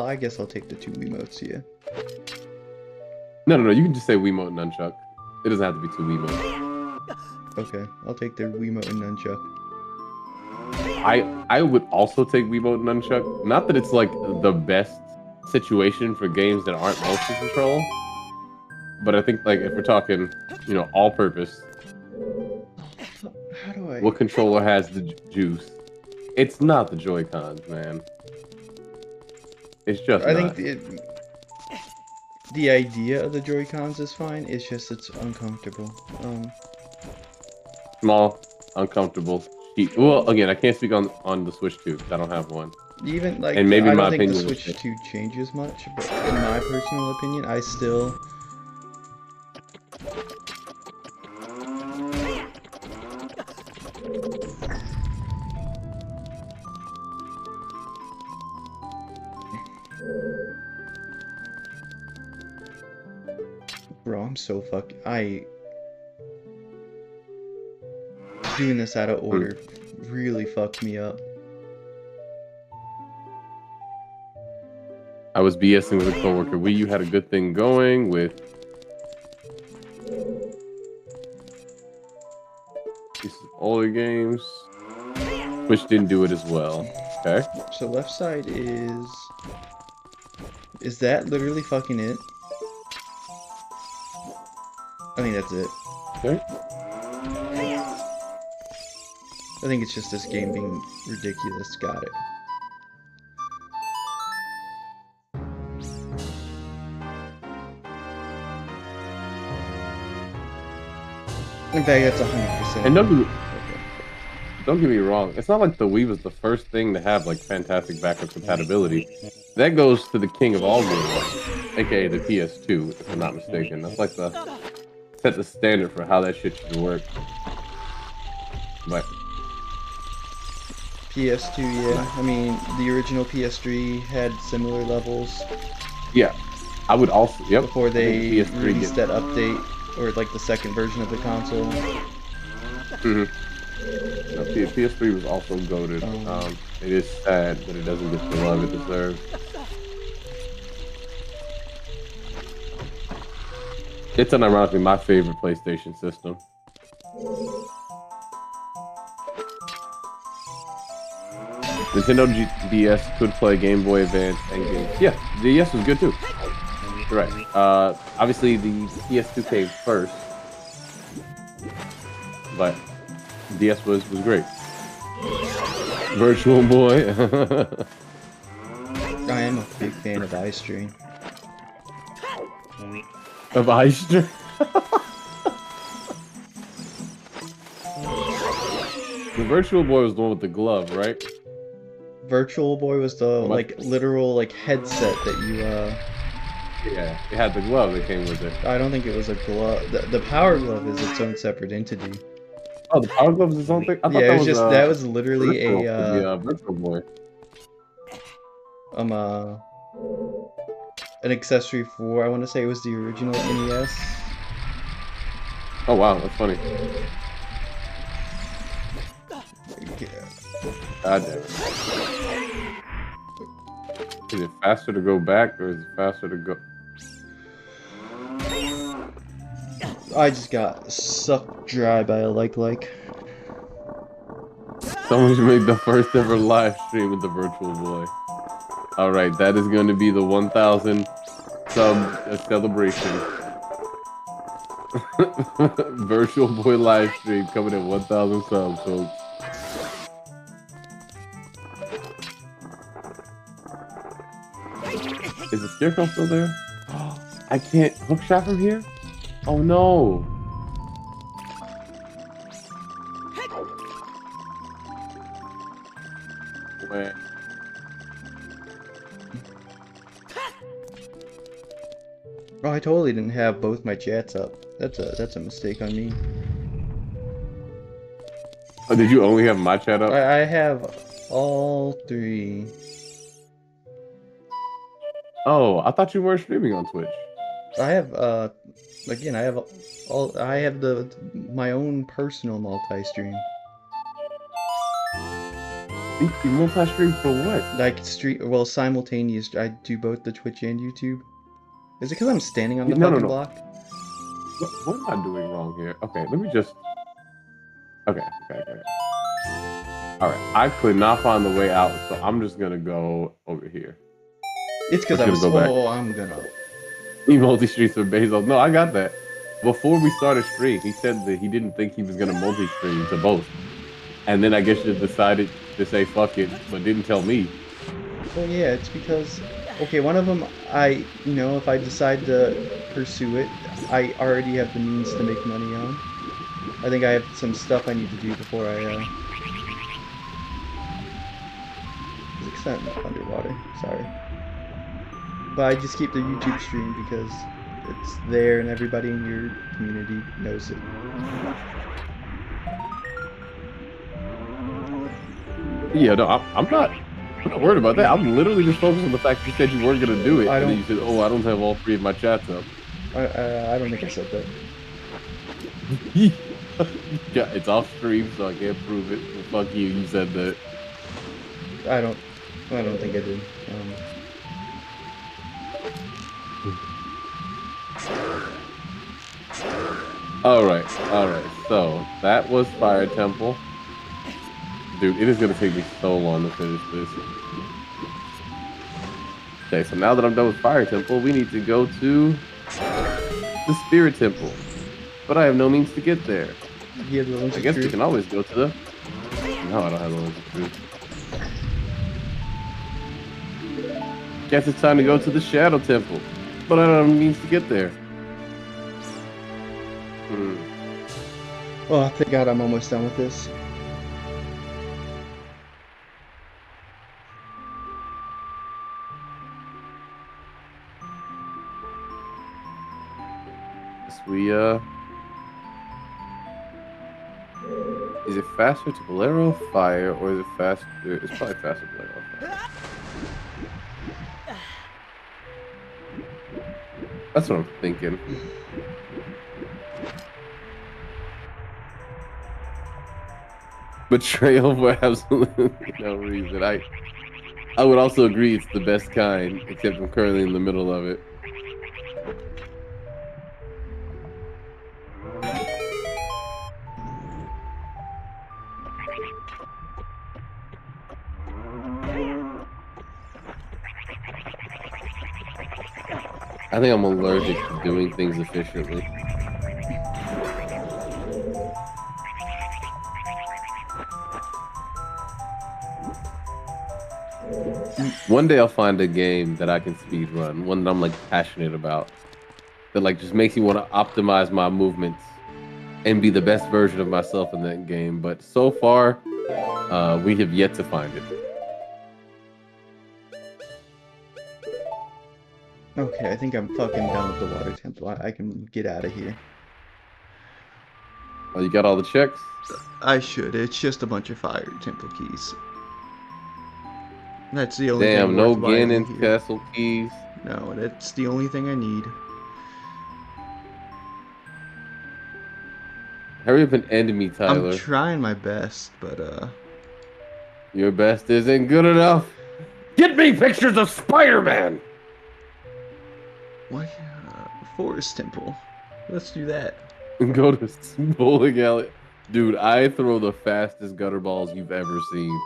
[SPEAKER 1] I guess I'll take the two Wiimotes, yeah.
[SPEAKER 2] No, you can just say Wiimote and nunchuck. It doesn't have to be two Wiimotes.
[SPEAKER 1] Okay, I'll take the Wiimote and nunchuck.
[SPEAKER 2] I would also take Wiimote and nunchuck. Not that it's like the best situation for games that aren't motion control, but I think like if we're talking, all purpose,
[SPEAKER 1] How do I?
[SPEAKER 2] what controller has the juice? It's not the Joy-Cons, man. It's just.
[SPEAKER 1] I think the idea of the Joy-Cons is fine. It's just it's uncomfortable.
[SPEAKER 2] Small, uncomfortable. Well, again, I can't speak on the Switch 2 because I don't have one.
[SPEAKER 1] Even like,
[SPEAKER 2] and maybe
[SPEAKER 1] I
[SPEAKER 2] my
[SPEAKER 1] don't think the
[SPEAKER 2] opinion
[SPEAKER 1] Switch 2 changes much, but in my personal opinion, I still. Bro, I'm so doing this out of order really fucked me up.
[SPEAKER 2] I was BSing with a coworker. Wii U had a good thing going with pieces of older games. Switch didn't do it as well. Okay.
[SPEAKER 1] So left side is that literally fucking it? I think that's it.
[SPEAKER 2] Okay.
[SPEAKER 1] I think it's just this game being ridiculous. Got it. In fact, that's 100%.
[SPEAKER 2] And don't get me wrong. It's not like the Wii was the first thing to have like fantastic backward compatibility. That goes to the king of all games, aka the PS2, if I'm not mistaken. That's like set the standard for how that shit should work. But
[SPEAKER 1] PS2, yeah. I mean, the original PS3 had similar levels.
[SPEAKER 2] Yeah, I would also. Yep.
[SPEAKER 1] Before they released that update, or like the second version of the console.
[SPEAKER 2] Mm-hmm. No, PS3 was also goated. It is sad that it doesn't get the love it deserves. It's unironically my favorite PlayStation system. Nintendo DS could play Game Boy Advance and games. Yeah, the DS was good too. You're right. Obviously the PS2 came first, but DS was great. Virtual Boy.
[SPEAKER 1] I am a big fan of Ice Train.
[SPEAKER 2] Of Ice Train? The Virtual Boy was the one with the glove, right?
[SPEAKER 1] Virtual Boy was the literal headset that you
[SPEAKER 2] Yeah, it had the glove that came with it.
[SPEAKER 1] I don't think it was a glove. The Power Glove is its own separate entity.
[SPEAKER 2] Oh, the Power Glove is its own thing? I thought
[SPEAKER 1] yeah,
[SPEAKER 2] that
[SPEAKER 1] was literally
[SPEAKER 2] Virtual Boy.
[SPEAKER 1] An accessory for, I want to say it was the original NES.
[SPEAKER 2] Oh wow, that's funny.
[SPEAKER 1] Yeah.
[SPEAKER 2] God damn it. Is it faster to go back or is it faster to go?
[SPEAKER 1] I just got sucked dry by a like.
[SPEAKER 2] Someone should make the first ever live stream with the Virtual Boy. All right, that is going to be the 1,000 sub celebration. Virtual Boy live stream coming at 1,000 subs, folks. Is the scarecrow still there? I can't hook shot from here? Oh no. Wait.
[SPEAKER 1] Oh, I totally didn't have both my chats up. That's a mistake on me.
[SPEAKER 2] Oh, did you only have my chat up?
[SPEAKER 1] I have all 3.
[SPEAKER 2] Oh, I thought you weren't streaming on Twitch.
[SPEAKER 1] I have again, I have my own personal multi-stream.
[SPEAKER 2] You multi-stream for what?
[SPEAKER 1] Like simultaneous. I do both the Twitch and YouTube. Is it because I'm standing on the
[SPEAKER 2] No.
[SPEAKER 1] block?
[SPEAKER 2] What am I doing wrong here? Okay, let me just. Okay. All right, I could not find the way out, so I'm just gonna go over here.
[SPEAKER 1] It's because I'm gonna.
[SPEAKER 2] He multi-streams for Bezos. No, I got that. Before we started stream, he said that he didn't think he was gonna multi-stream to both, and then I guess you decided to say fuck it, but didn't tell me.
[SPEAKER 1] Well, yeah, it's because one of them if I decide to pursue it, I already have the means to make money on. I think I have some stuff I need to do before I Physics not underwater. Sorry. But I just keep the YouTube stream because it's there and everybody in your community knows it.
[SPEAKER 2] Yeah, no, I'm not worried about that. I'm literally just focused on the fact you said you weren't gonna do it, and then you said, "Oh, I don't have all 3 of my chats up."
[SPEAKER 1] I don't think I said that.
[SPEAKER 2] Yeah, it's off stream, so I can't prove it. Well, fuck you. You said that.
[SPEAKER 1] I don't think I did.
[SPEAKER 2] All right. So that was Fire Temple. Dude, it is gonna take me so long to finish this. Okay, so now that I'm done with Fire Temple, we need to go to the Spirit Temple. But I have no means to get there.
[SPEAKER 1] You have the Links
[SPEAKER 2] I
[SPEAKER 1] of
[SPEAKER 2] guess
[SPEAKER 1] Truth?
[SPEAKER 2] we can always go to the... No, I don't have the Links of Truth. Guess it's time to go to the Shadow Temple. But I don't have means to get there.
[SPEAKER 1] Oh, thank God I'm almost done with this.
[SPEAKER 2] Is it faster to Bolero Fire, or is it faster? It's probably faster to Bolero Fire. That's what I'm thinking. Betrayal for absolutely no reason. I would also agree it's the best kind, except I'm currently in the middle of it. I think I'm allergic to doing things efficiently. One day I'll find a game that I can speedrun, one that I'm like passionate about, that like just makes me want to optimize my movements and be the best version of myself in that game. But so far, we have yet to find it.
[SPEAKER 1] Okay, I think I'm fucking done with the water temple. I can get out of here.
[SPEAKER 2] Oh, you got all the checks?
[SPEAKER 1] I should. It's just a bunch of fire temple keys. That's the only
[SPEAKER 2] Damn,
[SPEAKER 1] thing
[SPEAKER 2] no
[SPEAKER 1] worthwhile
[SPEAKER 2] Ganon
[SPEAKER 1] here.
[SPEAKER 2] Castle keys.
[SPEAKER 1] No, that's the only thing I need.
[SPEAKER 2] Hurry up and end me, Tyler.
[SPEAKER 1] I'm trying my best, but
[SPEAKER 2] Your best isn't good enough. Get me pictures of Spider-Man.
[SPEAKER 1] What? Forest Temple. Let's do that.
[SPEAKER 2] And go to bowling alley. Dude, I throw the fastest gutter balls you've ever seen.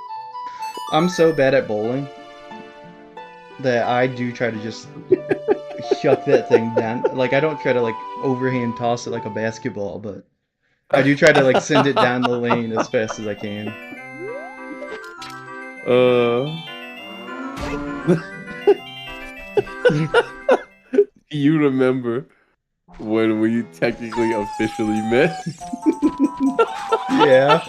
[SPEAKER 1] I'm so bad at bowling that I do try to just chuck that thing down. Like, I don't try to, like, overhand toss it like a basketball, but I do try to, like, send it down the lane as fast as I can.
[SPEAKER 2] You remember when we technically officially met?
[SPEAKER 1] Yeah.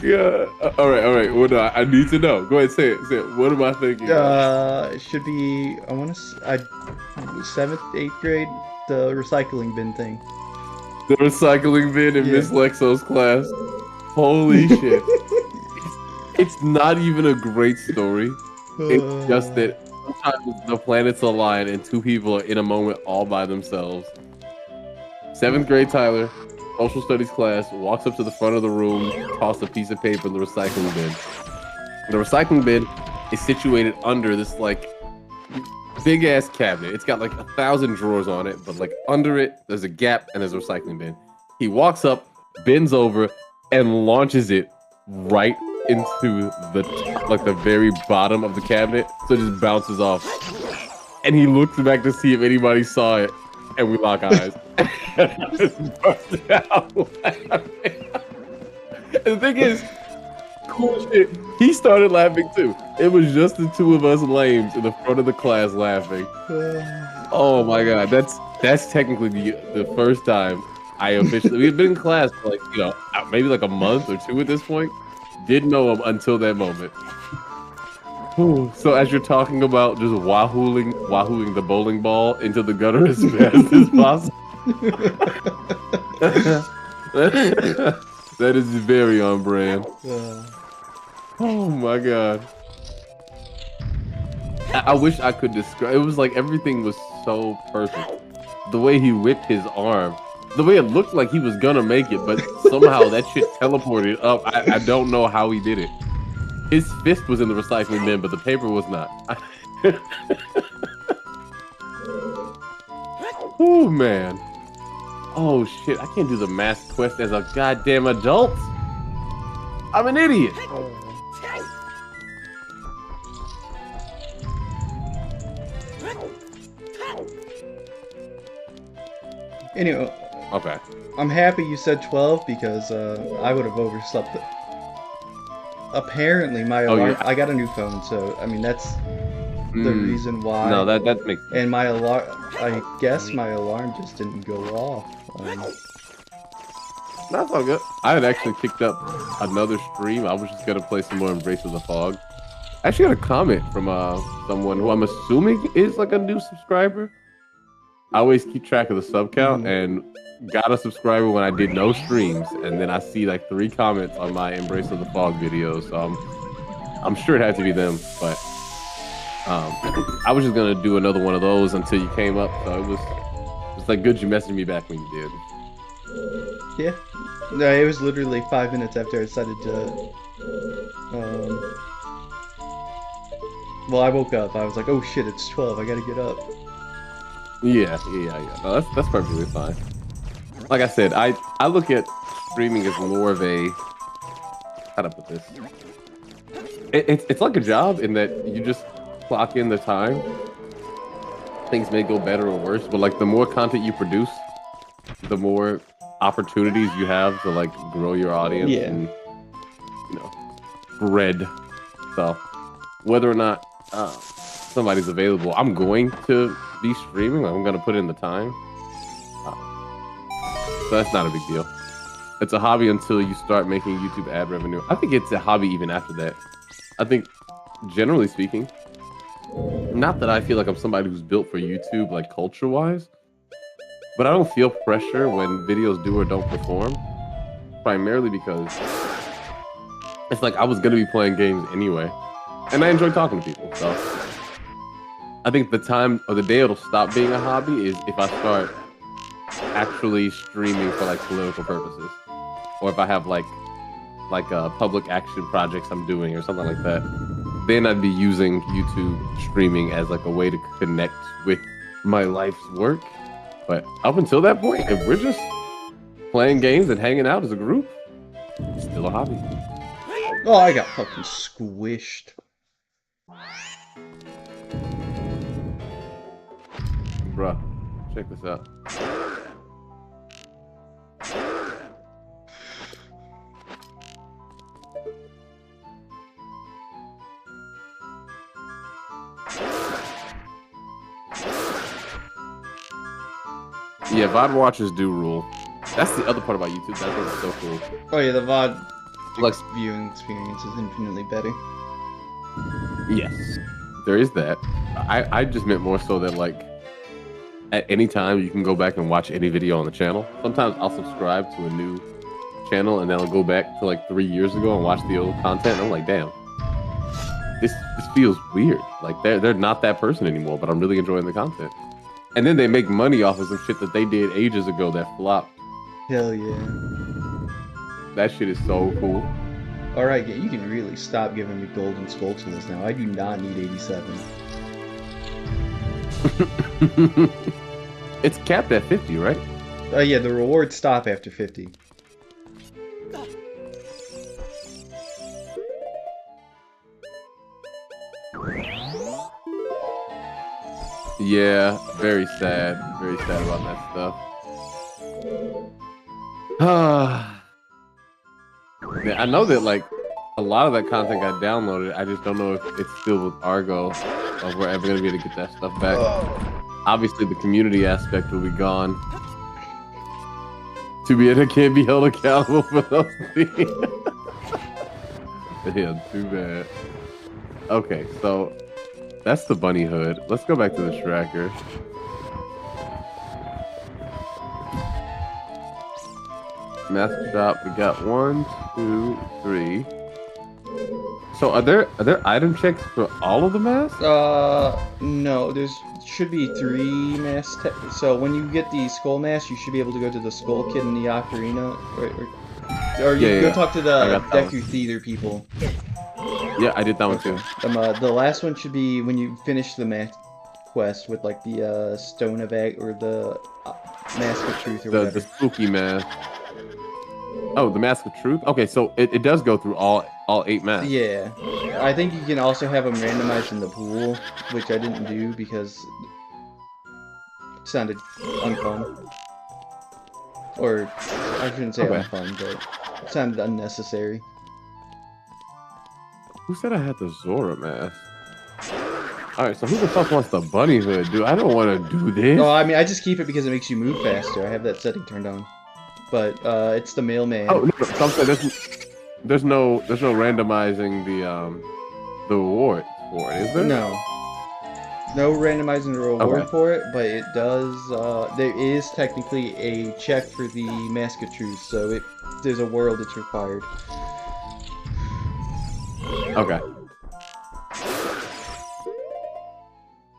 [SPEAKER 2] Yeah. All right. Well, no, I need to know. Go ahead, say it. What am I thinking?
[SPEAKER 1] It should be, I want to, 7th, 8th grade, the recycling bin thing.
[SPEAKER 2] The recycling bin in Miss Lexo's class. Holy shit. It's not even a great story. It's just that sometimes the planets align and two people are in a moment all by themselves. 7th grade Tyler, social studies class, walks up to the front of the room, tosses a piece of paper in the recycling bin. The recycling bin is situated under this like big ass cabinet. It's got like 1,000 drawers on it, but like under it, there's a gap and there's a recycling bin. He walks up, bends over, and launches it right into the very bottom of the cabinet, so it just bounces off. And he looks back to see if anybody saw it, and we lock eyes. Just burst out laughing. And the thing is, cool shit, he started laughing too. It was just the two of us lames in the front of the class laughing. Oh my god, that's technically the first time I officially, we've been in class for like, maybe like a month or two at this point. Didn't know him until that moment. Whew. So as you're talking about just wahooing the bowling ball into the gutter as fast as possible. That is very on brand. Oh my god. I wish I could describe. It was like everything was so perfect. The way he whipped his arm. The way it looked like he was gonna make it, but somehow that shit teleported up. I don't know how he did it. His fist was in the recycling bin, but the paper was not. Oh man. Oh shit, I can't do the math quest as a goddamn adult. I'm an idiot.
[SPEAKER 1] Anyway.
[SPEAKER 2] Okay.
[SPEAKER 1] I'm happy you said 12 because I would have overslept. Apparently, my alarm.
[SPEAKER 2] Yeah.
[SPEAKER 1] I got a new phone, so I mean that's the reason why.
[SPEAKER 2] No, that makes sense.
[SPEAKER 1] And my alarm. I guess my alarm just didn't go off.
[SPEAKER 2] That's all good. I had actually picked up another stream. I was just gonna play some more Embrace of the Fog. I actually got a comment from someone who I'm assuming is like a new subscriber. I always keep track of the sub count and got a subscriber when I did no streams, and then I see like 3 comments on my Embrace of the Fog video, so I'm sure it had to be them, but I was just gonna do another one of those until you came up, so it was like good you messaged me back when you did.
[SPEAKER 1] Yeah, no, it was literally 5 minutes after I decided to well, I woke up, I was like, oh shit, it's 12, I gotta get up.
[SPEAKER 2] Yeah. No, that's perfectly fine. Like I said, I look at streaming as more of a, how to put this? It's like a job in that you just clock in the time. Things may go better or worse, but like the more content you produce, the more opportunities you have to like grow your audience and spread. So whether or not somebody's available, I'm going to be streaming. I'm going to put in the time. So that's not a big deal. It's a hobby until you start making YouTube ad revenue. I think it's a hobby even after that. I think, generally speaking, not that I feel like I'm somebody who's built for YouTube, like culture-wise, but I don't feel pressure when videos do or don't perform, primarily because it's like I was going to be playing games anyway, and I enjoy talking to people, so I think the time or the day it'll stop being a hobby is if I start actually streaming for like political purposes, or if I have like public action projects I'm doing or something like that, then I'd be using YouTube streaming as like a way to connect with my life's work. But up until that point, if we're just playing games and hanging out as a group, it's still a hobby.
[SPEAKER 1] Oh, I got fucking squished.
[SPEAKER 2] Bruh, check this out. Yeah, VOD watchers do rule. That's the other part about YouTube that I think is so cool.
[SPEAKER 1] Oh yeah, the VOD
[SPEAKER 2] Like,
[SPEAKER 1] viewing experience is infinitely better.
[SPEAKER 2] yes, there is that. I just meant more so that like at any time you can go back and watch any video on the channel. Sometimes I'll subscribe to a new channel and then I'll go back to like 3 years ago and watch the old content. And I'm like, damn, this feels weird. Like they're not that person anymore, but I'm really enjoying the content. And then they make money off of some shit that they did ages ago that flopped.
[SPEAKER 1] Hell yeah.
[SPEAKER 2] That shit is so cool.
[SPEAKER 1] Alright, yeah, you can really stop giving me golden skull tools now. I do not need 87.
[SPEAKER 2] It's capped at 50, right?
[SPEAKER 1] Yeah, the rewards stop after 50.
[SPEAKER 2] Yeah, very sad. Very sad about that stuff. Yeah, I know that like a lot of that content got downloaded. I just don't know if it's still with Argo, or if we're ever gonna be able to get that stuff back. Obviously, the community aspect will be gone. To be able to can't be held accountable for those things. Yeah, too bad. Okay, so that's the bunny hood. Let's go back to the tracker. Mask shop. We got 1, 2, 3. So are there item checks for all of the masks?
[SPEAKER 1] No. There's should be 3 masks. So when you get the skull mask, you should be able to go to the skull kit in the ocarina, or you go talk to the Deku Theater people.
[SPEAKER 2] Yeah, I did that one too.
[SPEAKER 1] The last one should be when you finish the mask quest with like the Stone of Ag or the Mask of Truth or whatever.
[SPEAKER 2] The spooky mask. Oh, the Mask of Truth? Okay, so it does go through all 8 masks.
[SPEAKER 1] Yeah. I think you can also have them randomized in the pool, which I didn't do because it sounded unfun. Or, I shouldn't say unfun, but it sounded unnecessary.
[SPEAKER 2] Who said I had the Zora mask? Alright, so who the fuck wants the bunny hood, dude? I don't want to do this.
[SPEAKER 1] No, I mean, I just keep it because it makes you move faster. I have that setting turned on. But, it's the mailman.
[SPEAKER 2] Oh, no, I'm saying there's no randomizing the reward for it, is there?
[SPEAKER 1] No. No randomizing the reward for it, but it does, there is technically a check for the Mask of Truth, so there's a world it's required.
[SPEAKER 2] Okay.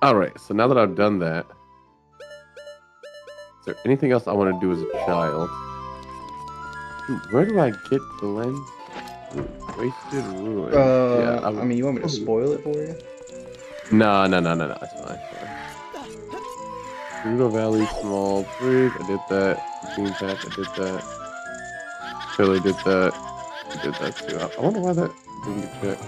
[SPEAKER 2] Alright, so now that I've done that, is there anything else I want to do as a child? Dude, where do I get the lens? Wasted Ruin.
[SPEAKER 1] Yeah, I mean, you want me to spoil it for you?
[SPEAKER 2] No, it's fine. Gerudo Valley, Small Bridge, I did that. Bean Pack, I did that. Pillar did that. I did that too. I wonder why that didn't get checked.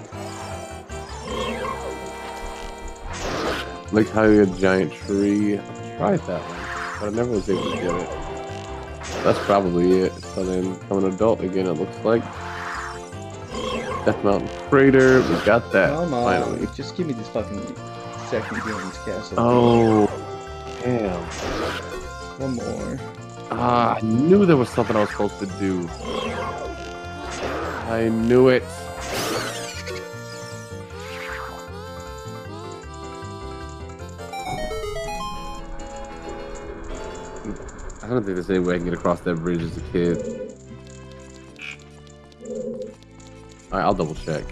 [SPEAKER 2] Lake Hylia Giant Tree. I tried that one, but I never was able to get it. That's probably it. So then, become an adult again, it looks like. Death Mountain Crater, we got that.
[SPEAKER 1] Come on,
[SPEAKER 2] finally.
[SPEAKER 1] just give me this fucking second Galen's Castle.
[SPEAKER 2] Oh, damn.
[SPEAKER 1] One more.
[SPEAKER 2] Ah, I knew there was something I was supposed to do. I knew it. I don't think there's any way I can get across that bridge as a kid. Alright, I'll double check.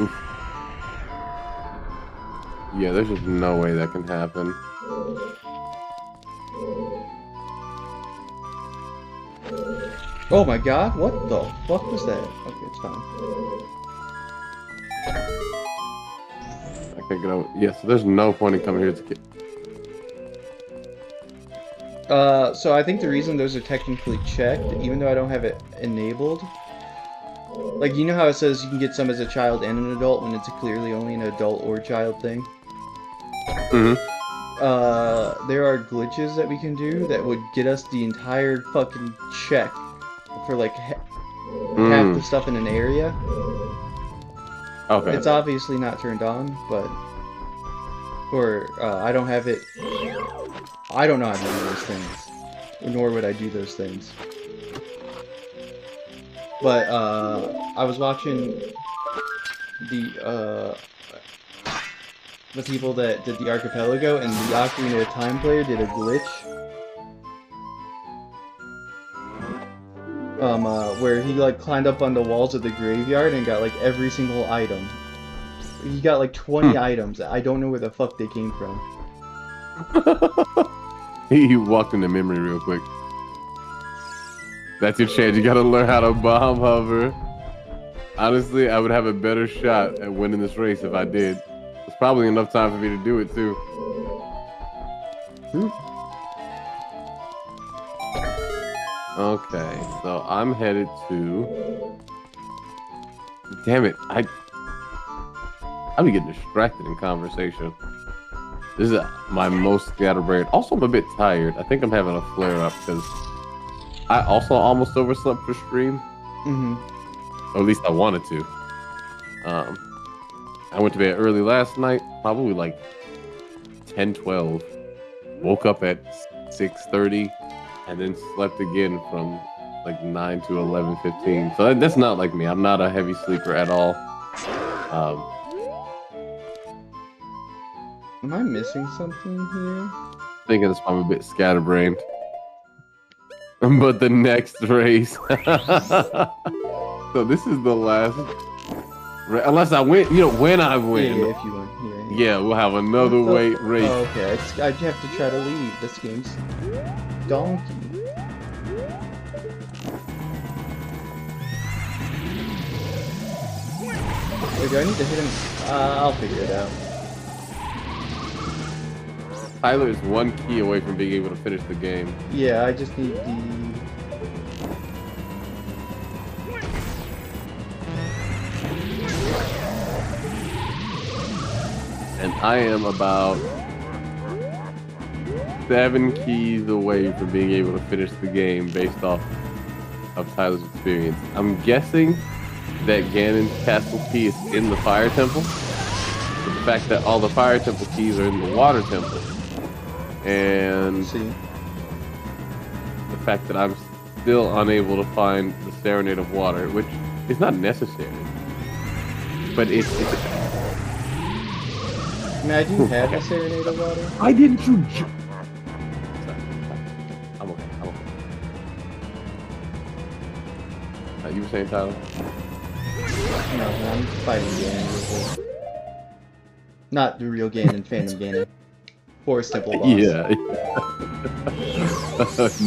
[SPEAKER 2] Oof. Yeah, there's just no way that can happen.
[SPEAKER 1] Oh my god, what the fuck was that? Okay, it's fine.
[SPEAKER 2] I can't get over. Yeah, so there's no point in coming here to get.
[SPEAKER 1] So I think the reason those are technically checked, even though I don't have it enabled, like, you know how it says you can get some as a child and an adult when it's clearly only an adult or child thing?
[SPEAKER 2] Mm-hmm.
[SPEAKER 1] There are glitches that we can do that would get us the entire fucking check for, like, half the stuff in an area.
[SPEAKER 2] Okay.
[SPEAKER 1] It's obviously not turned on, but... Or, I don't have it... I don't know how to do those things. Nor would I do those things. But, I was watching the people that did the Archipelago, and the Ocarina of Time player did a glitch. Where he, like, climbed up on the walls of the graveyard and got, like, every single item. He got, like, 20 items. I don't know where the fuck they came from.
[SPEAKER 2] He walked into memory real quick. That's your chance. You gotta learn how to bomb hover. Honestly, I would have a better shot at winning this race if I did. There's probably enough time for me to do it too. Okay, so I'm headed to... Damn it, I'll be getting distracted in conversation. This is my most scatterbrained. Also, I'm a bit tired. I think I'm having a flare-up because I also almost overslept for stream. Or at least I wanted to. I went to bed early last night, probably like 10, 12. Woke up at 6:30 and then slept again from like 9 to 11:15. So that's not like me. I'm not a heavy sleeper at all.
[SPEAKER 1] Am I missing something here?
[SPEAKER 2] Thinking this I'm a bit scatterbrained. But the next race. So this is the last. Unless I win, when I win.
[SPEAKER 1] Yeah, if you win.
[SPEAKER 2] Yeah, we'll have another race.
[SPEAKER 1] Oh, okay, I have to try to leave. This game's donkey. Wait, do I need to hit him? I'll figure it out.
[SPEAKER 2] Tyler is one key away from being able to finish the game.
[SPEAKER 1] Yeah, I just need the...
[SPEAKER 2] And I am about 7 keys away from being able to finish the game based off of Tyler's experience. I'm guessing that Ganon's castle key is in the fire temple. But the fact that all the fire temple keys are in the water temple. And the fact that I'm still unable to find the Serenade of Water, which is not necessary. But it's
[SPEAKER 1] I mean, I do have a Serenade of Water.
[SPEAKER 2] Why didn't you Sorry. I'm okay. You were saying, Tyler?
[SPEAKER 1] No, I'm fighting Ganon. Not the real Ganon, Phantom Ganon. Forest Temple boss.
[SPEAKER 2] Yeah.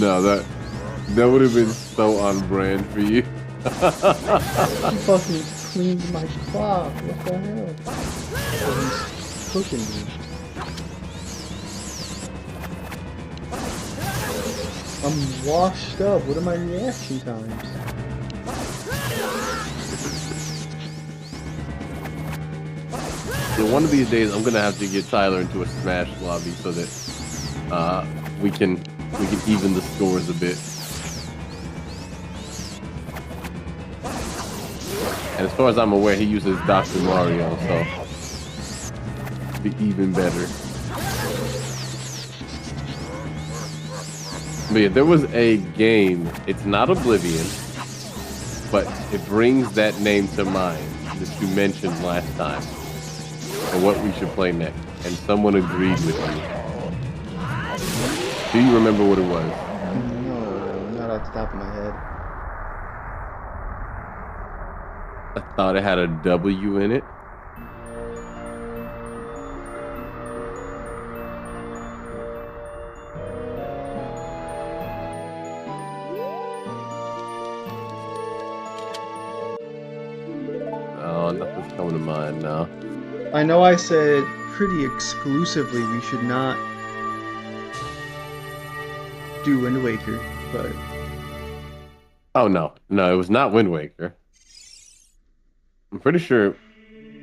[SPEAKER 2] No, that would have been so on brand for you.
[SPEAKER 1] He fucking cleaned my clock. What the hell? He's cooking me. I'm washed up. What are my reaction times?
[SPEAKER 2] So one of these days, I'm gonna have to get Tyler into a Smash lobby so that we can even the scores a bit. And as far as I'm aware, he uses Dr. Mario, so it'd be even better. But yeah, there was a game. It's not Oblivion, but it brings that name to mind that you mentioned last time. And what we should play next, and someone agreed with me. Do you remember what it was?
[SPEAKER 1] No, not off the top of my head.
[SPEAKER 2] I thought it had a W in it. coming to mind now.
[SPEAKER 1] I know I said pretty exclusively we should not do Wind Waker, but
[SPEAKER 2] Oh no, no, it was not Wind Waker. I'm pretty sure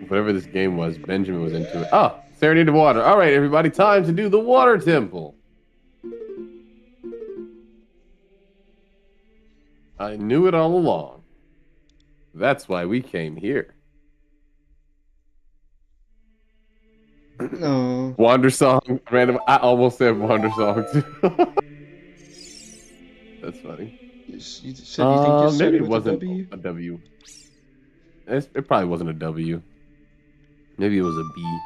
[SPEAKER 2] whatever this game was, Benjamin was into it. Oh, Serenade of Water. All right, everybody, time to do the Water Temple. I knew it all along. That's why we came here.
[SPEAKER 1] no.
[SPEAKER 2] Wander Song, random. I almost said Wander Song too. That's funny.
[SPEAKER 1] You said you think it
[SPEAKER 2] Maybe
[SPEAKER 1] started
[SPEAKER 2] it
[SPEAKER 1] with
[SPEAKER 2] wasn't
[SPEAKER 1] a W?
[SPEAKER 2] a W. It probably wasn't a W. Maybe it was a B.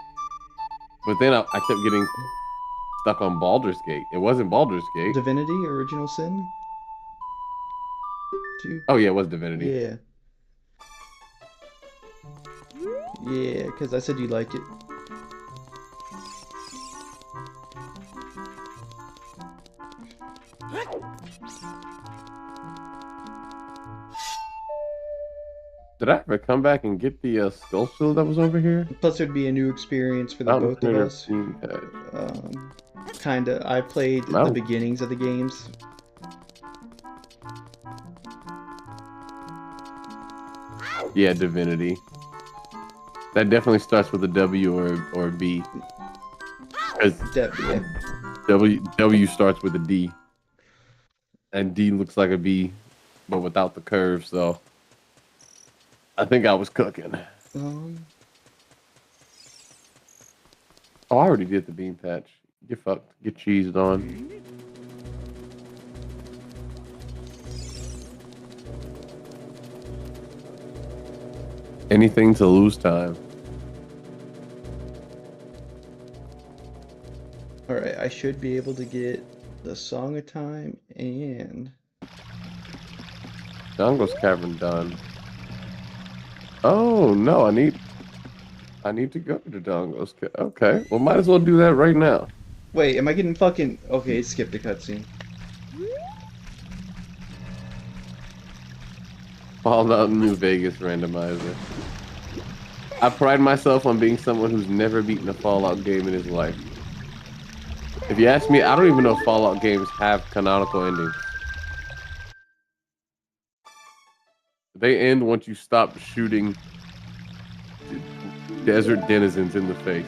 [SPEAKER 2] But then I kept getting stuck on Baldur's Gate. It wasn't Baldur's Gate.
[SPEAKER 1] Divinity, Original Sin?
[SPEAKER 2] Oh yeah, it was Divinity.
[SPEAKER 1] Yeah. Yeah, because I said you like it.
[SPEAKER 2] Did I ever come back and get the skull shield that was over here?
[SPEAKER 1] Plus, it'd be a new experience for the both of us.
[SPEAKER 2] Kinda.
[SPEAKER 1] Kinda. I played the beginnings of the games.
[SPEAKER 2] Yeah, Divinity. That definitely starts with a W or a B.
[SPEAKER 1] Yeah.
[SPEAKER 2] W starts with a D. And D looks like a B, but without the curve, so I think I was cooking. Oh, I already did the bean patch. Get fucked. Get cheesed on. Anything to lose time.
[SPEAKER 1] Alright, I should be able to get the Song of Time and
[SPEAKER 2] Dongo's Cavern done. Oh no, I need to go to Dongo's. Okay, well might as well do that right now.
[SPEAKER 1] Wait, am I getting fucking... Okay, skip the cutscene.
[SPEAKER 2] Fallout New Vegas randomizer. I pride myself on being someone who's never beaten a Fallout game in his life. If you ask me, I don't even know if Fallout games have canonical endings. They end once you stop shooting desert denizens in the face.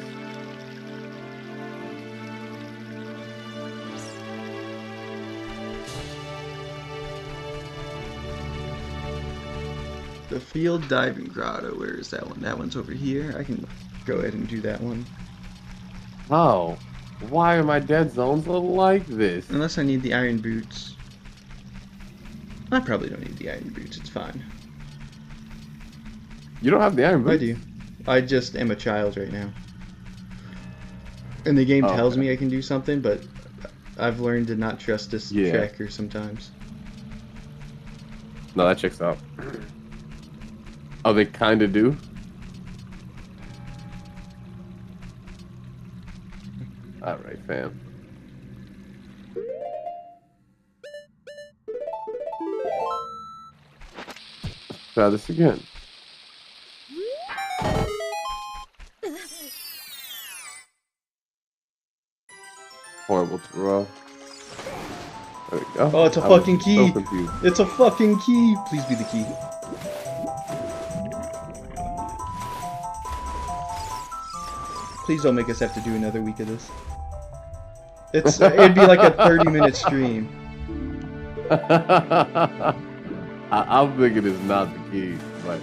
[SPEAKER 1] The Field Diving Grotto, where is that one? That one's over here. I can go ahead and do that one.
[SPEAKER 2] Oh, why are my dead zones like this?
[SPEAKER 1] Unless I need the iron boots. I probably don't need the iron boots, it's fine.
[SPEAKER 2] You don't have the iron boots?
[SPEAKER 1] I do. I just am a child right now. And the game tells me I can do something, but I've learned to not trust this tracker sometimes.
[SPEAKER 2] No, that checks out. Oh, they kind of do? Alright, fam. Try this again. Horrible throw. There we go.
[SPEAKER 1] Oh, it's a fucking key.
[SPEAKER 2] So confused.
[SPEAKER 1] It's a fucking key. Please be the key. Please don't make us have to do another week of this. It'd be like a 30-minute stream.
[SPEAKER 2] I'm thinking it's not the key, but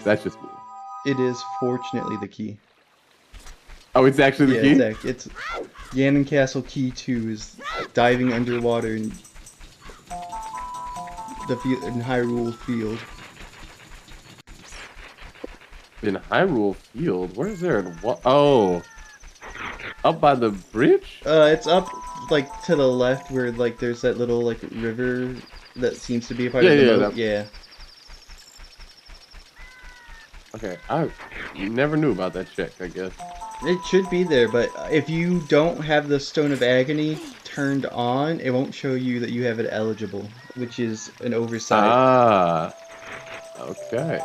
[SPEAKER 2] that's just me.
[SPEAKER 1] It is fortunately the key.
[SPEAKER 2] Oh, it's actually the key?
[SPEAKER 1] Exactly. It's Ganon Castle Key 2 is diving underwater in in Hyrule Field.
[SPEAKER 2] In Hyrule Field? Where is there? Oh, up by the bridge?
[SPEAKER 1] It's up like to the left where like there's that little like river that seems to be a part of the boat. Yeah.
[SPEAKER 2] Okay, I never knew about that check, I guess.
[SPEAKER 1] It should be there, but if you don't have the Stone of Agony turned on, it won't show you that you have it eligible, which is an oversight.
[SPEAKER 2] Ah, okay.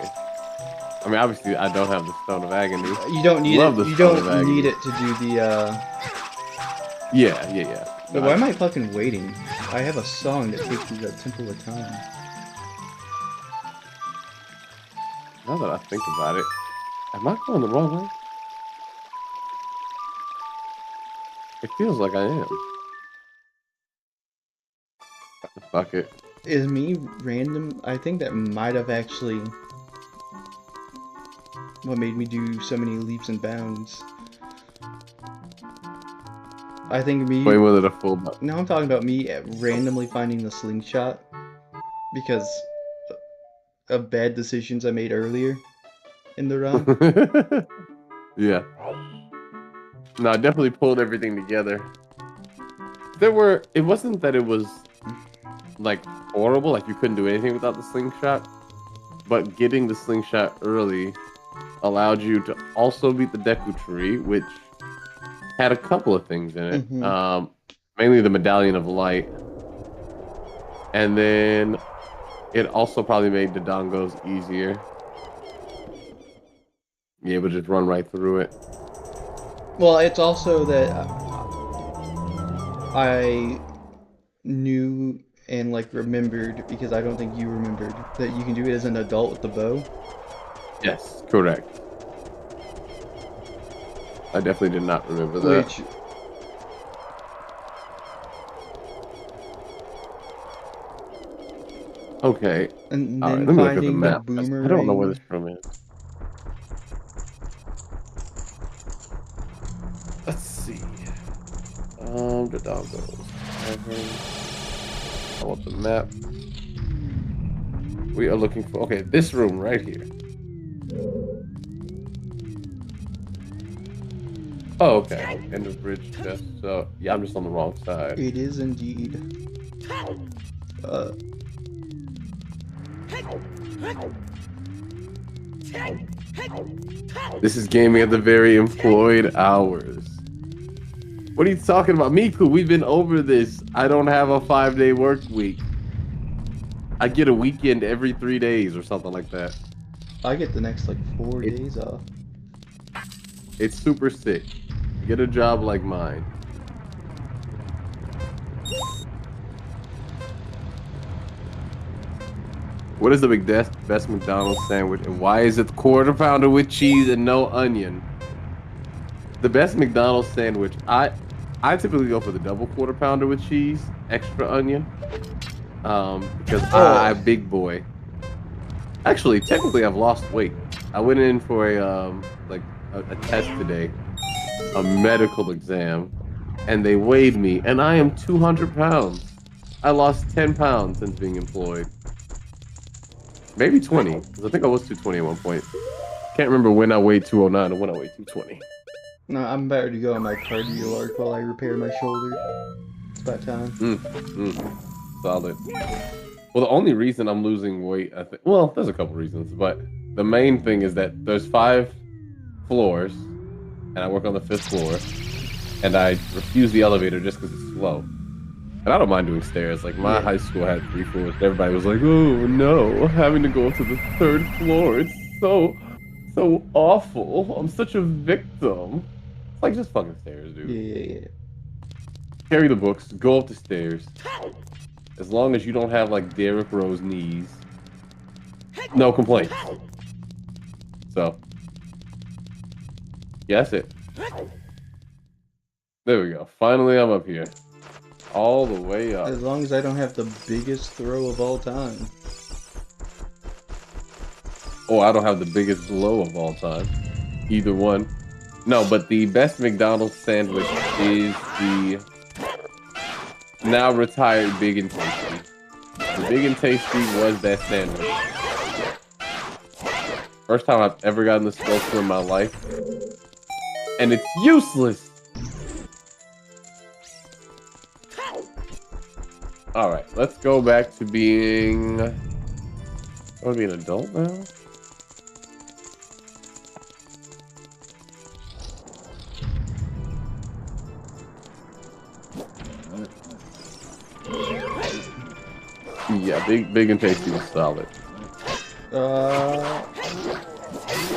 [SPEAKER 2] I mean, obviously, I don't have the Stone of Agony.
[SPEAKER 1] You don't need
[SPEAKER 2] Love
[SPEAKER 1] it.
[SPEAKER 2] the
[SPEAKER 1] You
[SPEAKER 2] Stone of
[SPEAKER 1] don't
[SPEAKER 2] Agony.
[SPEAKER 1] need it to do the.
[SPEAKER 2] Yeah.
[SPEAKER 1] Wait, why am I fucking waiting? I have a song that takes me to the Temple of Time.
[SPEAKER 2] Now that I think about it, am I going the wrong way? It feels like I am. Fuck it.
[SPEAKER 1] Is me random? I think that might have actually what made me do so many leaps and bounds. I think me.
[SPEAKER 2] Wait, was it a full butt?
[SPEAKER 1] No, I'm talking about me randomly finding the slingshot because of bad decisions I made earlier in the run.
[SPEAKER 2] Yeah. No, I definitely pulled everything together. It wasn't that it was like horrible, like you couldn't do anything without the slingshot, but getting the slingshot early allowed you to also beat the Deku Tree, which had a couple of things in it. Mainly the Medallion of Light. And then it also probably made the Dongos easier. Yeah, but just run right through it.
[SPEAKER 1] Well, it's also that I knew and like remembered, because I don't think you remembered, that you can do it as an adult with the bow.
[SPEAKER 2] Yes, correct. I definitely did not remember that.
[SPEAKER 1] Which
[SPEAKER 2] okay.
[SPEAKER 1] and
[SPEAKER 2] All
[SPEAKER 1] then
[SPEAKER 2] right, let me look at the
[SPEAKER 1] finding the
[SPEAKER 2] map.
[SPEAKER 1] boomerang.
[SPEAKER 2] I don't know where this room is. Let's see. The Dongos. I want the map. We are looking for this room right here. Oh, okay. End of bridge chest. So yeah, I'm just on the wrong side.
[SPEAKER 1] It is indeed.
[SPEAKER 2] This is gaming at the very employed hours. What are you talking about? Miku, we've been over this. I don't have a 5-day work week. I get a weekend every 3 days or something like that.
[SPEAKER 1] I get the next like 4 days off.
[SPEAKER 2] It's super sick. Get a job like mine. What is the best McDonald's sandwich, and why is it quarter pounder with cheese and no onion? The best McDonald's sandwich, I typically go for the double quarter pounder with cheese, extra onion, because I'm big boy. Actually, technically, I've lost weight. I went in for a test today, a medical exam, and they weighed me, and I am 200 pounds. I lost 10 pounds since being employed. Maybe 20, because I think I was 220 at one point. Can't remember when I weighed 209 or when I weighed 220.
[SPEAKER 1] No, I'm about to go on my cardio arc while I repair my shoulder. It's about time.
[SPEAKER 2] Solid. Well, the only reason I'm losing weight, I think, well, there's a couple reasons, but the main thing is that there's 5 floors, and I work on the 5th floor, and I refuse the elevator just because it's slow. And I don't mind doing stairs. Like, my high school had 3 floors. Everybody was like, oh, no, having to go to the 3rd floor. It's so awful. I'm such a victim. It's like, just fucking stairs, dude.
[SPEAKER 1] Yeah.
[SPEAKER 2] Carry the books. Go up the stairs. As long as you don't have, like, Derrick Rose knees. No complaints. So. Yeah, that's it. There we go. Finally, I'm up here. All the way up.
[SPEAKER 1] As long as I don't have the biggest throw of all time.
[SPEAKER 2] Oh, I don't have the biggest blow of all time. Either one. No, but the best McDonald's sandwich is the now retired Big and Tasty. The Big and Tasty was that sandwich. First time I've ever gotten the Sculpture in my life. And it's useless! Alright, let's go back to being... I want to be an adult now? Yeah, big and tasty was solid.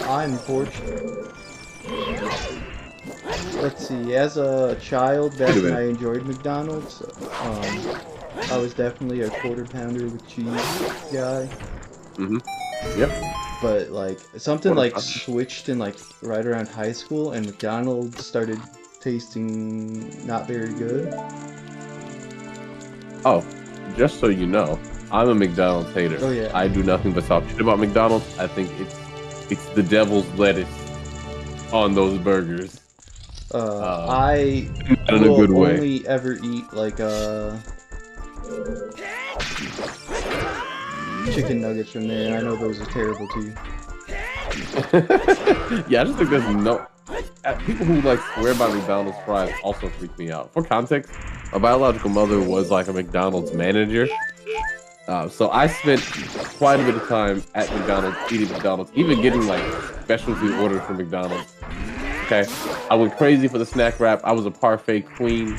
[SPEAKER 1] I'm fortunate. Let's see. As a child, back when I enjoyed McDonald's, I was definitely a quarter pounder with cheese guy.
[SPEAKER 2] Yep.
[SPEAKER 1] But like something like switched in like right around high school, and McDonald's started tasting not very good.
[SPEAKER 2] Oh, just so you know, I'm a McDonald's hater.
[SPEAKER 1] Oh yeah.
[SPEAKER 2] I do nothing but talk shit about McDonald's. I think it's the devil's lettuce on those burgers.
[SPEAKER 1] I
[SPEAKER 2] in a good way.
[SPEAKER 1] only ever eat like chicken nuggets from there, and I know those are terrible too.
[SPEAKER 2] Yeah, I just think there's no people who like swear by McDonald's fries also freak me out. For context, my biological mother was like a McDonald's manager, so I spent quite a bit of time at McDonald's, eating McDonald's, even getting like specialty orders from McDonald's. Okay, I went crazy for the snack wrap. I was a parfait queen.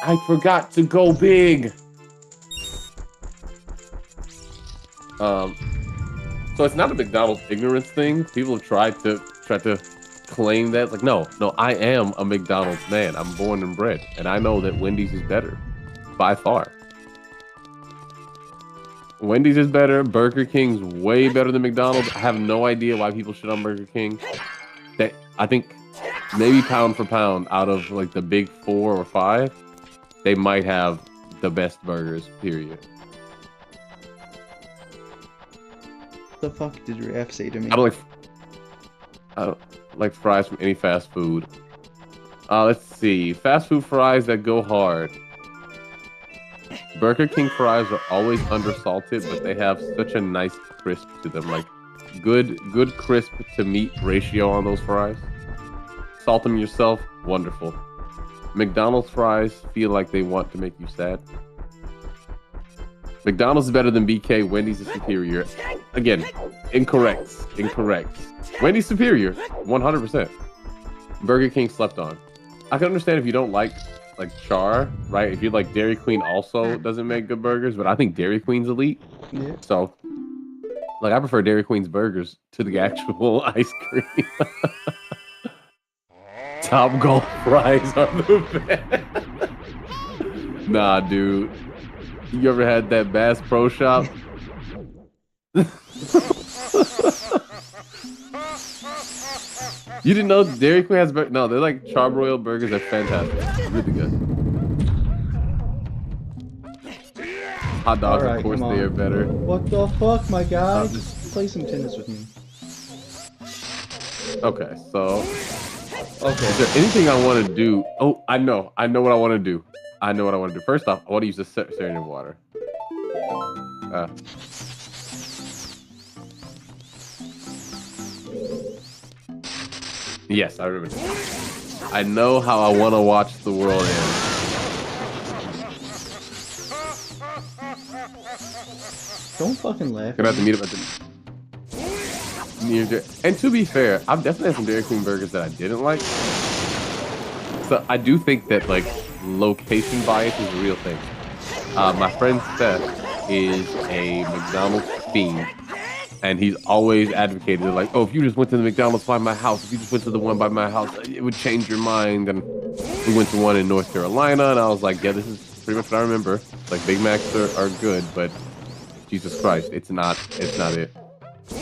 [SPEAKER 2] I forgot to go big. So it's not a McDonald's ignorance thing. People have tried to claim that. Like, no, I am a McDonald's man. I'm born and bred, and I know that Wendy's is better, by far. Wendy's is better. Burger King's way better than McDonald's. I have no idea why people shit on Burger King. I think maybe pound for pound, out of like the big 4 or 5, they might have the best burgers, period.
[SPEAKER 1] The fuck did Raph say to me?
[SPEAKER 2] I don't like fries from any fast food. Let's see. Fast food fries that go hard. Burger King fries are always undersalted, but they have such a nice crisp to them. Like good crisp to meat ratio on those fries. Salt them yourself, wonderful. McDonald's fries feel like they want to make you sad. McDonald's is better than BK. Wendy's is superior. Again, incorrect. Wendy's superior, 100%. Burger King slept on. I can understand if you don't like char, right? If you like Dairy Queen, also doesn't make good burgers, but I think Dairy Queen's elite.
[SPEAKER 1] Yeah.
[SPEAKER 2] So, like, I prefer Dairy Queen's burgers to the actual ice cream. Top Golf fries are the best. Nah, dude. You ever had that Bass Pro Shop? You didn't know Dairy Queen has burgers? No, they're like charbroiled burgers. They're fantastic. Really good. Hot dogs,
[SPEAKER 1] right,
[SPEAKER 2] of course, they are better.
[SPEAKER 1] What the fuck, my guy? Just play some tennis with me.
[SPEAKER 2] Okay, so...
[SPEAKER 1] Okay.
[SPEAKER 2] Is there anything I want to do? Oh, I know what I want to do. First off, I want to use the Serenium water. Yes, I remember. I know how I want to watch the world end.
[SPEAKER 1] Don't fucking laugh.
[SPEAKER 2] Gonna have to meet up at the... And to be fair, I've definitely had some Dairy Queen burgers that I didn't like. So I do think that like location bias is a real thing. My friend Seth is a McDonald's fiend, and he's always advocated like, oh, if you just went to the McDonald's by my house, if you just went to the one by my house, it would change your mind. And we went to one in North Carolina, and I was like, yeah, this is pretty much what I remember. Like Big Macs are good, but Jesus Christ, it's not it.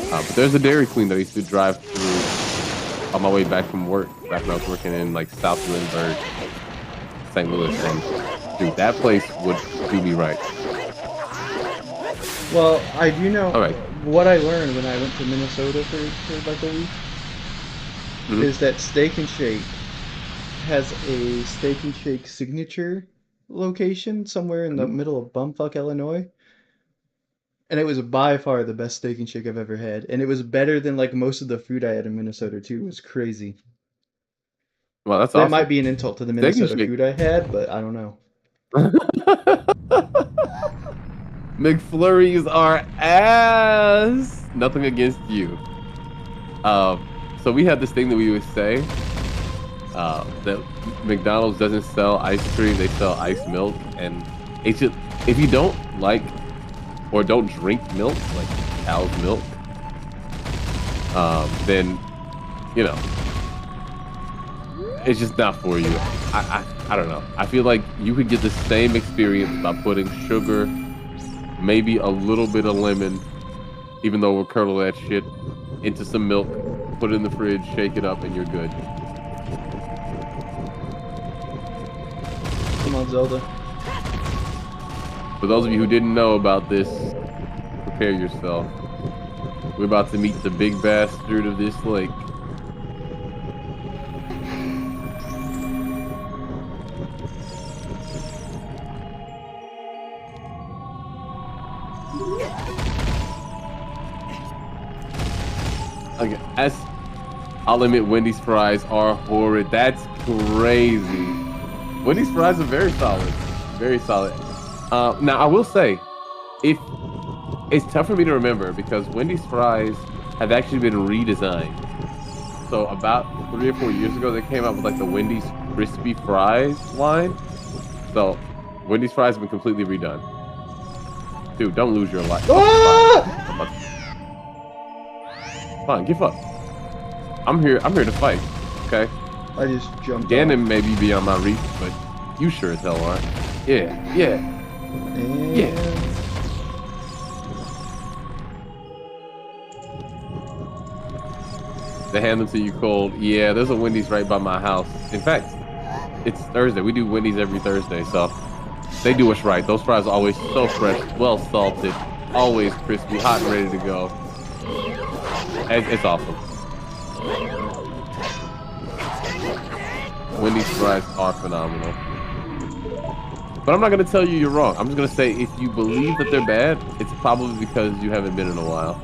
[SPEAKER 2] But there's a Dairy Queen that I used to drive through on my way back from work, back when I was working in like South Lindbergh, St. Louis, and dude, that place would do me right.
[SPEAKER 1] Well, I do know
[SPEAKER 2] right.
[SPEAKER 1] What I learned when I went to Minnesota for like a week is that Steak and Shake has a Steak and Shake signature location somewhere in the middle of bumfuck Illinois. And it was by far the best Steak and Shake I've ever had. And it was better than like most of the food I had in Minnesota too. It was crazy.
[SPEAKER 2] Well, that's
[SPEAKER 1] that
[SPEAKER 2] awesome.
[SPEAKER 1] might be an insult to the Minnesota food I had, but I don't know.
[SPEAKER 2] McFlurries are ass. Nothing against you. So we had this thing that we would say that McDonald's doesn't sell ice cream; they sell ice milk, and it's just if you don't like or don't drink milk, like cow's milk, then you know it's just not for you. I don't know. I feel like you could get the same experience by putting sugar, maybe a little bit of lemon, even though we'll curdle that shit into some milk, put it in the fridge, shake it up, and you're good.
[SPEAKER 1] Come on, Zelda.
[SPEAKER 2] For those of you who didn't know about this, prepare yourself. We're about to meet the big bastard of this lake. Okay, I'll admit Wendy's fries are horrid. That's crazy. Wendy's fries are very solid. Very solid. Now, I will say, if it's tough for me to remember because Wendy's fries have actually been redesigned. So about 3 or 4 years ago, they came out with like the Wendy's crispy fries line. So Wendy's fries have been completely redone. Dude, don't lose your life.
[SPEAKER 1] Ah!
[SPEAKER 2] Fine, give up. I'm here to fight. Okay.
[SPEAKER 1] I just jumped.
[SPEAKER 2] Ganon may be beyond my reach, but you sure as hell aren't. Yeah. Yeah. They hand them to you cold. Yeah, there's a Wendy's right by my house. In fact, it's Thursday. We do Wendy's every Thursday, so they do us right. Those fries are always so fresh, well salted, always crispy, hot and ready to go. It's awesome. Wendy's fries are phenomenal. But I'm not going to tell you you're wrong. I'm just going to say if you believe that they're bad, it's probably because you haven't been in a while.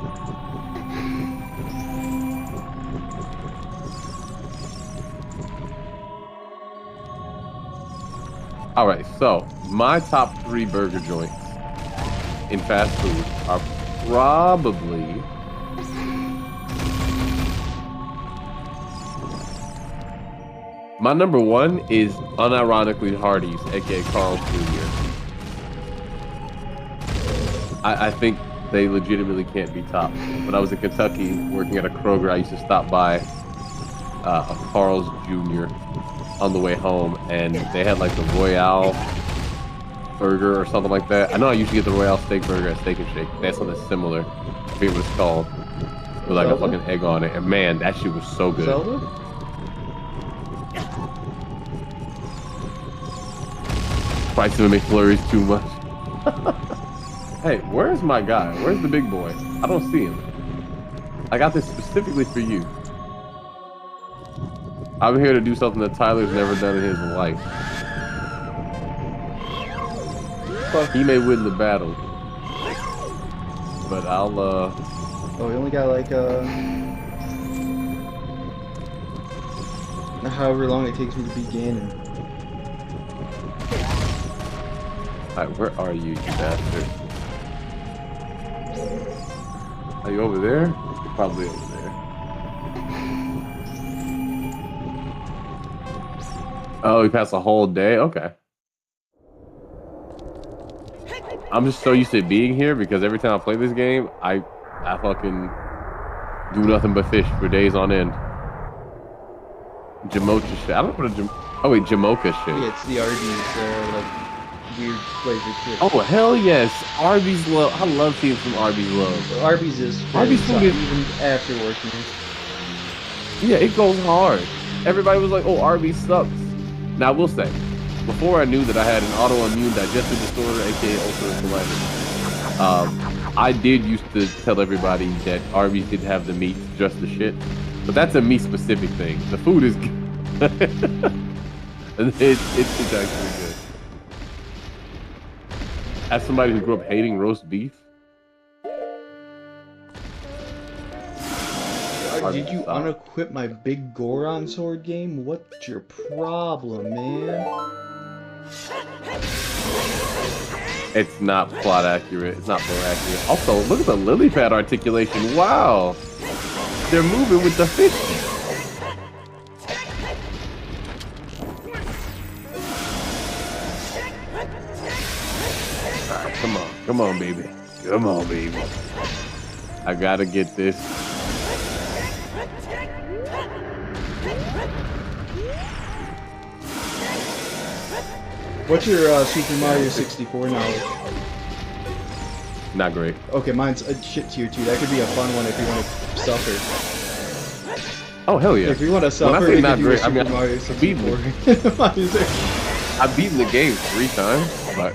[SPEAKER 2] All right, so my top 3 burger joints in fast food are probably my number 1 is unironically Hardee's, aka Carl's Jr. I think they legitimately can't be topped. When I was in Kentucky working at a Kroger, I used to stop by a Carl's Jr. on the way home, and they had like the Royale burger or something like that. I know I used to get the Royale steak burger at Steak and Shake. They had something similar. I forget what it's called. With like
[SPEAKER 1] Zelda?
[SPEAKER 2] a fucking egg on it. And man, that shit was so good.
[SPEAKER 1] Zelda?
[SPEAKER 2] Price of a McFlurry's too much. Hey, where's my guy? Where's the big boy? I don't see him. I got this specifically for you. I'm here to do something that Tyler's never done in his life.
[SPEAKER 1] Fuck.
[SPEAKER 2] He may win the battle, but I'll
[SPEAKER 1] Oh, we only got like however long it takes me to beat Ganon.
[SPEAKER 2] Alright, where are you, you bastard? Are you over there? You're probably over there. Oh, we passed a whole day? Okay. I'm just so used to being here because every time I play this game, I fucking do nothing but fish for days on end. Jamocha shit. I don't know what a Jamocha shit.
[SPEAKER 1] Yeah, it's the Arby's, like, weird flavored shit.
[SPEAKER 2] Oh, hell yes. Arby's love. I love seeing some Arby's love.
[SPEAKER 1] Arby's is
[SPEAKER 2] Arby's food is
[SPEAKER 1] even after working.
[SPEAKER 2] Yeah, it goes hard. Everybody was like, oh, Arby's sucks. Now, I will say, before I knew that I had an autoimmune digestive disorder, aka ulcerative colitis, I did used to tell everybody that Arby's didn't have the meat, just the shit. But that's a meat-specific thing. The food is good. it's actually good. As somebody who grew up hating roast beef,
[SPEAKER 1] Did you unequip my big Goron sword game? What's your problem, man?
[SPEAKER 2] it's not plot accurate. It's not plot accurate. Also, look at the lily pad articulation. Wow. They're moving with the fish. All right, come on. Come on, baby. Come on, baby. I gotta get this.
[SPEAKER 1] What's your Super Mario 64 knowledge?
[SPEAKER 2] Not great.
[SPEAKER 1] Okay, mine's a shit tier 2. That could be a fun one if you want to suffer.
[SPEAKER 2] Oh hell yeah!
[SPEAKER 1] If you want to
[SPEAKER 2] When I
[SPEAKER 1] suffer,
[SPEAKER 2] say
[SPEAKER 1] you
[SPEAKER 2] not
[SPEAKER 1] can do a
[SPEAKER 2] great, I
[SPEAKER 1] Super
[SPEAKER 2] mean,
[SPEAKER 1] Mario
[SPEAKER 2] I've beaten
[SPEAKER 1] 64.
[SPEAKER 2] I've beaten the game 3 times, but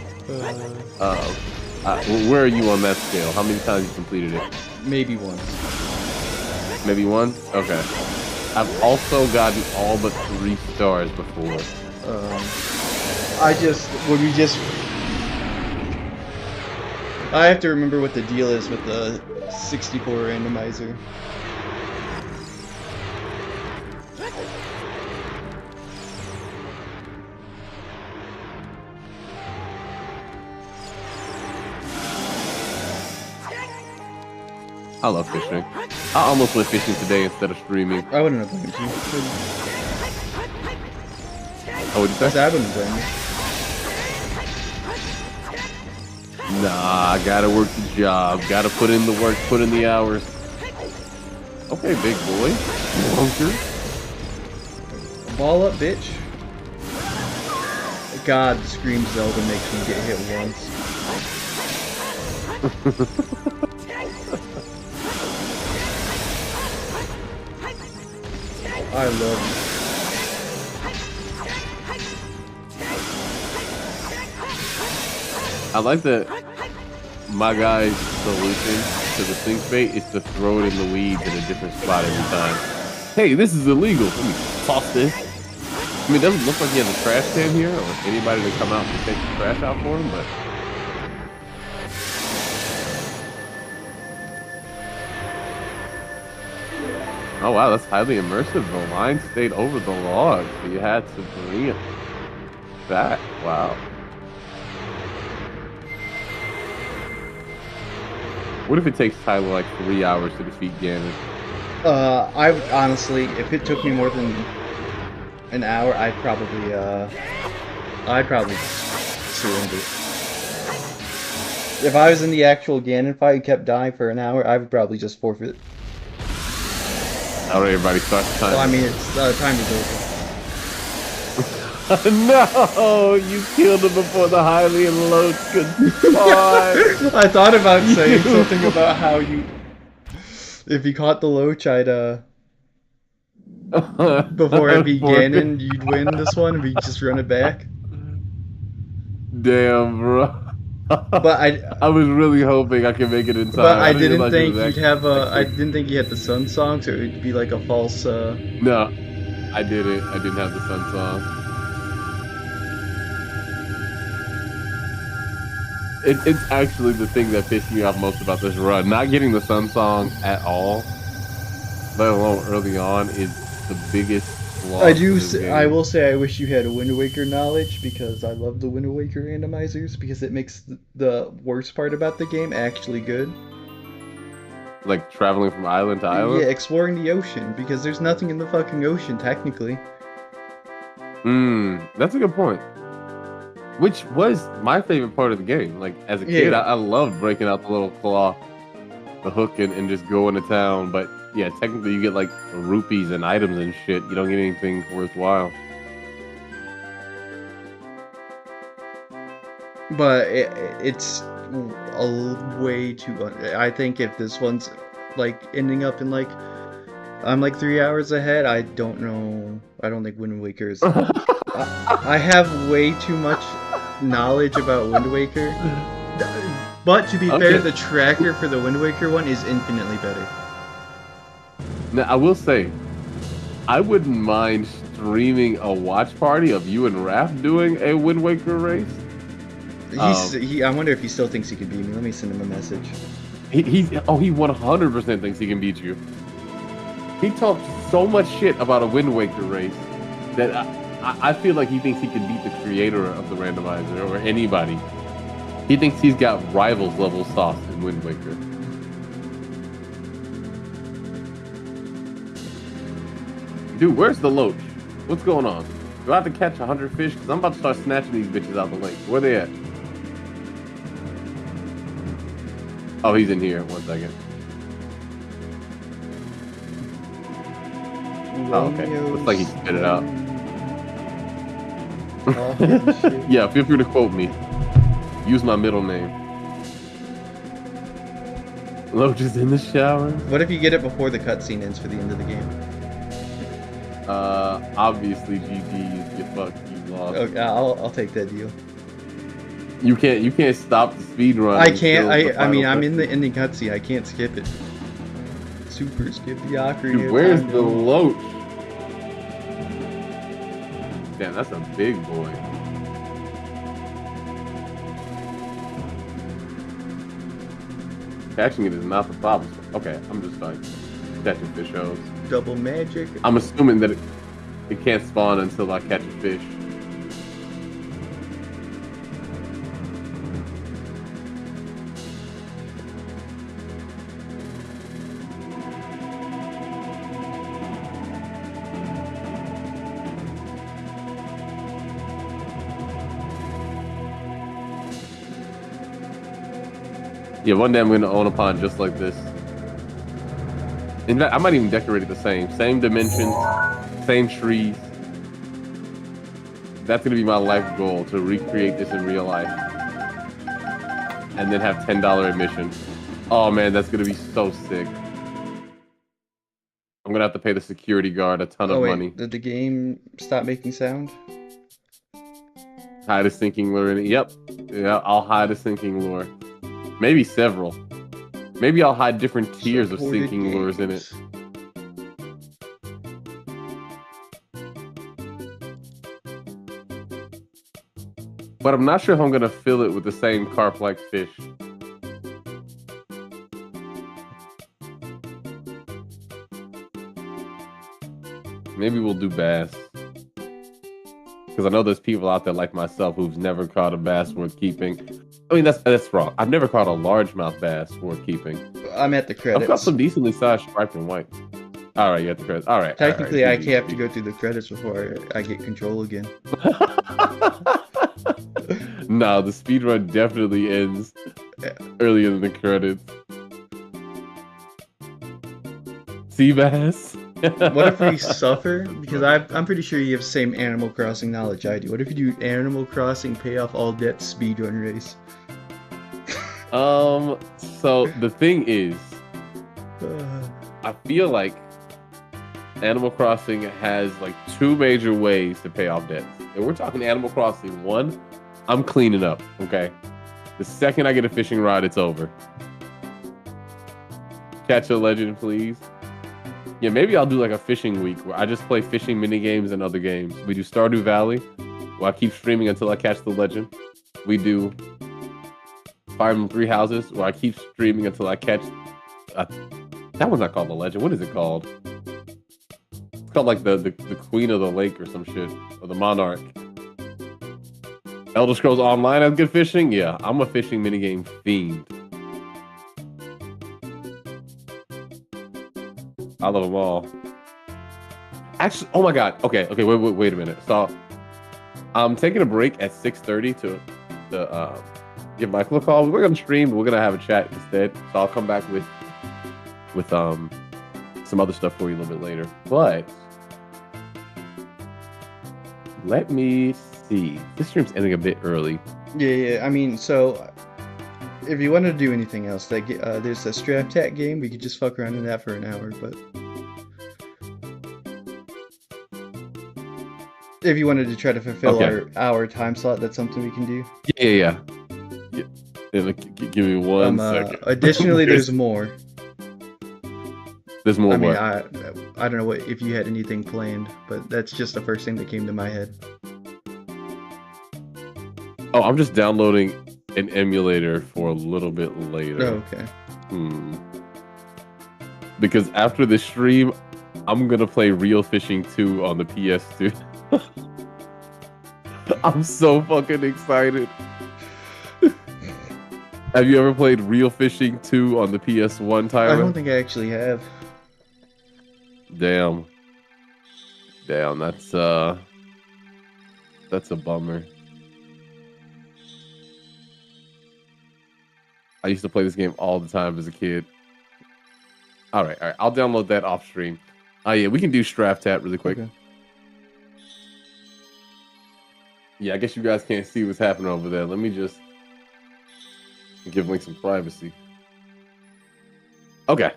[SPEAKER 2] where are you on that scale? How many times you completed it?
[SPEAKER 1] Maybe once.
[SPEAKER 2] Maybe one? Okay. I've also gotten all but 3 stars before.
[SPEAKER 1] I have to remember what the deal is with the 64 randomizer.
[SPEAKER 2] I love fishing. I almost went fishing today instead of streaming.
[SPEAKER 1] I wouldn't have blamed you.
[SPEAKER 2] Oh, what'd you say?
[SPEAKER 1] I wouldn't blame you.
[SPEAKER 2] Nah, I gotta work the job. Gotta put in the work, put in the hours. Okay, big boy. Bunker.
[SPEAKER 1] Ball up, bitch. God, the Scream Zelda makes me get hit once. I love it.
[SPEAKER 2] I like that my guy's solution to the sink bait is to throw it in the weeds in a different spot every time. Hey, this is illegal. Let me toss this. I mean, it doesn't look like he has a trash can here or anybody to come out and take the trash out for him, but... Oh wow, that's highly immersive. The line stayed over the log, so you had to bring it back. Wow. What if it takes Tyler like 3 hours to defeat Ganon?
[SPEAKER 1] I honestly, if it took me more than an hour, I'd probably surrender. If I was in the actual Ganon fight and kept dying for an hour, I would probably just forfeit.
[SPEAKER 2] How do everybody start the time?
[SPEAKER 1] Well, I mean, it's time is over.
[SPEAKER 2] No, you killed him before the Hylian load could spawn.
[SPEAKER 1] I thought about saying something about how if you caught the Loach, I'd before it beat Ganon, you'd win this one. We just run it back.
[SPEAKER 2] Damn, bro.
[SPEAKER 1] But
[SPEAKER 2] I was really hoping I could make it in time.
[SPEAKER 1] But I didn't think you'd have I didn't think you had the Sun Song, so it would be like a false.
[SPEAKER 2] No, I didn't. I didn't have the Sun Song. It's actually the thing that pissed me off most about this run. Not getting the Sun Song at all, let alone early on, is the biggest flaw.
[SPEAKER 1] I will say I wish you had a Wind Waker knowledge, because I love the Wind Waker randomizers, because it makes the worst part about the game actually good.
[SPEAKER 2] Like traveling from island to island?
[SPEAKER 1] Yeah, exploring the ocean, because there's nothing in the fucking ocean, technically.
[SPEAKER 2] That's a good point. Which was my favorite part of the game. Like, as a kid, I loved breaking out the little claw, the hook, and just going to town. But, yeah, technically you get, like, rupees and items and shit. You don't get anything worthwhile.
[SPEAKER 1] But it's a way too... I think if this one's, like, ending up in, like... I'm, like, 3 hours ahead, I don't know... I don't think Wind Waker is... I have way too much knowledge about Wind Waker. But to be fair, the tracker for the Wind Waker one is infinitely better.
[SPEAKER 2] Now, I will say, I wouldn't mind streaming a watch party of you and Raph doing a Wind Waker race.
[SPEAKER 1] I wonder if he still thinks he can beat me. Let me send him a message.
[SPEAKER 2] He 100% thinks he can beat you. He talks so much shit about a Wind Waker race that I feel like he thinks he can beat the creator of the randomizer or anybody. He thinks he's got rivals level sauce in Wind Waker. Dude, where's the Loach? What's going on? Do I have to catch 100 fish? Because I'm about to start snatching these bitches out the lake. Where they at? Oh, he's in here. 1 second. Oh, okay. Looks like he spit it out.
[SPEAKER 1] Office and shit.
[SPEAKER 2] Yeah, feel free to quote me. Use my middle name. Loach is in the shower.
[SPEAKER 1] What if you get it before the cutscene ends for the end of the game?
[SPEAKER 2] Obviously, GG, get fucked, you lost.
[SPEAKER 1] Okay, I'll take that deal.
[SPEAKER 2] You can't stop the speed run.
[SPEAKER 1] I can't. I mean, I'm
[SPEAKER 2] cutscene.
[SPEAKER 1] in the ending cutscene. I can't skip it. Super skip the Ocarina.
[SPEAKER 2] Dude, where's the Loach? Damn, that's a big boy. Catching it is not the problem. Okay, I'm just like catching fish hose.
[SPEAKER 1] Double magic.
[SPEAKER 2] I'm assuming that it can't spawn until I catch a fish. Yeah, one day I'm gonna own a pond just like this. In fact, I might even decorate it the same dimensions, same trees. That's gonna be my life goal, to recreate this in real life, and then have $10 admission. Oh man, that's gonna be so sick. I'm gonna have to pay the security guard a ton of money.
[SPEAKER 1] Did the game stop making sound?
[SPEAKER 2] Hide a sinking lure in it. Yep. Yeah, I'll hide a sinking lure. Maybe several. Maybe I'll hide different tiers of sinking lures in it. But I'm not sure if I'm gonna fill it with the same carp-like fish. Maybe we'll do bass. Because I know there's people out there like myself who've never caught a bass worth keeping. I mean, that's wrong. I've never caught a largemouth bass worth keeping.
[SPEAKER 1] I'm at the credits.
[SPEAKER 2] I've caught some decently sized striped and white. All right, you at the credits. All right.
[SPEAKER 1] Technically,
[SPEAKER 2] all right.
[SPEAKER 1] I have to go through the credits before I get control again.
[SPEAKER 2] No, the speedrun definitely ends earlier than the credits. Sea bass.
[SPEAKER 1] What if we suffer? Because I'm pretty sure you have the same Animal Crossing knowledge I do. What if you do Animal Crossing pay off all debt speedrun race?
[SPEAKER 2] So the thing is, I feel like Animal Crossing has like two major ways to pay off debts. And we're talking Animal Crossing 1, I'm cleaning up, okay? The second I get a fishing rod, it's over. Catch a legend, please. Yeah, maybe I'll do like a fishing week where I just play fishing mini games and other games. We do Stardew Valley, where I keep streaming until I catch the legend. We do Fire Emblem Three Houses, where I keep streaming until I catch. That one's not called the legend. What is it called? It's called like the Queen of the Lake or some shit, or the Monarch. Elder Scrolls Online has good fishing. Yeah, I'm a fishing minigame fiend. I love them all. Actually, oh my god. Okay, wait a minute. So, I'm taking a break at 6:30 to give Michael a call. We're gonna stream. We're gonna have a chat instead. So I'll come back with some other stuff for you a little bit later. But let me see. This stream's ending a bit early.
[SPEAKER 1] Yeah. I mean, so if you want to do anything else, there's a Strap Tat game. We could just fuck around in that for an hour, but if you wanted to try to fulfill our time slot, that's something we can do.
[SPEAKER 2] Yeah. Give me one second.
[SPEAKER 1] Additionally, there's more.
[SPEAKER 2] There's more.
[SPEAKER 1] I mean, I don't know if you had anything planned, but that's just the first thing that came to my head.
[SPEAKER 2] Oh, I'm just downloading an emulator for a little bit later.
[SPEAKER 1] Oh, okay.
[SPEAKER 2] Because after the stream, I'm gonna play Real Fishing 2 on the PS2. I'm so fucking excited. Have you ever played Real Fishing 2 on the PS1, Tyler?
[SPEAKER 1] I don't think I actually have.
[SPEAKER 2] Damn, that's a bummer. I used to play this game all the time as a kid. All right. I'll download that off stream. Oh yeah, we can do Strap Tat really quick.
[SPEAKER 1] Okay.
[SPEAKER 2] Yeah, I guess you guys can't see what's happening over there. Let me just give Link some privacy. Okay.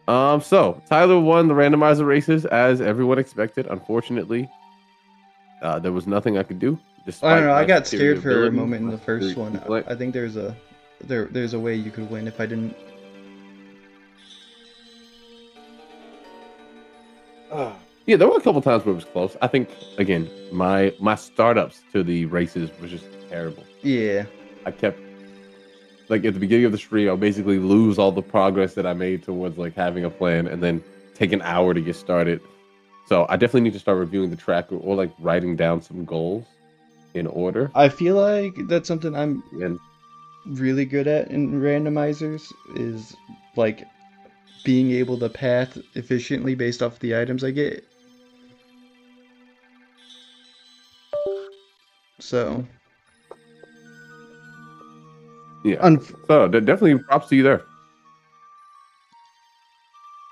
[SPEAKER 2] So Tyler won the randomizer races as everyone expected. Unfortunately, there was nothing I could do,
[SPEAKER 1] I don't
[SPEAKER 2] despite
[SPEAKER 1] know. I
[SPEAKER 2] my
[SPEAKER 1] got
[SPEAKER 2] superior
[SPEAKER 1] scared for a
[SPEAKER 2] ability,
[SPEAKER 1] moment in
[SPEAKER 2] my
[SPEAKER 1] the first
[SPEAKER 2] superior
[SPEAKER 1] one.
[SPEAKER 2] intellect.
[SPEAKER 1] I think there's a way you could win if I didn't.
[SPEAKER 2] Yeah, there were a couple times where it was close. I think again, my startups to the races was just terrible.
[SPEAKER 1] Yeah.
[SPEAKER 2] I kept like at the beginning of the stream, I'll basically lose all the progress that I made towards like having a plan, and then take an hour to get started. So I definitely need to start reviewing the track, or like writing down some goals in order.
[SPEAKER 1] I feel like that's something I'm
[SPEAKER 2] And
[SPEAKER 1] really good at in randomizers is like being able to path efficiently based off the items I get. So,
[SPEAKER 2] yeah,
[SPEAKER 1] unf
[SPEAKER 2] so definitely props to you there.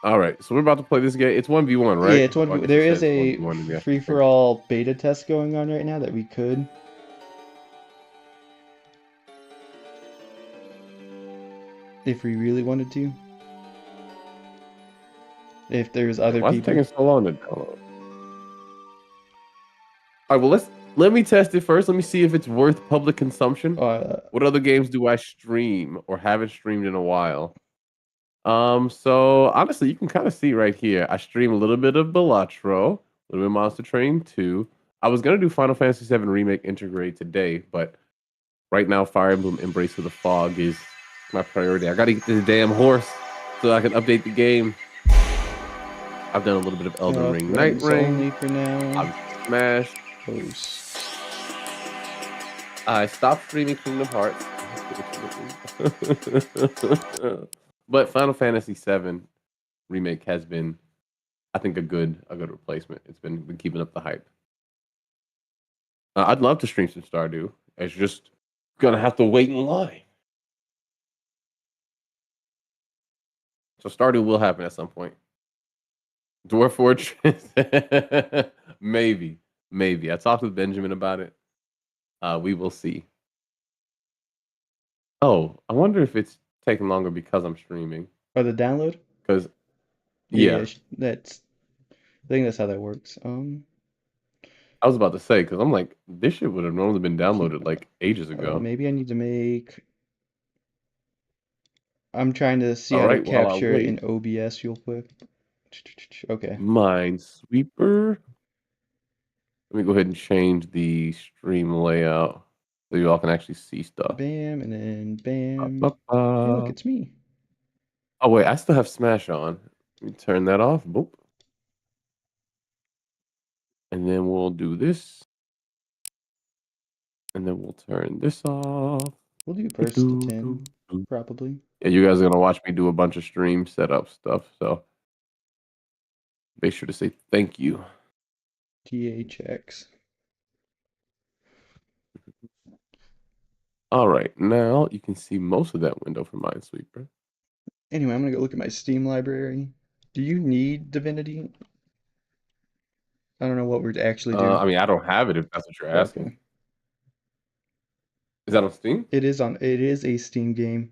[SPEAKER 2] All right, so we're about to play this game. It's 1v1,
[SPEAKER 1] yeah,
[SPEAKER 2] right?
[SPEAKER 1] it's one.
[SPEAKER 2] Well, I guess it
[SPEAKER 1] There is
[SPEAKER 2] says
[SPEAKER 1] a
[SPEAKER 2] 1v1 in the actual
[SPEAKER 1] free
[SPEAKER 2] thing.
[SPEAKER 1] for all beta test going on right now that we could, if we really wanted to, if there's
[SPEAKER 2] Yeah,
[SPEAKER 1] other
[SPEAKER 2] why is it
[SPEAKER 1] people.
[SPEAKER 2] taking so long to download? All right, well let me test it first. Let me see if it's worth public consumption.
[SPEAKER 1] Uh,
[SPEAKER 2] What other games do I stream or haven't streamed in a while? So honestly, you can kind of see right here. I stream a little bit of Balatro, a little bit of Monster Train 2. I was gonna do Final Fantasy VII Remake Integrate today, but right now Fire Emblem Embrace of the Fog is my priority. I gotta get this damn horse so I can update the game. I've done a little bit of Elden Ring Night
[SPEAKER 1] friends
[SPEAKER 2] Ring.
[SPEAKER 1] only for now.
[SPEAKER 2] I've smashed.
[SPEAKER 1] Post.
[SPEAKER 2] I stopped streaming Kingdom Hearts. But Final Fantasy VII Remake has been, I think, a good replacement. It's been keeping up the hype. I'd love to stream some Stardew. It's just gonna have to wait in line. So Stardew will happen at some point. Dwarf Fortress, maybe, maybe. I talked with Benjamin about it. We will see. Oh, I wonder if it's taking longer because I'm streaming.
[SPEAKER 1] Or the download?
[SPEAKER 2] Because
[SPEAKER 1] Yeah,
[SPEAKER 2] yeah,
[SPEAKER 1] that's. I think that's how that works.
[SPEAKER 2] I was about to say because I'm like this shit would have normally been downloaded like ages ago.
[SPEAKER 1] Maybe I need to make. I'm trying to see
[SPEAKER 2] All
[SPEAKER 1] how to
[SPEAKER 2] right, while I
[SPEAKER 1] capture it in
[SPEAKER 2] wait,
[SPEAKER 1] OBS real quick. Okay.
[SPEAKER 2] Minesweeper. Let me go ahead and change the stream layout so you all can actually see stuff.
[SPEAKER 1] Bam, and then bam. Hey, look,
[SPEAKER 2] Ba-ba-ba.
[SPEAKER 1] it's me.
[SPEAKER 2] Oh wait, I still have Smash on. Let me turn that off. Boop. And then we'll do this. And then we'll turn this off.
[SPEAKER 1] We'll do first to
[SPEAKER 2] Do, do,
[SPEAKER 1] 10,
[SPEAKER 2] do.
[SPEAKER 1] probably.
[SPEAKER 2] Yeah, you guys are gonna watch me do a bunch of stream setup stuff. So make sure to say thank you.
[SPEAKER 1] THX.
[SPEAKER 2] All right, now you can see most of that window for Minesweeper.
[SPEAKER 1] Anyway, I'm gonna go look at my Steam library. Do you need Divinity? I don't know what we'd actually do.
[SPEAKER 2] I mean, I don't have it if that's what you're asking.
[SPEAKER 1] Okay.
[SPEAKER 2] Is that on Steam?
[SPEAKER 1] It is on. It is a Steam game.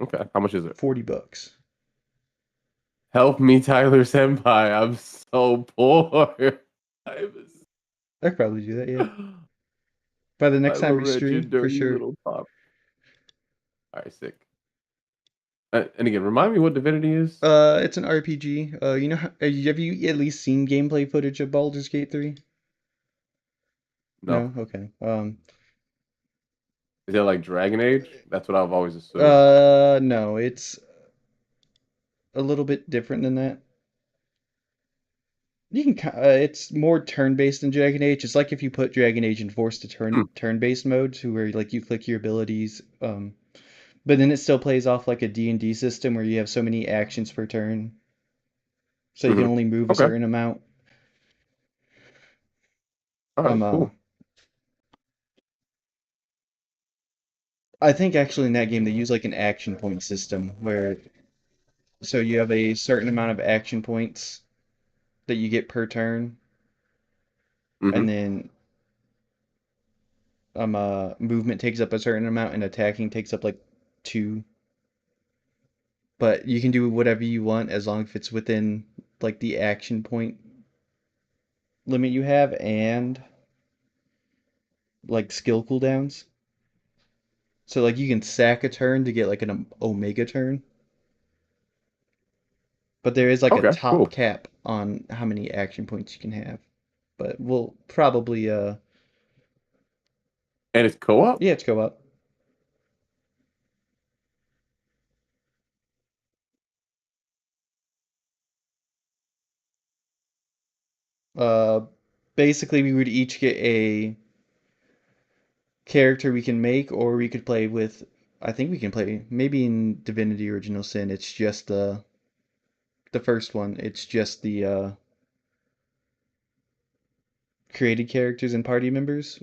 [SPEAKER 2] Okay, how much is it?
[SPEAKER 1] $40.
[SPEAKER 2] Help me, Tyler Senpai. I'm so poor. I'm
[SPEAKER 1] I could probably do that. Yeah.
[SPEAKER 2] a,
[SPEAKER 1] By the next
[SPEAKER 2] I'm a
[SPEAKER 1] time we stream,
[SPEAKER 2] wretched,
[SPEAKER 1] for
[SPEAKER 2] dirty
[SPEAKER 1] sure.
[SPEAKER 2] little pop. All right, sick. And again, remind me what Divinity is.
[SPEAKER 1] It's an RPG. You know, have you at least seen gameplay footage of Baldur's Gate 3?
[SPEAKER 2] No,
[SPEAKER 1] No? Okay.
[SPEAKER 2] is it like Dragon Age? That's what I've always assumed.
[SPEAKER 1] No, it's a little bit different than that. It's more turn-based than Dragon Age. It's like if you put Dragon Age in forced to
[SPEAKER 2] Hmm.
[SPEAKER 1] turn-based mode, to where like you click your abilities, but then it still plays off like a D&D system where you have so many actions per turn, so you can
[SPEAKER 2] Mm-hmm.
[SPEAKER 1] only move a
[SPEAKER 2] Okay.
[SPEAKER 1] certain amount.
[SPEAKER 2] All right. Cool.
[SPEAKER 1] I think actually in that game they use like an action point system where so you have a certain amount of action points that you get per turn,
[SPEAKER 2] Mm-hmm.
[SPEAKER 1] and then movement takes up a certain amount and attacking takes up like two. But you can do whatever you want as long as it's within like the action point limit you have and like skill cooldowns. So like you can sack a turn to get like an omega turn, but there is like a
[SPEAKER 2] Okay,
[SPEAKER 1] top
[SPEAKER 2] cool.
[SPEAKER 1] cap on how many action points you can have. But we'll probably
[SPEAKER 2] And it's co-op?
[SPEAKER 1] yeah, it's go up. Uh Basically we would each get a character we can make, or we could play with. I think we can play maybe in Divinity Original Sin. It's just the first one. It's just the created characters and party members.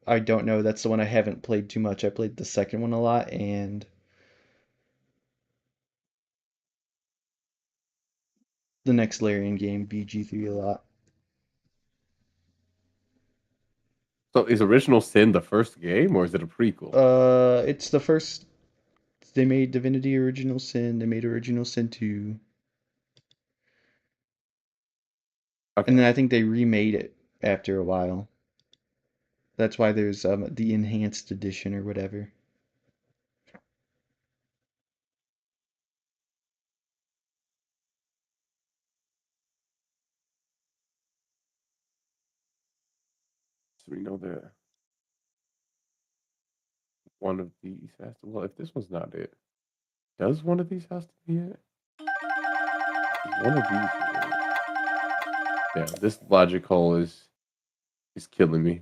[SPEAKER 1] I don't know. That's the one I haven't played too much. I played the second one a lot and the next Larian game, BG3, a lot.
[SPEAKER 2] So is Original Sin the first game or is it a prequel?
[SPEAKER 1] It's the first. They made Divinity Original Sin. They made Original Sin 2, and
[SPEAKER 2] Okay.
[SPEAKER 1] then I think they remade it after a while. That's why there's the enhanced edition or whatever.
[SPEAKER 2] So we know that one of these has to, well, if this one's not it, does one of these has to be it? Is one of these it? Yeah, this logic hole is killing me.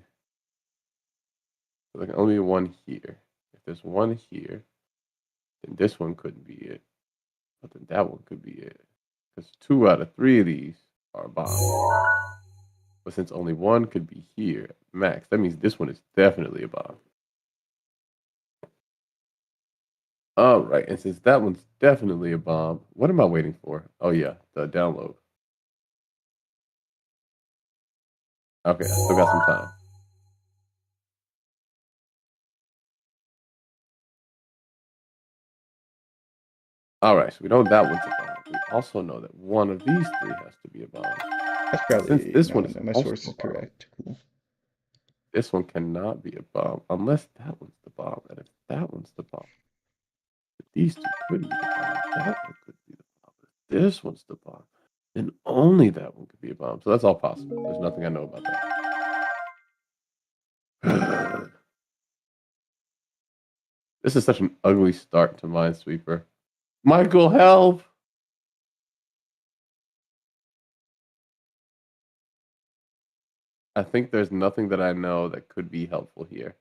[SPEAKER 2] So there can only be one here. If there's one here, then this one couldn't be it. But then that one could be it. Because 2 out of 3 of these are bombs. But since only one could be here, max, that means this one is definitely a bomb. All right, and since that one's definitely a bomb, what am I waiting for? Oh yeah, the download. Okay, I still got some time. All right, so we know that one's a bomb. We also know that one of these three has to be a bomb.
[SPEAKER 1] That's
[SPEAKER 2] And since
[SPEAKER 1] probably
[SPEAKER 2] this
[SPEAKER 1] no,
[SPEAKER 2] one is
[SPEAKER 1] no. My
[SPEAKER 2] also
[SPEAKER 1] source
[SPEAKER 2] a
[SPEAKER 1] is
[SPEAKER 2] bomb,
[SPEAKER 1] correct. Cool.
[SPEAKER 2] this one cannot be a bomb unless that one's the bomb. And if that one's the bomb, if these two couldn't be the bomb, that one could be the bomb. If this one's the bomb, then only that one could be a bomb. So that's all possible. There's nothing I know about that. This is such an ugly start to Minesweeper. Michael, help! I think there's nothing that I know that could be helpful here.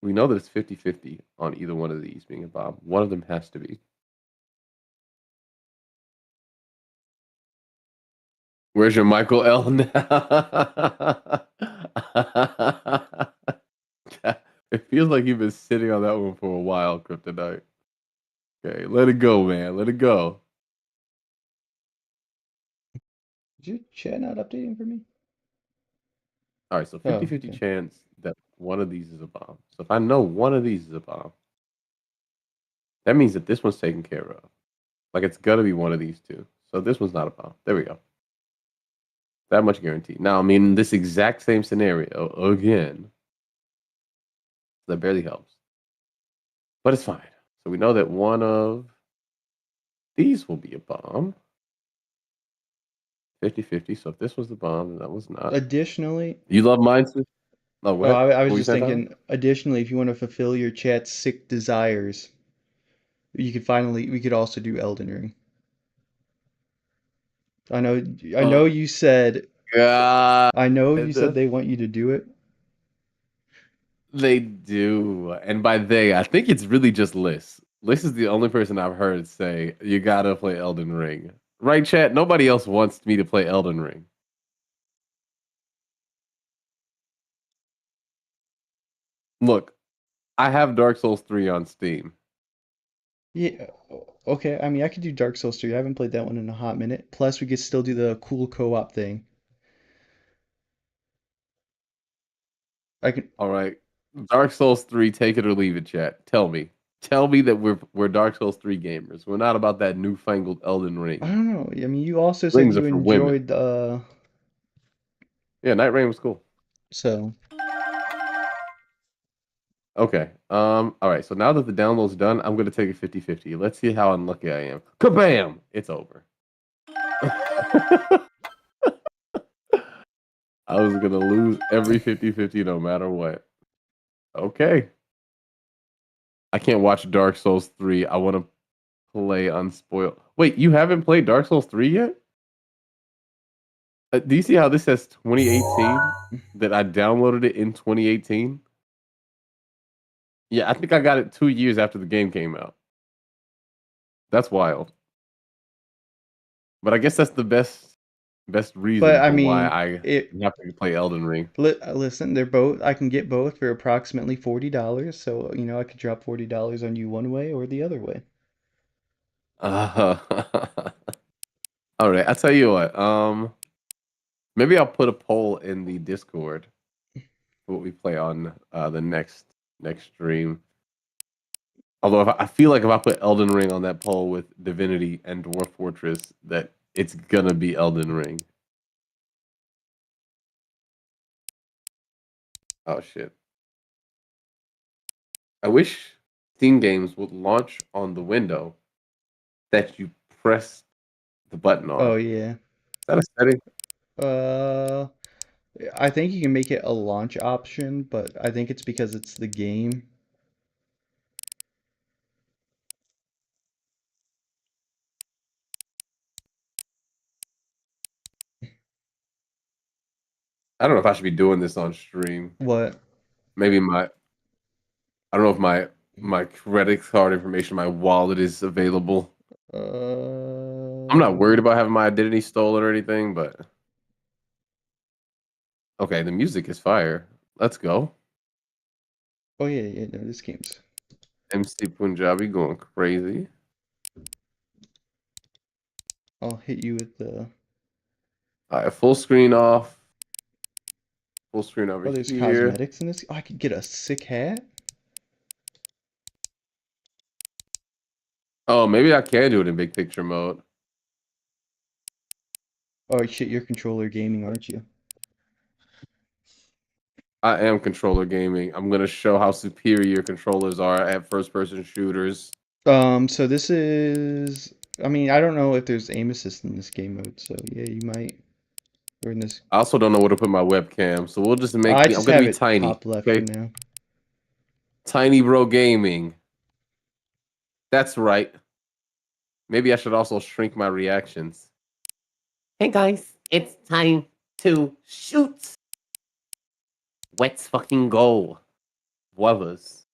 [SPEAKER 2] We know that it's 50-50 on either one of these being a bomb. One of them has to be. Where's your Michael L now? It feels like you've been sitting on that one for a while, Kryptonite. Okay, let it go, man. Let it go.
[SPEAKER 1] Is your chat not updating for me?
[SPEAKER 2] All right, so
[SPEAKER 1] Oh,
[SPEAKER 2] 50-50
[SPEAKER 1] okay.
[SPEAKER 2] chance that one of these is a bomb. So if I know one of these is a bomb, that means that this one's taken care of. Like it's got to be one of these two. So this one's not a bomb. There we go. That much guaranteed. Now, I mean, in this exact same scenario, again, that barely helps. But it's fine. So we know that one of these will be a bomb. 50-50. So if this was the bomb, then that was not.
[SPEAKER 1] Additionally,
[SPEAKER 2] You love mine too? Oh,
[SPEAKER 1] oh,
[SPEAKER 2] what?
[SPEAKER 1] I
[SPEAKER 2] What
[SPEAKER 1] was
[SPEAKER 2] were you
[SPEAKER 1] just
[SPEAKER 2] saying, Tyler?
[SPEAKER 1] thinking. Additionally, if you want to fulfill your chat's sick desires, you could finally. We could also do Elden Ring. I know. I know
[SPEAKER 2] Oh,
[SPEAKER 1] you said.
[SPEAKER 2] God.
[SPEAKER 1] I know you said they want you to do it.
[SPEAKER 2] They do. And by they, I think it's really just Liz. Liz is the only person I've heard say, you gotta play Elden Ring. Right, chat? Nobody else wants me to play Elden Ring. Look, I have Dark Souls 3 on Steam.
[SPEAKER 1] Yeah. Okay. I mean, I could do Dark Souls 3. I haven't played that one in a hot minute. Plus, we could still do the cool co-op thing. I can.
[SPEAKER 2] All right. Dark Souls 3, take it or leave it, chat. Tell me. Tell me that we're Dark Souls 3 gamers. We're not about that newfangled Elden
[SPEAKER 1] I
[SPEAKER 2] Ring.
[SPEAKER 1] don't know. I mean, you also said
[SPEAKER 2] Rings are
[SPEAKER 1] you
[SPEAKER 2] for women.
[SPEAKER 1] enjoyed
[SPEAKER 2] Yeah, Night Rain was cool.
[SPEAKER 1] so.
[SPEAKER 2] Okay. All right. So now that the download's done, I'm gonna take a 50-50. Let's see how unlucky I am. Kabam! It's over. I was gonna lose every 50-50 no matter what. Okay. I can't watch Dark Souls 3. I want to play unspoiled. Wait, you haven't played Dark Souls 3 yet? Do you see how this says 2018? That I downloaded it in 2018? Yeah, I think I got it 2 years after the game came out. That's wild. But I guess that's the best reason
[SPEAKER 1] But I
[SPEAKER 2] for why
[SPEAKER 1] mean,
[SPEAKER 2] I have to play Elden Ring.
[SPEAKER 1] listen, they're both. I can get both for approximately $40. So I could drop $40 on you one way or the other way.
[SPEAKER 2] Uh, all right, I tell you what. Maybe I'll put a poll in the Discord for what we play on the next stream. Although I feel like if I put Elden Ring on that poll with Divinity and Dwarf Fortress, that it's gonna be Elden Ring. Oh shit! I wish Steam games would launch on the window that you press the button on.
[SPEAKER 1] Oh
[SPEAKER 2] Is
[SPEAKER 1] yeah.
[SPEAKER 2] that a setting?
[SPEAKER 1] Uh, I think you can make it a launch option, but I think it's because it's the game.
[SPEAKER 2] I don't know if I should be doing this on stream.
[SPEAKER 1] What?
[SPEAKER 2] Maybe I don't know if my credit card information, my wallet is available. I'm not worried about having my identity stolen or anything, but okay, the music is fire. Let's go.
[SPEAKER 1] Oh yeah, yeah. No, this game's.
[SPEAKER 2] MC Punjabi going crazy.
[SPEAKER 1] I'll hit you with the.
[SPEAKER 2] All right, full screen off. Full screen over
[SPEAKER 1] Oh, there's
[SPEAKER 2] here.
[SPEAKER 1] cosmetics in this. Oh, I could get a sick hat.
[SPEAKER 2] Oh, maybe I can do it in big picture mode.
[SPEAKER 1] Oh shit, you're controller gaming, aren't you?
[SPEAKER 2] I am controller gaming. I'm gonna show how superior controllers are at first person shooters.
[SPEAKER 1] So this is. I mean, I don't know if there's aim assist in this game mode, so yeah, you might. Or in this.
[SPEAKER 2] I also don't know where to put my webcam, so we'll just make
[SPEAKER 1] I
[SPEAKER 2] me. I'm
[SPEAKER 1] just
[SPEAKER 2] gonna
[SPEAKER 1] have
[SPEAKER 2] be
[SPEAKER 1] it
[SPEAKER 2] tiny.
[SPEAKER 1] top left for
[SPEAKER 2] Okay,
[SPEAKER 1] now.
[SPEAKER 2] Tiny Bro Gaming. That's right. Maybe I should also shrink my reactions. Hey guys, it's time to shoot. Let's fucking go. Whoever's.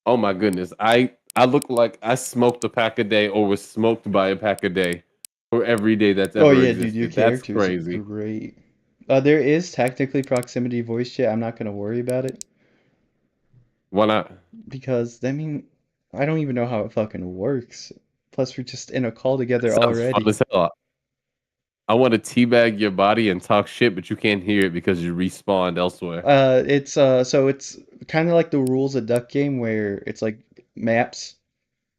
[SPEAKER 2] Oh my goodness. I look like I smoked a pack a day or was smoked by a pack a day for every day that's
[SPEAKER 1] Oh
[SPEAKER 2] ever
[SPEAKER 1] yeah, dude, your
[SPEAKER 2] existed. That's
[SPEAKER 1] character's
[SPEAKER 2] crazy.
[SPEAKER 1] great. There is technically proximity voice chat. I'm not gonna worry about it
[SPEAKER 2] Why not?
[SPEAKER 1] because I mean, I don't even know how it fucking works. Plus, we're just in a call
[SPEAKER 2] That
[SPEAKER 1] together
[SPEAKER 2] sounds fun
[SPEAKER 1] already.
[SPEAKER 2] as hell. I want to teabag your body and talk shit, but you can't hear it because you respawned elsewhere.
[SPEAKER 1] So it's kind of like the rules of Duck Game where it's like maps,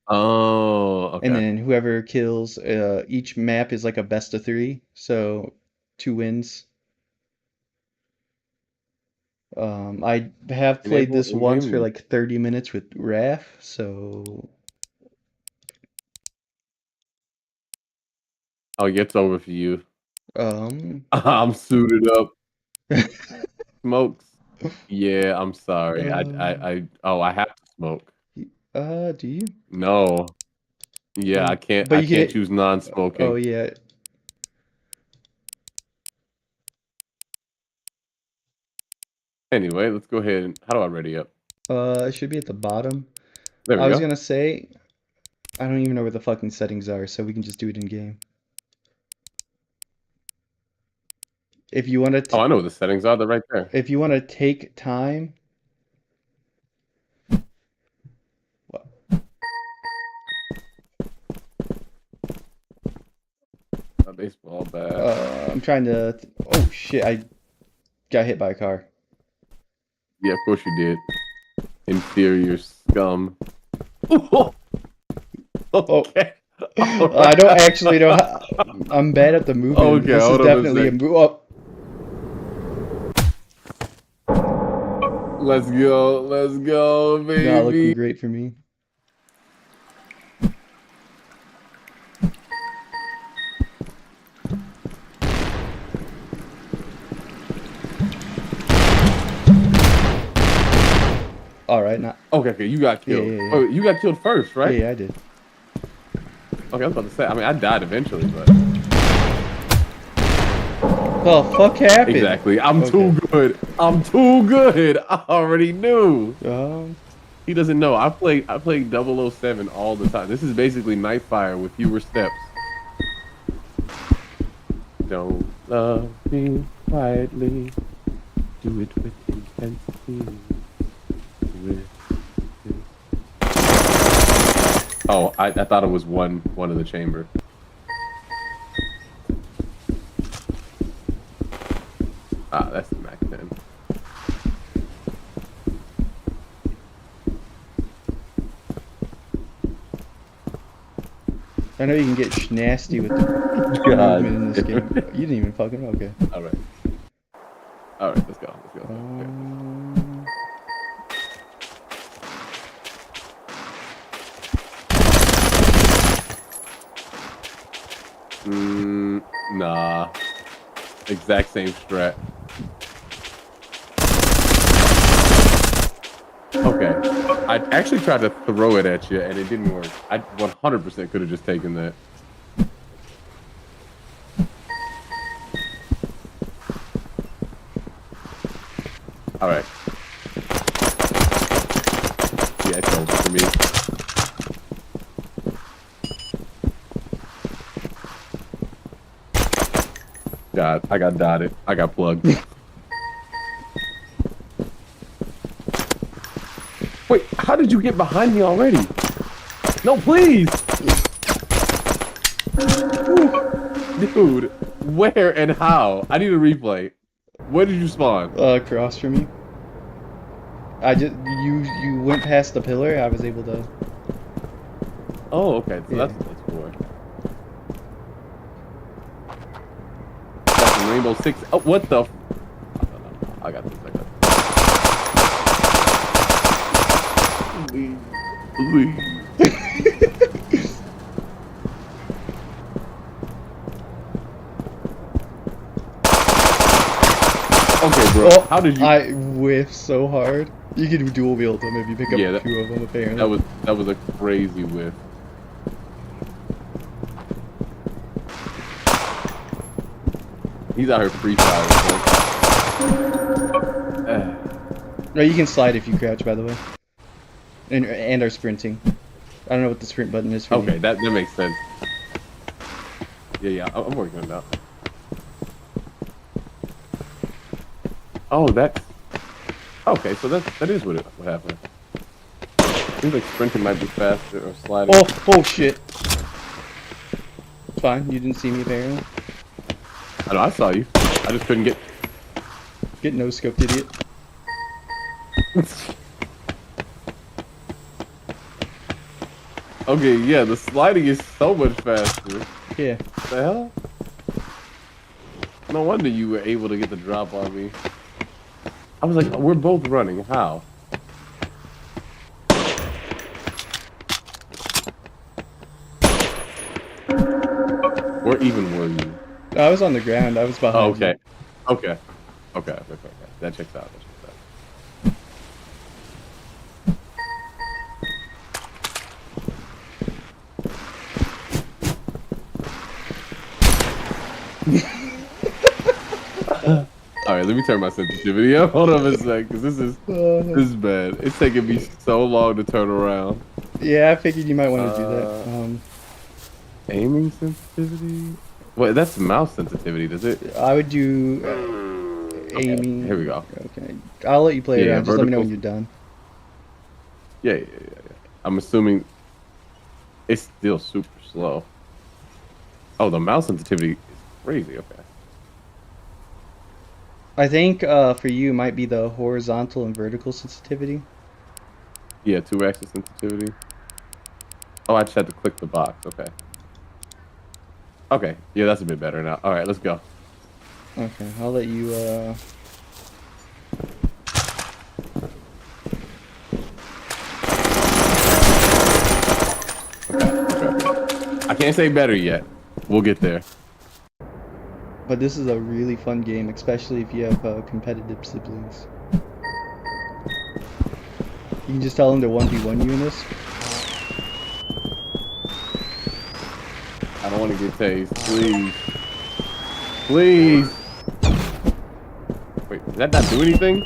[SPEAKER 2] Oh,
[SPEAKER 1] and
[SPEAKER 2] okay.
[SPEAKER 1] then whoever kills each map is like a best of three, so two wins. I have played
[SPEAKER 2] Enable
[SPEAKER 1] this once
[SPEAKER 2] in-game
[SPEAKER 1] for
[SPEAKER 2] music.
[SPEAKER 1] like 30 minutes with Raph, so
[SPEAKER 2] Oh, yeah, it's over for you.
[SPEAKER 1] um
[SPEAKER 2] I'm suited up. Smokes. Yeah, I'm sorry.
[SPEAKER 1] um
[SPEAKER 2] I have to smoke.
[SPEAKER 1] do you?
[SPEAKER 2] No. Yeah,
[SPEAKER 1] Oh, but
[SPEAKER 2] I
[SPEAKER 1] you can
[SPEAKER 2] can't choose
[SPEAKER 1] oh
[SPEAKER 2] non-smoking.
[SPEAKER 1] yeah.
[SPEAKER 2] Anyway, let's go ahead and how do I ready up?
[SPEAKER 1] It should be at the bottom.
[SPEAKER 2] There
[SPEAKER 1] I
[SPEAKER 2] we
[SPEAKER 1] was
[SPEAKER 2] go.
[SPEAKER 1] gonna say I don't even know where the fucking settings are, so we can just do it in game. If you want
[SPEAKER 2] Oh,
[SPEAKER 1] to
[SPEAKER 2] I know what the settings are. They're right there.
[SPEAKER 1] if you want to take time. What?
[SPEAKER 2] a baseball bat.
[SPEAKER 1] I'm trying to. Oh shit! I got hit by a car.
[SPEAKER 2] Yeah, of course you did. Inferior scum.
[SPEAKER 1] Oh,
[SPEAKER 2] Okay.
[SPEAKER 1] I don't actually know how. I'm bad at the movement.
[SPEAKER 2] Okay,
[SPEAKER 1] This is
[SPEAKER 2] hold on a
[SPEAKER 1] definitely a
[SPEAKER 2] sec.
[SPEAKER 1] move. Oh,
[SPEAKER 2] Let's go,
[SPEAKER 1] not looking
[SPEAKER 2] baby.
[SPEAKER 1] great for me. All right, not.
[SPEAKER 2] Okay, you got
[SPEAKER 1] Yeah,
[SPEAKER 2] killed.
[SPEAKER 1] yeah, yeah.
[SPEAKER 2] Oh, you got killed first,
[SPEAKER 1] Yeah,
[SPEAKER 2] right?
[SPEAKER 1] yeah, I did.
[SPEAKER 2] Okay, I was about to say. I mean, I died eventually, but
[SPEAKER 1] The fuck happened?
[SPEAKER 2] exactly. I'm
[SPEAKER 1] Okay.
[SPEAKER 2] too good. I'm too good. I already knew.
[SPEAKER 1] Um,
[SPEAKER 2] He doesn't know. I played 007 all the time. This is basically Nightfire with fewer steps. Don't love me quietly. Do it with intensity. Oh, I thought it was one of the chamber. Ah, that's the Mac 10.
[SPEAKER 1] I know you can get nasty with the
[SPEAKER 2] God.
[SPEAKER 1] movement in this game. You didn't even fucking. Okay.
[SPEAKER 2] All right, let's go. Okay. Nah. Exact same strat. Okay. I actually tried to throw it at you and it didn't work. I 100% could have just taken that. All right. Yeah, it's over for me. God, I got dotted. I got plugged. Wait, how did you get behind me already? No, please! Dude, where and how? I need a replay. Where did you spawn?
[SPEAKER 1] Across from you. You went past the pillar. I was able to.
[SPEAKER 2] Oh, okay. So
[SPEAKER 1] Yeah.
[SPEAKER 2] that's four. That's a Rainbow Six. Oh, what the? I got this. Please. Okay, bro.
[SPEAKER 1] Oh,
[SPEAKER 2] How did you?
[SPEAKER 1] I whiffed so hard. You can dual wield them if you pick up
[SPEAKER 2] Yeah,
[SPEAKER 1] two of them. Apparently.
[SPEAKER 2] That was a crazy whiff. He's out here free fire.
[SPEAKER 1] No, you can slide if you crouch. By the way, and are sprinting. I don't know what the sprint button is for
[SPEAKER 2] Okay,
[SPEAKER 1] you.
[SPEAKER 2] that makes sense. Yeah, I'm working on that. Oh, that's okay. So that is what happened. Seems like sprinting might be faster or sliding.
[SPEAKER 1] Oh shit! It's fine. You didn't see me apparently.
[SPEAKER 2] I know I saw you. I just couldn't get.
[SPEAKER 1] Get no scoped, idiot.
[SPEAKER 2] Okay, yeah, the sliding is so much faster.
[SPEAKER 1] Yeah.
[SPEAKER 2] What the hell? No wonder you were able to get the drop on me. I was like, we're both running. How? Where even were you?
[SPEAKER 1] I was on the ground. I was behind.
[SPEAKER 2] Oh, okay.
[SPEAKER 1] You.
[SPEAKER 2] Okay. That checks out. All right, let me turn my sensitivity up. Hold on a sec, because this is bad. It's taking me so long to turn around.
[SPEAKER 1] Yeah, I figured you might want to do that.
[SPEAKER 2] Aiming sensitivity? Wait, that's mouse sensitivity, does it?
[SPEAKER 1] I would do aiming.
[SPEAKER 2] Here we go.
[SPEAKER 1] Okay, I'll let you play around. Just let me know when
[SPEAKER 2] vertical.
[SPEAKER 1] you're done.
[SPEAKER 2] Yeah. I'm assuming it's still super slow. Oh, the mouse sensitivity is crazy. Okay.
[SPEAKER 1] I think for you it might be the horizontal and vertical sensitivity.
[SPEAKER 2] Yeah, 2-axis sensitivity. Oh, I just had to click the box. Okay. Okay. Yeah, that's a bit better now. All right, let's go.
[SPEAKER 1] Okay, I'll let you.
[SPEAKER 2] Okay. I can't say better yet. We'll get there.
[SPEAKER 1] But this is a really fun game, especially if you have competitive siblings. You can just tell them to 1v1 you in this.
[SPEAKER 2] I don't want to get tased. Please. Please. Wait, did that not do anything?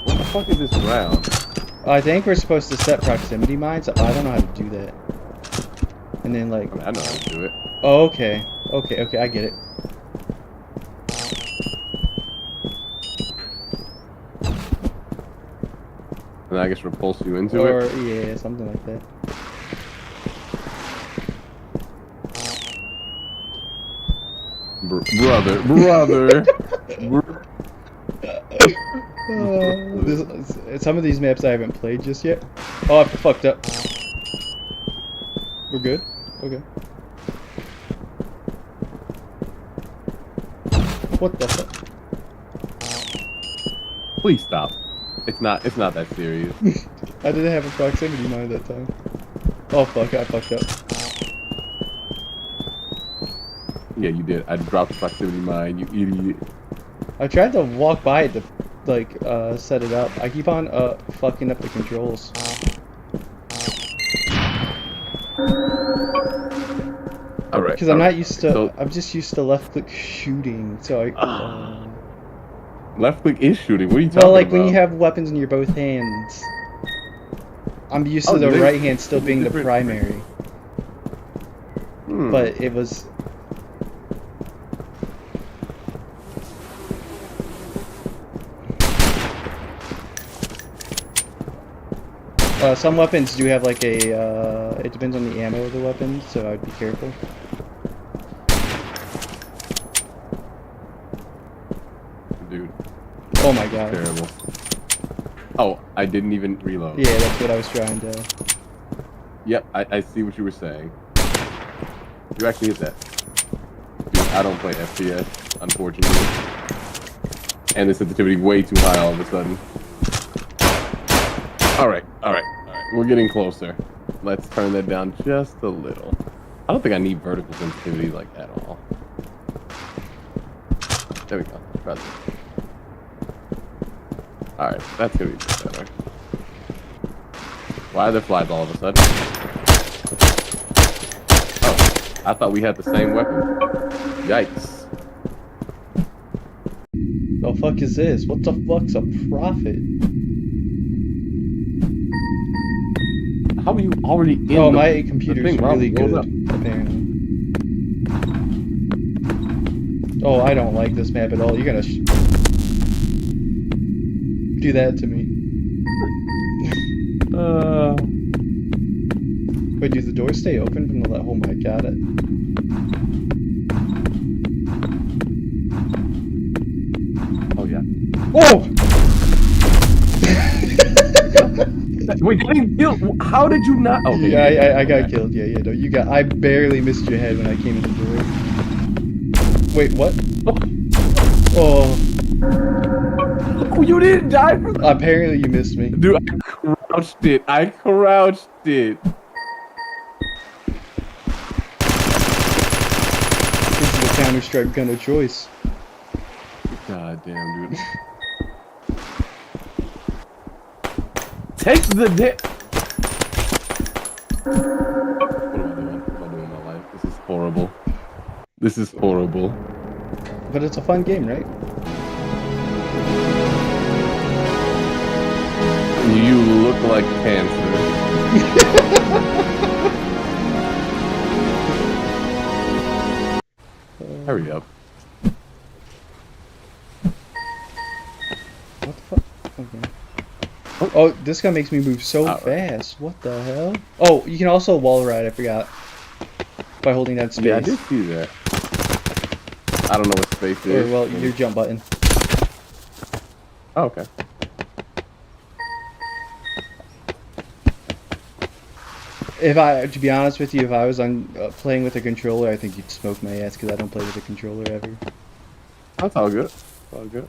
[SPEAKER 2] What the fuck is this round?
[SPEAKER 1] I think we're supposed to set proximity mines. I don't know how to do that. And then like...
[SPEAKER 2] I mean, I know how to do it.
[SPEAKER 1] Oh, okay. Okay, I get it.
[SPEAKER 2] And I guess repulse you into
[SPEAKER 1] Or,
[SPEAKER 2] it.
[SPEAKER 1] yeah, something like that.
[SPEAKER 2] Brother.
[SPEAKER 1] Some of these maps I haven't played just yet. Oh, I fucked up. We're good? Okay. What the fuck?
[SPEAKER 2] Please stop. It's not that serious.
[SPEAKER 1] I didn't have a proximity mine that time. Oh fuck, I fucked up.
[SPEAKER 2] Yeah, you did. I dropped the proximity mine, you idiot.
[SPEAKER 1] I tried to walk by it to, like, set it up. I keep on, fucking up the controls.
[SPEAKER 2] Alright.
[SPEAKER 1] Because I'm not used to,
[SPEAKER 2] so,
[SPEAKER 1] I'm just used to left click shooting, so I,
[SPEAKER 2] left click is shooting. What are you talking about?
[SPEAKER 1] well, like, when you have weapons in your both hands. I'm used to the right hand still being the primary. But it was... some weapons do have like a, it depends on the ammo of the weapon, so I'd be careful.
[SPEAKER 2] Dude.
[SPEAKER 1] Oh my god.
[SPEAKER 2] Terrible. Oh, I didn't even reload.
[SPEAKER 1] Yeah, that's what I was trying to...
[SPEAKER 2] Yep, I see what you were saying. You actually hit that. Dude, I don't play FPS, unfortunately. And the sensitivity way too high all of a sudden. Alright. We're getting closer. Let's turn that down just a little. I don't think I need vertical sensitivity like at all. There we go. Try this. Alright, that's gonna be better. Why are there flies all of a sudden? Oh, I thought we had the same weapon. Yikes.
[SPEAKER 1] The fuck is this? What the fuck's a prophet?
[SPEAKER 2] How are you already in
[SPEAKER 1] Oh, my computer's really good,
[SPEAKER 2] up?
[SPEAKER 1] apparently. Oh, I don't like this map at all. You're gonna do that to me. Wait, do the doors stay open from the left? Oh my god.
[SPEAKER 2] Oh, yeah.
[SPEAKER 1] Oh!
[SPEAKER 2] Wait, didn't kill. How did you not? Okay,
[SPEAKER 1] yeah, I got killed. Yeah, no, you got. I barely missed your head when I came in the door. Wait, what? Oh.
[SPEAKER 2] Oh, you didn't die for that?
[SPEAKER 1] Apparently you missed me.
[SPEAKER 2] Dude, I crouched it.
[SPEAKER 1] This is a Counter-Strike gun of choice.
[SPEAKER 2] God damn, dude. Take the dick. What am I doing? What am I doing in my life? This is horrible. This is horrible.
[SPEAKER 1] But it's a fun game, right?
[SPEAKER 2] You look like cancer. Hurry up.
[SPEAKER 1] What the fuck? Okay. Oh, this guy makes me move so fast. What the hell? Oh, you can also wall ride, I forgot. by holding down space.
[SPEAKER 2] Yeah, I did see that. I don't know what space is.
[SPEAKER 1] Or, well, your jump button.
[SPEAKER 2] Oh, okay.
[SPEAKER 1] To be honest with you, if I was on playing with a controller, I think you'd smoke my ass because I don't play with a controller ever.
[SPEAKER 2] That's all good. That's all good.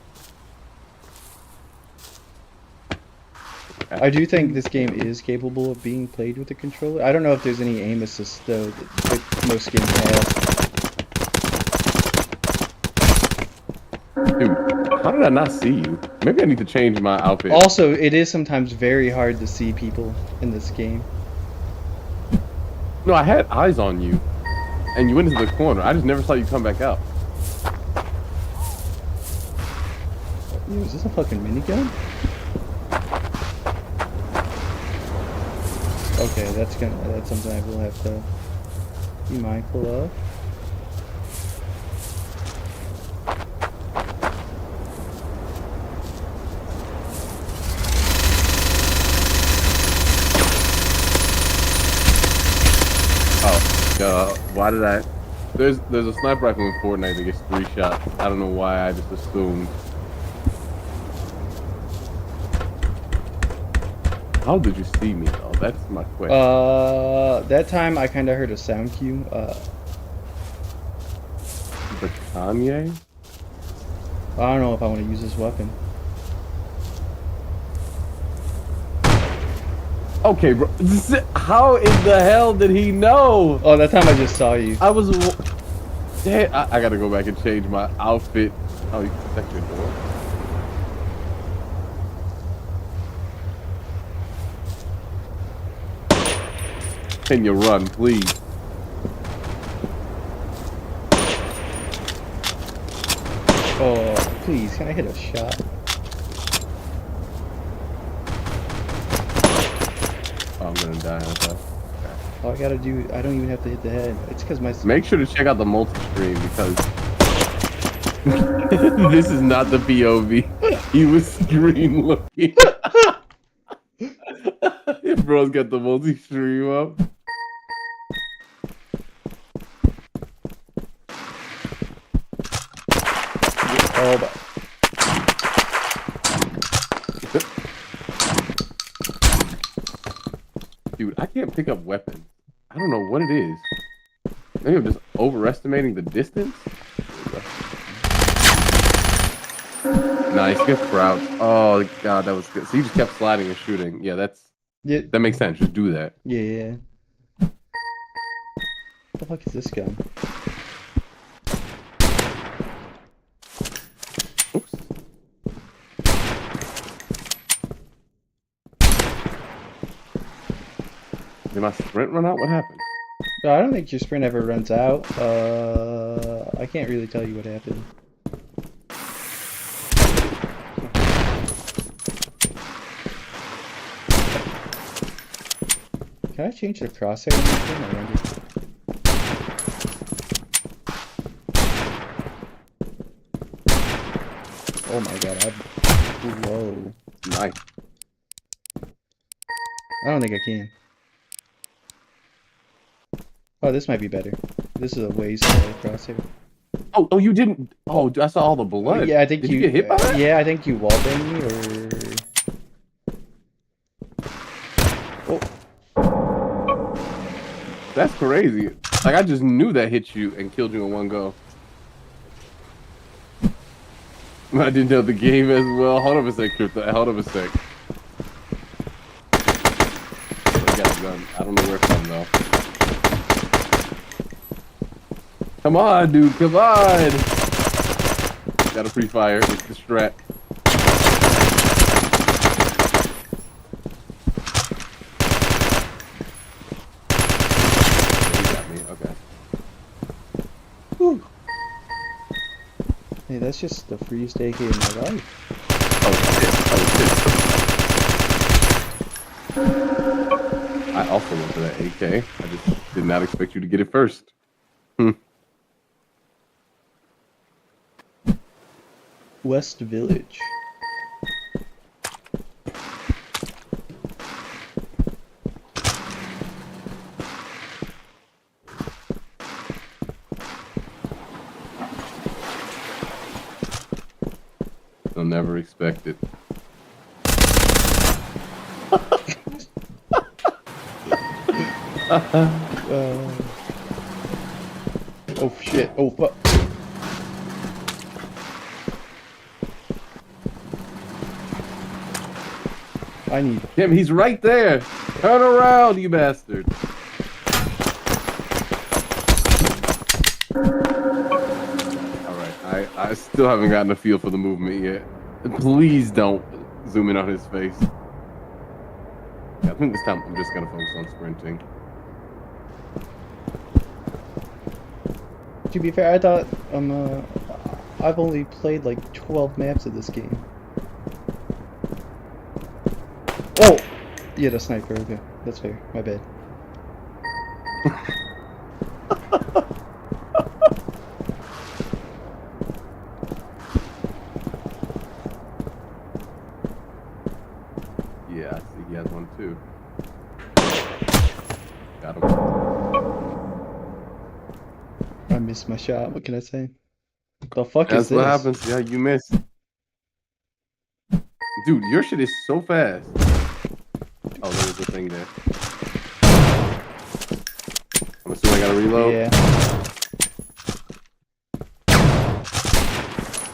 [SPEAKER 1] I do think this game is capable of being played with a controller. I don't know if there's any aim assist though that most games have.
[SPEAKER 2] Dude, how did I not see you? Maybe I need to change my outfit.
[SPEAKER 1] Also, it is sometimes very hard to see people in this game.
[SPEAKER 2] No, I had eyes on you, and you went into the corner. I just never saw you come back out.
[SPEAKER 1] Yo, is this a fucking minigun? Okay, that's something I will have to be mindful of.
[SPEAKER 2] Why did I? There's a sniper rifle in Fortnite that gets 3 shots. I don't know why. I just assumed. How did you see me though? That's my question.
[SPEAKER 1] That time I kind of heard a sound cue.
[SPEAKER 2] The Kanye?
[SPEAKER 1] I don't know if I want to use this weapon.
[SPEAKER 2] Okay, bro. How in the hell did he know?
[SPEAKER 1] Oh, that time I just saw you.
[SPEAKER 2] I was. Damn, I gotta go back and change my outfit. Oh, you can protect your door. Can you run, please?
[SPEAKER 1] Oh, please, can I hit a shot?
[SPEAKER 2] Oh, I'm gonna die. Okay.
[SPEAKER 1] All I gotta do, I don't even have to hit the head. It's because my...
[SPEAKER 2] Make sure to check out the multi-stream because this is not the POV. He was screen looking. Bro's got the multi-stream up.
[SPEAKER 1] Oh, but...
[SPEAKER 2] Dude, I can't pick up weapons. I don't know what it is. Maybe I'm just overestimating the distance. Nice, good crouch. Oh god, that was good. So you just kept sliding and shooting. Yeah, that makes sense. Just do that.
[SPEAKER 1] Yeah. What the fuck is this gun?
[SPEAKER 2] Oops. Did my sprint run out? What happened?
[SPEAKER 1] No, I don't think your sprint ever runs out. I can't really tell you what happened. Can I change the crosshair on this thing? I wonder. Oh my god, whoa.
[SPEAKER 2] Nice.
[SPEAKER 1] I don't think I can. Oh, this might be better. This is a way smaller crosshair.
[SPEAKER 2] Oh, you didn't. Oh, I saw all the blood.
[SPEAKER 1] Yeah, I think
[SPEAKER 2] Did you get hit by that?
[SPEAKER 1] Yeah, I think you wallbanged me, or... Oh.
[SPEAKER 2] That's crazy. Like, I just knew that hit you and killed you in one go. I didn't know the game as well. Hold up a sec, Crypto. Hold up a sec. I got a gun. I don't know where from, though. Come on, dude. Come on. Got a free fire. It's the strat.
[SPEAKER 1] Hey, that's just the freest AK in my life.
[SPEAKER 2] Oh shit. I also went for that AK. I just did not expect you to get it first.
[SPEAKER 1] West Village.
[SPEAKER 2] They'll never expect it.
[SPEAKER 1] Oh shit! Oh fuck! I need.
[SPEAKER 2] Damn, he's right there. Turn around, you bastard. Alright, I still haven't gotten a feel for the movement yet. Please don't zoom in on his face. Yeah, I think this time I'm just gonna focus on sprinting.
[SPEAKER 1] To be fair, I thought I've only played like 12 maps of this game. Oh! Yeah, the sniper. Okay, that's fair. My bad.
[SPEAKER 2] Yeah, I see he has one too. Got him.
[SPEAKER 1] I missed my shot. What can I say? The fuck
[SPEAKER 2] That's
[SPEAKER 1] is this?
[SPEAKER 2] what happens. Yeah, you missed. Dude, your shit is so fast. Oh, there was a thing there. I'm assuming I gotta reload.
[SPEAKER 1] Yeah.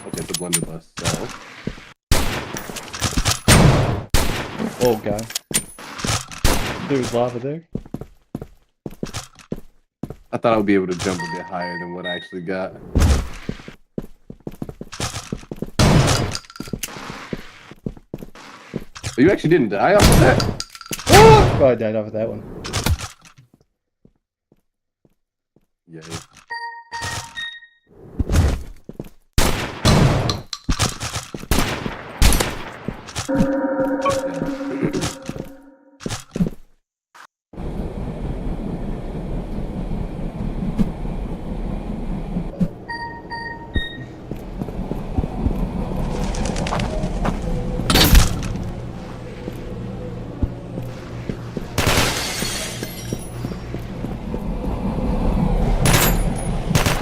[SPEAKER 2] Okay, it's a blunderbuss. So.
[SPEAKER 1] Oh god. There's lava there.
[SPEAKER 2] I thought I would be able to jump a bit higher than what I actually got. But you actually didn't die off of that?
[SPEAKER 1] Oh, I died off of that one.
[SPEAKER 2] Yeah.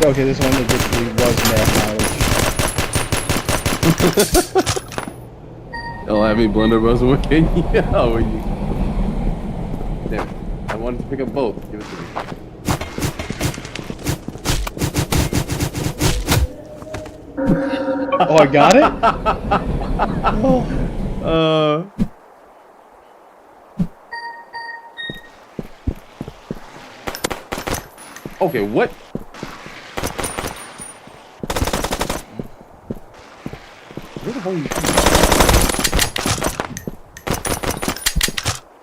[SPEAKER 1] Okay, this one literally was math knowledge.
[SPEAKER 2] Don't have me blunderbuss away. Yeah, were you? Damn it. I wanted to pick up both. Give it to me.
[SPEAKER 1] Oh, I got it? Oh.
[SPEAKER 2] Okay, what? Where the hell are you shooting?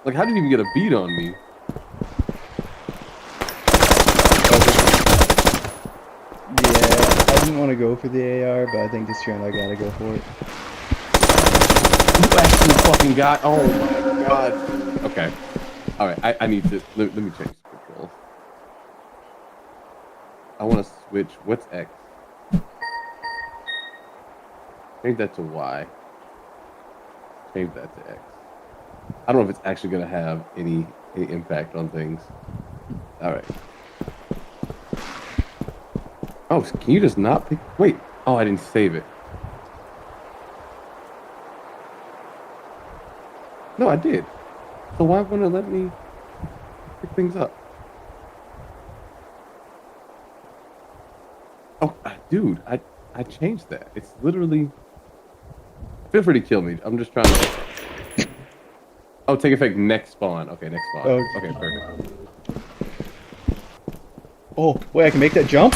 [SPEAKER 2] Like, how did you even get a beat on me?
[SPEAKER 1] Yeah, I didn't want to go for the AR, but I think this round I gotta go for it.
[SPEAKER 2] You actually fucking got. Oh my god. Okay. Alright, I need to. Let me change the controls. I want to switch. What's X? Change that to Y. Change that to X. I don't know if it's actually going to have any impact on things. Alright. Oh, can you just not pick? Wait. Oh, I didn't save it. No, I did. So why wouldn't it let me pick things up? Oh, dude, I changed that. It's literally... Feel free to kill me. I'm just trying to... Oh, take effect next spawn. Okay, next spawn.
[SPEAKER 1] Oh.
[SPEAKER 2] Okay, perfect.
[SPEAKER 1] Oh, wait, I can make that jump?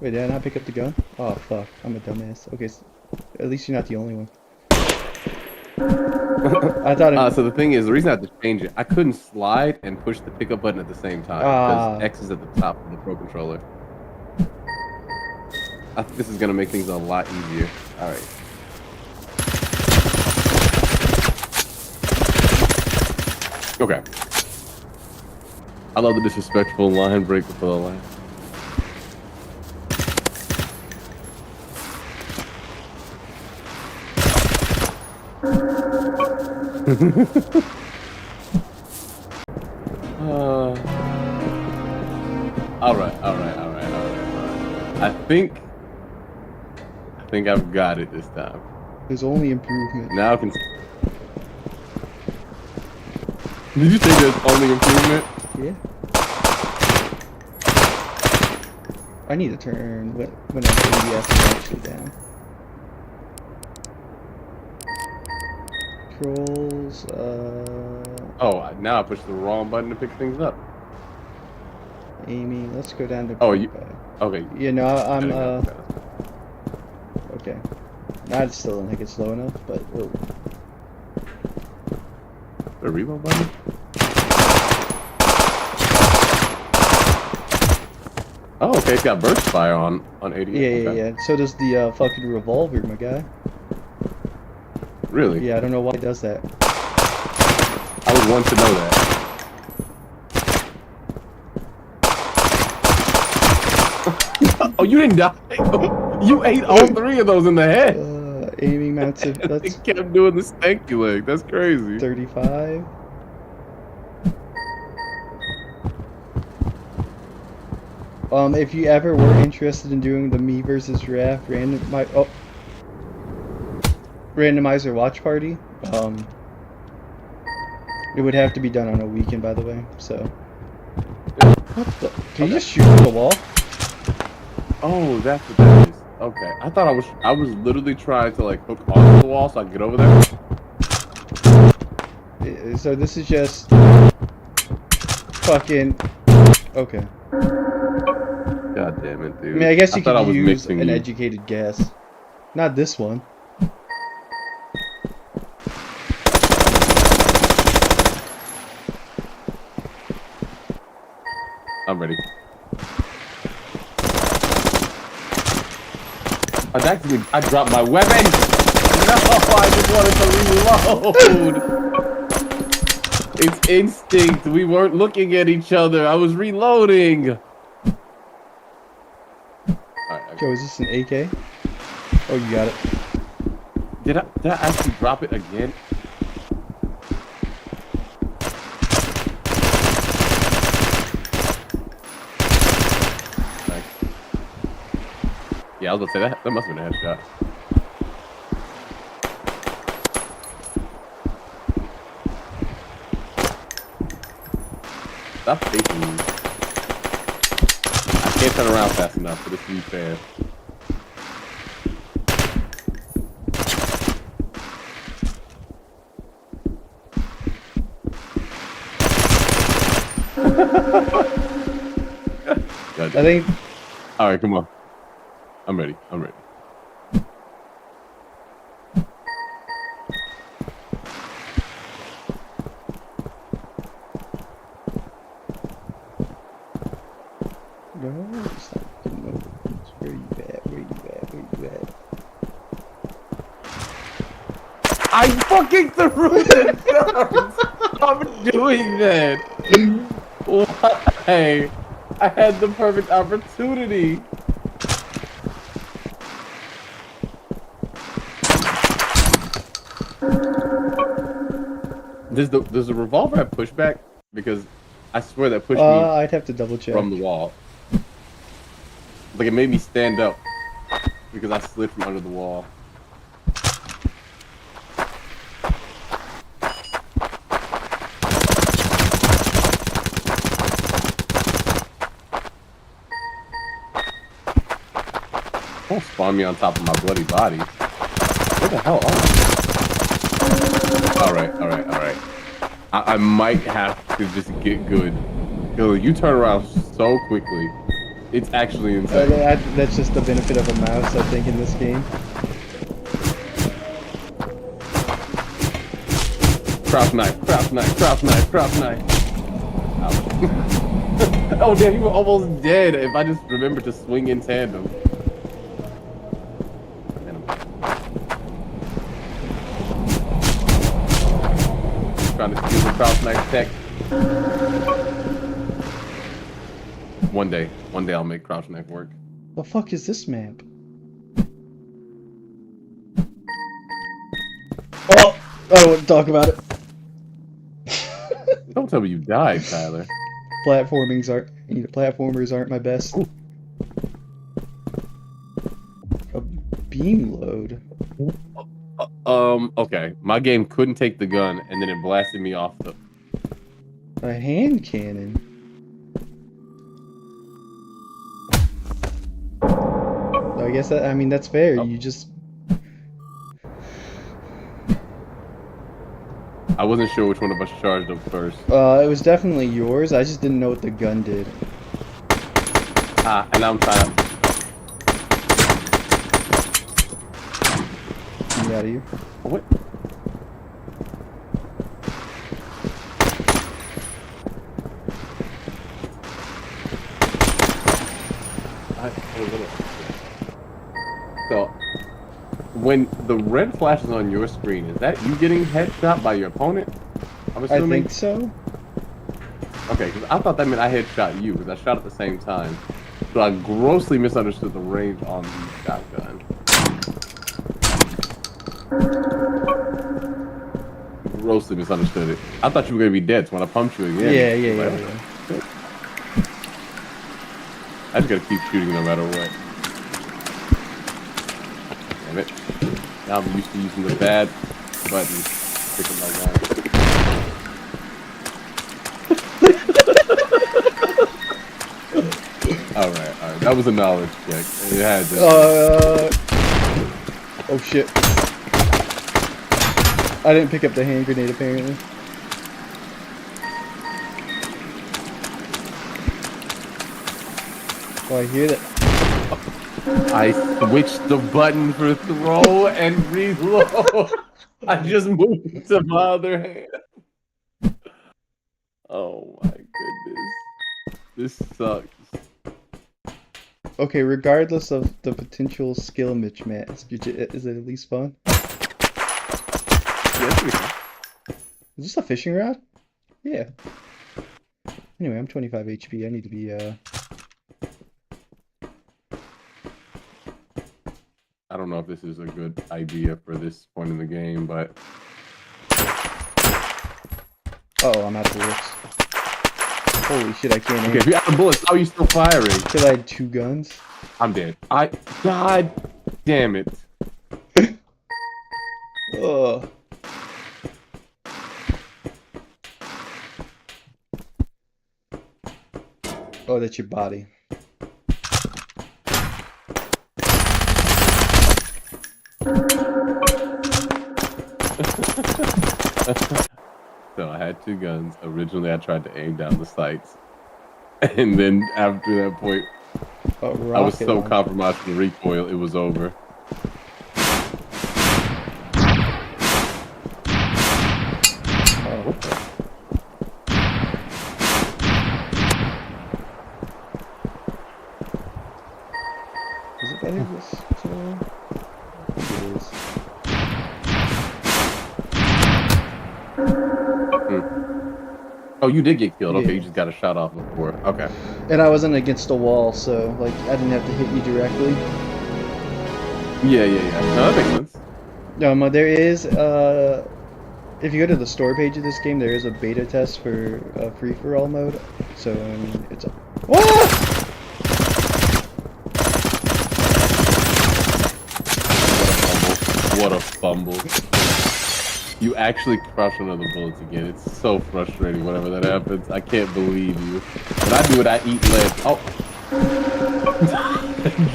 [SPEAKER 1] Wait, did I not pick up the gun? Oh, fuck. I'm a dumbass. Okay, so at least you're not the only one. I thought it...
[SPEAKER 2] So the thing is, the reason I had to change it, I couldn't slide and push the pickup button at the same time. Because X is at the top of the Pro Controller. I think this is going to make things a lot easier. Alright. Okay. I love the disrespectful line break before the line. All right. I think think I've got it this time.
[SPEAKER 1] There's only improvement.
[SPEAKER 2] Now I can. Did you say there's only improvement?
[SPEAKER 1] Yeah. I need to turn when ABS is actually down. Controls.
[SPEAKER 2] Oh, now I pushed the wrong button to pick things up.
[SPEAKER 1] Aiming. Let's go down to.
[SPEAKER 2] Oh, you. Okay.
[SPEAKER 1] Yeah, no, I'm
[SPEAKER 2] Okay.
[SPEAKER 1] Okay. I still don't think it's low enough, but
[SPEAKER 2] The reload button? Oh, okay, it's got burst fire on 80.
[SPEAKER 1] yeah. So does the fucking revolver, my guy.
[SPEAKER 2] Really?
[SPEAKER 1] Yeah, I don't know why it does that.
[SPEAKER 2] I would want to know that. Oh, you didn't die. You ate all 3 of those in the head.
[SPEAKER 1] Aiming mounts of
[SPEAKER 2] They
[SPEAKER 1] that's
[SPEAKER 2] kept doing the stanky leg. That's crazy.
[SPEAKER 1] 35. If you ever were interested in doing the me versus Giraffe randomizer watch party, it would have to be done on a weekend, by the way. So, what the? Can you just shoot through the wall?
[SPEAKER 2] Oh, that's what that is. Okay, I thought I was literally trying to like hook onto the wall so I could get over there.
[SPEAKER 1] So this is just fucking okay.
[SPEAKER 2] God damn it, dude.
[SPEAKER 1] I mean, I guess you
[SPEAKER 2] thought
[SPEAKER 1] could
[SPEAKER 2] I was
[SPEAKER 1] use
[SPEAKER 2] mixing
[SPEAKER 1] an
[SPEAKER 2] you.
[SPEAKER 1] educated guess. Not this one.
[SPEAKER 2] I'm ready. I dropped my weapon! No, I just wanted to reload! It's instinct. We weren't looking at each other. I was reloading. Alright,
[SPEAKER 1] Joe, is this an AK? Oh, you got it.
[SPEAKER 2] Did I actually drop it again? Nice. Yeah, I was gonna say that must have been a headshot. Stop facing me. I can't turn around fast enough for this to be fair.
[SPEAKER 1] I think.
[SPEAKER 2] All right, come on. I'm ready. I'm ready.
[SPEAKER 1] No, stop. Where you at? Where you at? Where you at?
[SPEAKER 2] I fucking threw the guns! Stop doing that! Why? I had the perfect opportunity. Does the revolver have pushback? Because I swear that pushed me
[SPEAKER 1] I'd have to double check.
[SPEAKER 2] from the wall. Like it made me stand up because I slid from under the wall. Don't spawn me on top of my bloody body. Where the hell are you? Alright. I might have to just get good. Yo, you turn around so quickly. It's actually insane.
[SPEAKER 1] That's just the benefit of a mouse, I think, in this game.
[SPEAKER 2] Crouch knife. Ouch. Oh damn, you were almost dead if I just remembered to swing in tandem. Trying to steal the crouch knife tech. One day I'll make crouch knife work.
[SPEAKER 1] The fuck is this map? Oh! I don't want to talk about it.
[SPEAKER 2] Don't tell me you died, Tyler.
[SPEAKER 1] Platformers aren't my best.
[SPEAKER 2] Ooh.
[SPEAKER 1] A B beam load?
[SPEAKER 2] Okay. My game couldn't take the gun, and then it blasted me off the.
[SPEAKER 1] A hand cannon. I guess that, I mean, that's fair.
[SPEAKER 2] Oh.
[SPEAKER 1] You just.
[SPEAKER 2] I wasn't sure which one of us charged up first.
[SPEAKER 1] It was definitely yours. I just didn't know what the gun did.
[SPEAKER 2] And now I'm trying to.
[SPEAKER 1] Get out of here.
[SPEAKER 2] What? So, when the red flashes on your screen, is that you getting headshot by your opponent? I'm
[SPEAKER 1] I
[SPEAKER 2] assuming.
[SPEAKER 1] think so.
[SPEAKER 2] Okay, because I thought that meant I headshot you, because I shot at the same time. So I grossly misunderstood the range on the shotgun. Grossly misunderstood it. I thought you were gonna be dead, so when I pumped you again.
[SPEAKER 1] Yeah.
[SPEAKER 2] I just gotta keep shooting no matter what. Damn it. Now I'm used to using the bad button. Picking my gun. Alright. That was a knowledge check. It had to.
[SPEAKER 1] Oh shit. I didn't pick up the hand grenade apparently. Oh, I hear that.
[SPEAKER 2] I switched the button for throw and reload. I just moved to my other hand. Oh my goodness. This sucks.
[SPEAKER 1] Okay, regardless of the potential skill mismatch, is it at least fun?
[SPEAKER 2] Yes,
[SPEAKER 1] Is this a fishing rod? Yeah. Anyway, I'm 25 HP. I need to be,
[SPEAKER 2] I don't know if this is a good idea for this point in the game, but...
[SPEAKER 1] Uh-oh, I'm out of bullets. Holy shit, I can't aim.
[SPEAKER 2] Okay, if you're out of bullets, how are you still firing?
[SPEAKER 1] Because I had 2 guns.
[SPEAKER 2] I'm dead. God damn it.
[SPEAKER 1] Ugh. Oh, that's your body.
[SPEAKER 2] So I had 2 guns. Originally, I tried to aim down the sights. And then after that point, I was so compromised from the recoil, it was over.
[SPEAKER 1] Is it better this? It is.
[SPEAKER 2] Oh, you did get killed. Okay,
[SPEAKER 1] Yeah.
[SPEAKER 2] you just got a shot off before. Okay.
[SPEAKER 1] And I wasn't against a wall, so like I didn't have to hit you directly.
[SPEAKER 2] Yeah. No, that makes sense.
[SPEAKER 1] There is if you go to the store page of this game, there is a beta test for free for all mode. So I mean, it's a.
[SPEAKER 2] What a fumble. You actually crush one of the bullets again. It's so frustrating whenever that happens. I can't believe you. When I do it, I eat lead. Oh.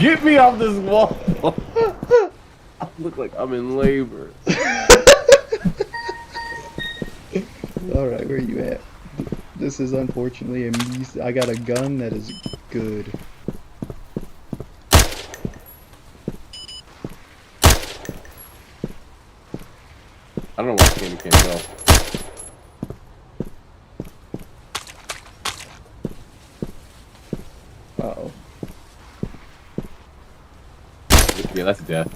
[SPEAKER 2] Get me off this wall. I look like I'm in labor.
[SPEAKER 1] Alright, where are you at? This is unfortunately I got a gun that is good.
[SPEAKER 2] I don't know why Candy can't go.
[SPEAKER 1] Uh-oh.
[SPEAKER 2] Yeah, that's death.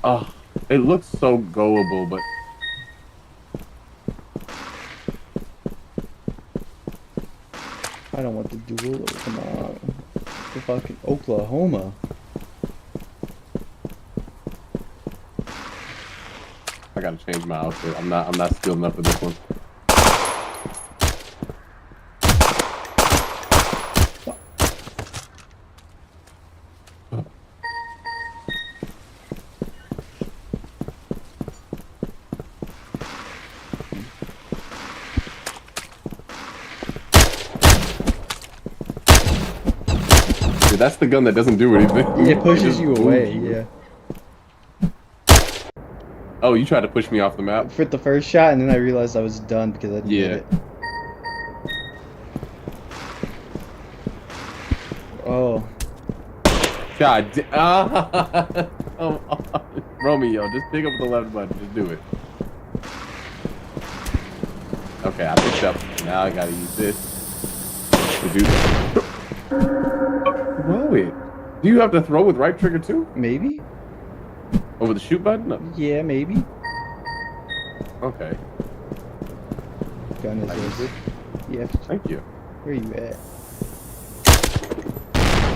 [SPEAKER 2] Oh, it looks so goable, but...
[SPEAKER 1] I don't want the duel. Come on. The fucking Oklahoma.
[SPEAKER 2] I gotta change my outfit. I'm not skilled enough for this one. Yeah, that's the gun that doesn't do anything.
[SPEAKER 1] It pushes
[SPEAKER 2] just
[SPEAKER 1] you
[SPEAKER 2] moves
[SPEAKER 1] away,
[SPEAKER 2] you.
[SPEAKER 1] yeah.
[SPEAKER 2] Oh, you tried to push me off the map?
[SPEAKER 1] For the first shot, and then I realized I was done because I didn't
[SPEAKER 2] Yeah.
[SPEAKER 1] get it. Oh.
[SPEAKER 2] God. Come on. Romeo, just pick up the left button. Just do it. Okay, I picked up. Now I gotta use this to do this. Throw it. Do you have to throw with right trigger too?
[SPEAKER 1] Maybe?
[SPEAKER 2] Over the shoot button? No.
[SPEAKER 1] Yeah, maybe.
[SPEAKER 2] Okay.
[SPEAKER 1] Gun is
[SPEAKER 2] I use
[SPEAKER 1] this.
[SPEAKER 2] it.
[SPEAKER 1] Yeah.
[SPEAKER 2] Thank you.
[SPEAKER 1] Where you at?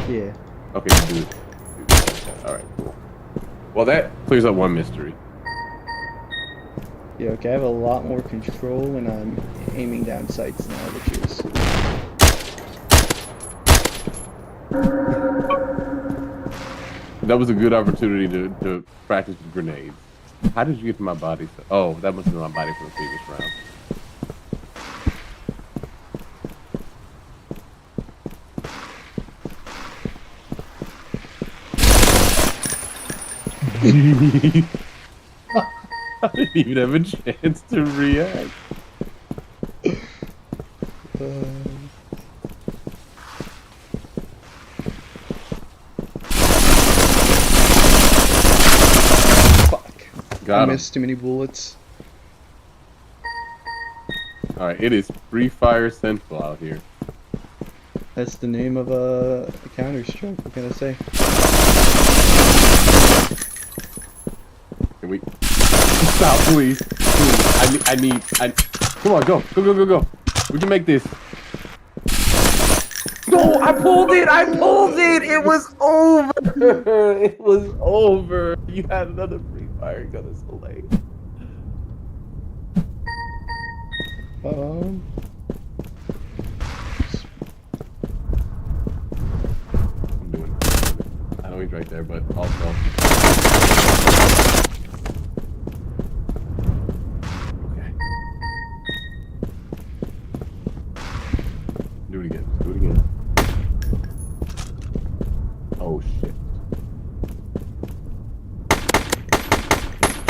[SPEAKER 1] Yeah.
[SPEAKER 2] Okay, you do it. Alright, cool. Well, that clears up one mystery.
[SPEAKER 1] Yeah, okay, I have a lot more control when I'm aiming down sights now, which is...
[SPEAKER 2] That was a good opportunity to practice with grenades. How did you get to my body? Oh, that must have been my body from the previous round. I didn't even have a chance to react.
[SPEAKER 1] Fuck.
[SPEAKER 2] Got
[SPEAKER 1] I
[SPEAKER 2] him.
[SPEAKER 1] missed too many bullets.
[SPEAKER 2] Alright, it is Free Fire Central out here.
[SPEAKER 1] That's the name of a Counter-Strike, what can I say?
[SPEAKER 2] Can we stop, please? Please. I need. Come on, go. We can make this. No, I pulled it. It was over. It was over. You had another Free Fire gun. It's so late. I'm doing it. I know he's right there, but also. Okay. Do it again. Oh shit.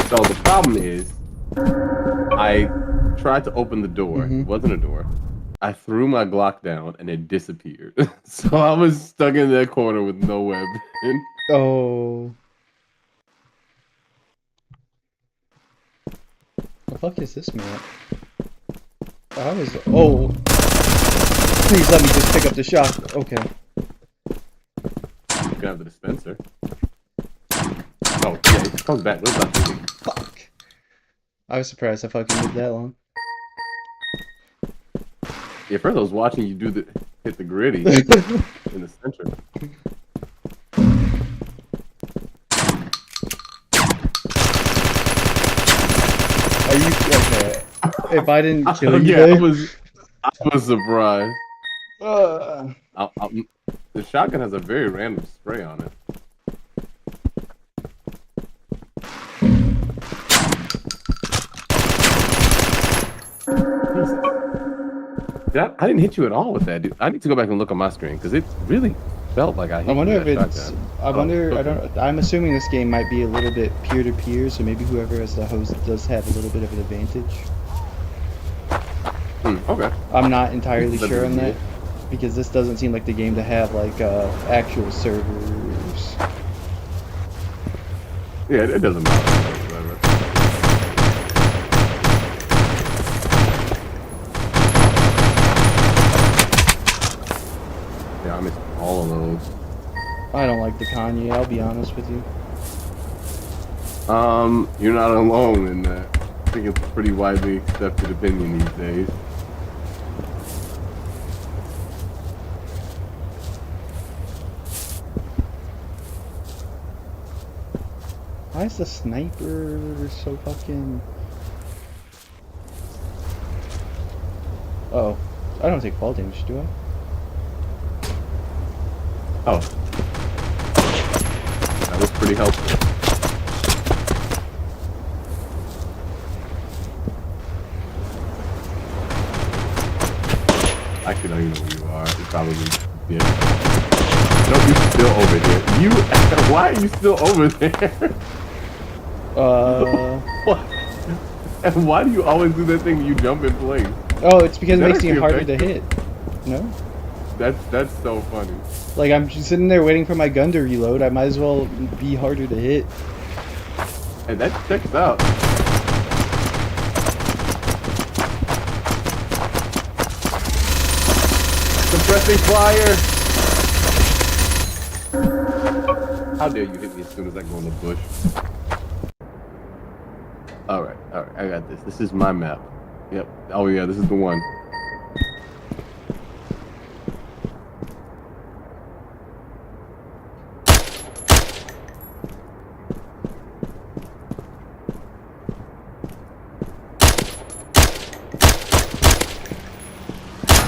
[SPEAKER 2] So the problem is, I tried to open the door. It wasn't a door. I threw my Glock down and it disappeared. So I was stuck in that corner with no weapon.
[SPEAKER 1] Oh. The fuck is this map? Oh. Please let me just pick up the shot. Okay.
[SPEAKER 2] You can have the dispenser. Oh, yeah, it comes back. Let's not do it.
[SPEAKER 1] Fuck. I was surprised I fucking lived that long.
[SPEAKER 2] Yeah, for those watching, you do hit the gritty in the center.
[SPEAKER 1] Are you okay? If I didn't kill you,
[SPEAKER 2] Yeah,
[SPEAKER 1] there,
[SPEAKER 2] I was surprised.
[SPEAKER 1] uh,
[SPEAKER 2] The shotgun has a very random spray on it. I didn't hit you at all with that, dude. I need to go back and look on my screen because it really felt like I hit
[SPEAKER 1] I wonder
[SPEAKER 2] you
[SPEAKER 1] if
[SPEAKER 2] with that
[SPEAKER 1] it's.
[SPEAKER 2] shotgun.
[SPEAKER 1] I wonder.
[SPEAKER 2] okay.
[SPEAKER 1] I don't. I'm assuming this game might be a little bit peer-to-peer, so maybe whoever has the host does have a little bit of an advantage.
[SPEAKER 2] Okay.
[SPEAKER 1] I'm not entirely
[SPEAKER 2] That'd
[SPEAKER 1] sure
[SPEAKER 2] be
[SPEAKER 1] on that
[SPEAKER 2] weird.
[SPEAKER 1] because this doesn't seem like the game to have like actual servers.
[SPEAKER 2] Yeah, it doesn't matter. Whatever. Yeah, I missed all of those.
[SPEAKER 1] I don't like the Kanye. I'll be honest with you.
[SPEAKER 2] You're not alone in that. I think it's a pretty widely accepted opinion these days.
[SPEAKER 1] Why is the sniper so fucking... Oh, I don't take fall damage, do I?
[SPEAKER 2] Oh. That was pretty helpful. Actually, I don't even know where you are. You probably did. No, you're still over here. You, why are you still over there? What? And why do you always do that thing when you jump in place?
[SPEAKER 1] Oh, it's because it
[SPEAKER 2] That
[SPEAKER 1] makes you
[SPEAKER 2] actually
[SPEAKER 1] harder to
[SPEAKER 2] effective?
[SPEAKER 1] hit. No?
[SPEAKER 2] That's so funny.
[SPEAKER 1] Like, I'm just sitting there waiting for my gun to reload. I might as well be harder to hit.
[SPEAKER 2] And that checks out. Suppressing fire! How dare you hit me as soon as I go in the bush? Alright, I got this. This is my map. Yep. Oh yeah, this is the one.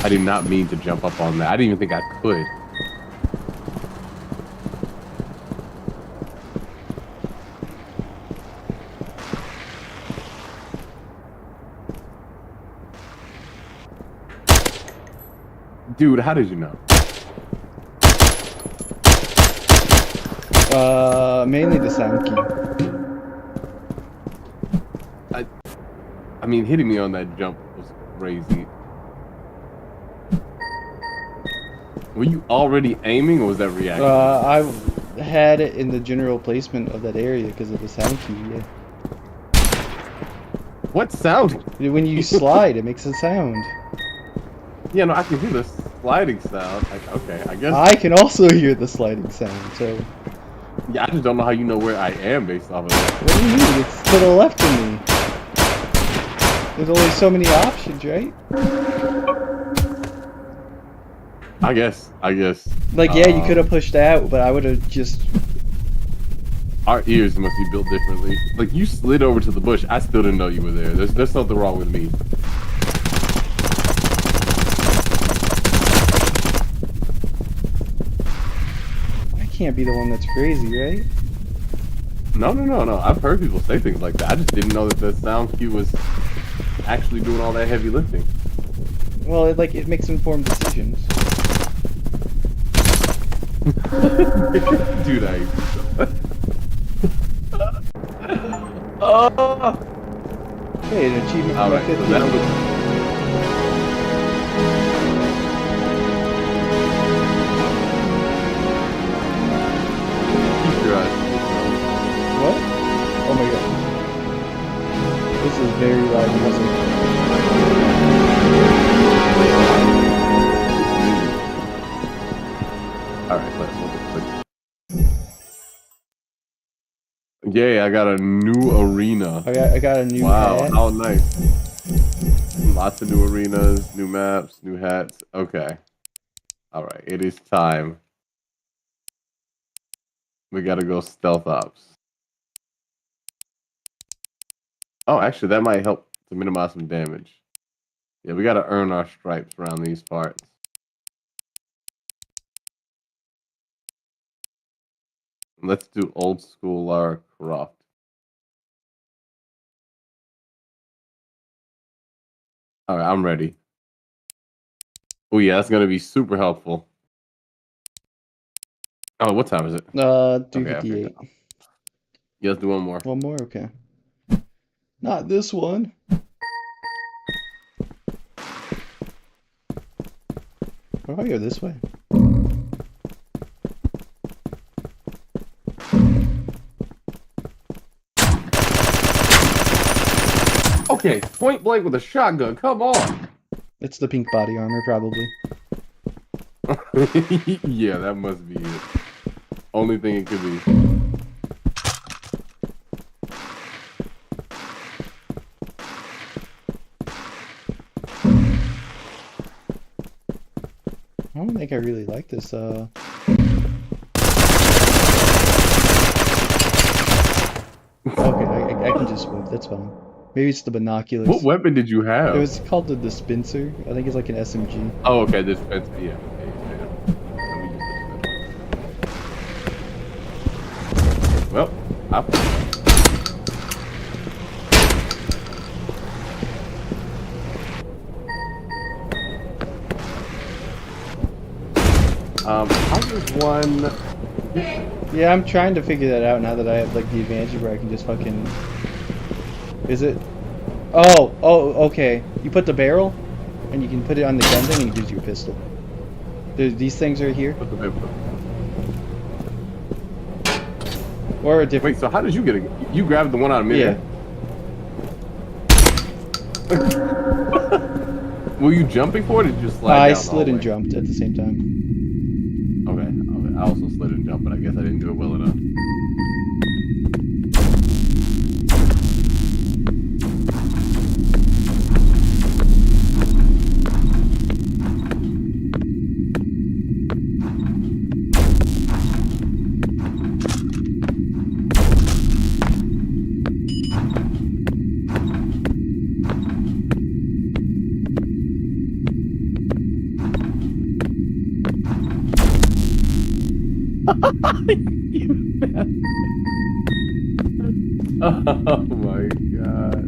[SPEAKER 2] I did not mean to jump up on that. I didn't even think I could. Dude, how did you know?
[SPEAKER 1] Mainly the sound key.
[SPEAKER 2] I mean, hitting me on that jump was crazy. Were you already aiming, or was that reaction?
[SPEAKER 1] I had it in the general placement of that area because of the sound key, yeah.
[SPEAKER 2] What sound?
[SPEAKER 1] When you slide, it makes a sound.
[SPEAKER 2] Yeah, no, I can hear the sliding sound. Okay, I guess.
[SPEAKER 1] I can also hear the sliding sound, so...
[SPEAKER 2] Yeah, I just don't know how you know where I am based off of that.
[SPEAKER 1] What do you mean? It's to the left of me. There's only so many options, right?
[SPEAKER 2] I guess.
[SPEAKER 1] Like, yeah, you could have pushed out, but I would have just...
[SPEAKER 2] Our ears must be built differently. Like, you slid over to the bush. I still didn't know you were there. There's something wrong with me.
[SPEAKER 1] I can't be the one that's crazy, right?
[SPEAKER 2] No. I've heard people say things like that. I just didn't know that the sound cue was actually doing all that heavy lifting.
[SPEAKER 1] Well, it makes informed decisions.
[SPEAKER 2] Dude, I hate you so much. Oh!
[SPEAKER 1] Hey, an achievement for my
[SPEAKER 2] Alright, so
[SPEAKER 1] 50.
[SPEAKER 2] that was... Keep your eyes peeled.
[SPEAKER 1] What? Oh my god. This is very loud music.
[SPEAKER 2] Alright, let's Yay, I got a new arena.
[SPEAKER 1] I got a new
[SPEAKER 2] Wow,
[SPEAKER 1] hat.
[SPEAKER 2] how nice. Lots of new arenas, new maps, new hats. Okay. Alright, it is time. We gotta go stealth ops. Oh, actually, that might help to minimize some damage. Yeah, we gotta earn our stripes around these parts. Let's do old school Lara Croft. Alright, I'm ready. Oh yeah, that's gonna be super helpful. Oh, what time is it?
[SPEAKER 1] 3:58.
[SPEAKER 2] Okay, yeah, let's do one more.
[SPEAKER 1] One more? Okay. Not this one. What if I go this way?
[SPEAKER 2] Okay, point blank with a shotgun. Come on.
[SPEAKER 1] It's the pink body armor, probably.
[SPEAKER 2] Yeah, that must be it. Only thing it could be.
[SPEAKER 1] I don't think I really like this, Okay, I can just move, that's fine. Maybe it's the binoculars.
[SPEAKER 2] What weapon did you have?
[SPEAKER 1] It was called the dispenser. I think it's like an SMG.
[SPEAKER 2] Oh, okay, dispenser. Yeah. Well, How does one?
[SPEAKER 1] Yeah, I'm trying to figure that out now that I have like the advantage where I can just fucking. Is it? Oh, okay. You put the barrel, and you can put it on the gun thing, and it gives you a pistol. These things are here, or a different.
[SPEAKER 2] Wait, so how did you get it? You grabbed the one out of me.
[SPEAKER 1] Yeah.
[SPEAKER 2] Were you jumping for it, or did you just slide
[SPEAKER 1] I
[SPEAKER 2] down the
[SPEAKER 1] slid and
[SPEAKER 2] hallway?
[SPEAKER 1] jumped at the same time.
[SPEAKER 2] Okay. I also slid and jumped, but I guess I didn't do it well enough. Oh my god.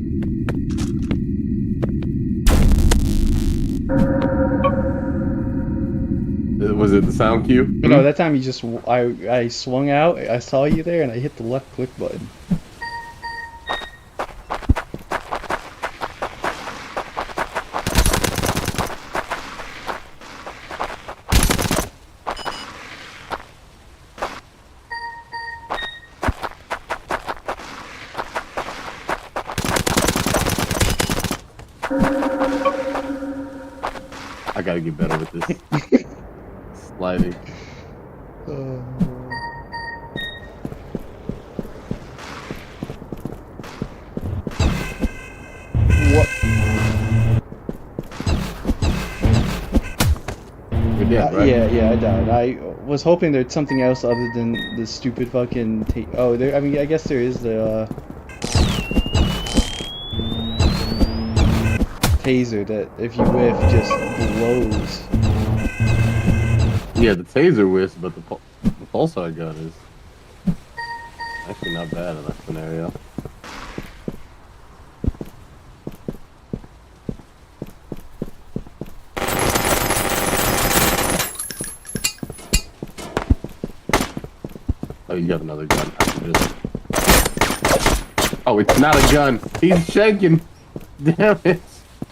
[SPEAKER 2] Was it the sound cue?
[SPEAKER 1] But no, that time you just I swung out. I saw you there, and I hit the left click button.
[SPEAKER 2] I gotta get better with this. Sliding.
[SPEAKER 1] What?
[SPEAKER 2] You're dead, right?
[SPEAKER 1] Yeah, I died. I was hoping there's something else other than the stupid fucking. Oh, there. I mean, I guess there is the taser that if you whiff just blows.
[SPEAKER 2] Yeah, the taser whiffs, but the pulsar gun is actually not bad in that scenario. Oh, you have another gun. Oh, it's not a gun. He's shaking. Damn it.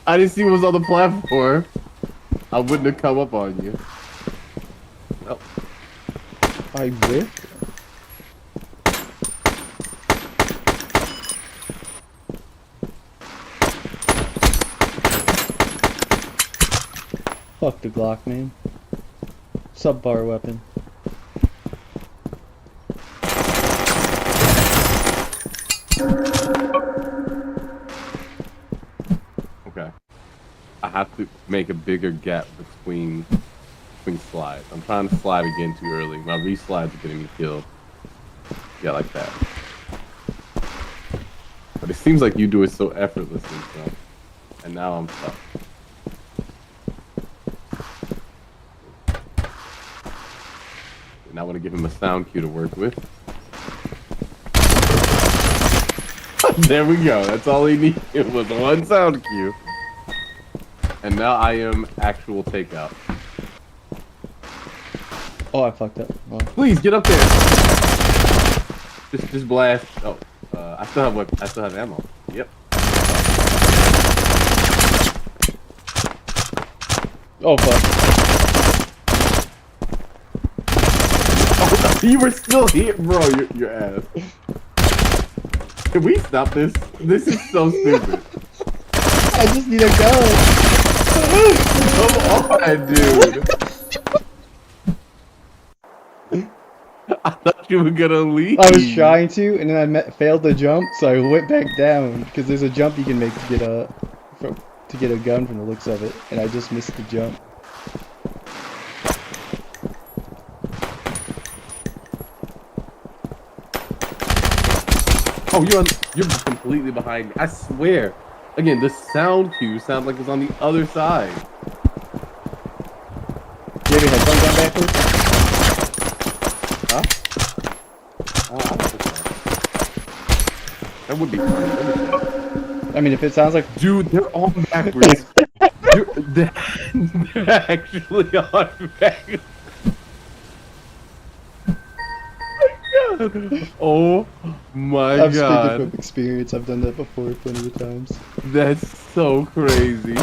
[SPEAKER 2] I didn't see what was on the platform. I wouldn't have come up on you. Oh.
[SPEAKER 1] I whiffed. Fuck the Glock, man. Subbar weapon.
[SPEAKER 2] Okay. I have to make a bigger gap between slides. I'm trying to slide again too early. My re-slides are getting me killed. Yeah, like that. But it seems like you do it so effortlessly, so. And now I'm stuck. And I want to give him a sound cue to work with. There we go. That's all he needed was one sound cue. And now I am actual takeout.
[SPEAKER 1] Oh, I fucked up. Oh.
[SPEAKER 2] Please get up there. Just blast. Oh, I still have I still have ammo. Yep.
[SPEAKER 1] Oh fuck.
[SPEAKER 2] Oh, you were still here, bro. Your ass. Can we stop this? This is so stupid.
[SPEAKER 1] I just need a gun.
[SPEAKER 2] Come on, dude. I thought you were gonna leave.
[SPEAKER 1] I was trying to, and then I failed the jump, so I went back down because there's a jump you can make to get a gun from the looks of it, and I just missed the jump.
[SPEAKER 2] Oh, you're completely behind me. I swear. Again, the sound cue sounds like it's on the other side.
[SPEAKER 1] Do you have your headphones on backwards?
[SPEAKER 2] Huh? I don't think so. That would be funny.
[SPEAKER 1] I mean, if it sounds like...
[SPEAKER 2] Dude, they're on backwards. they're actually on backwards. Oh my
[SPEAKER 1] I'm speaking from
[SPEAKER 2] god.
[SPEAKER 1] experience. I've done that before plenty of times.
[SPEAKER 2] That's so crazy.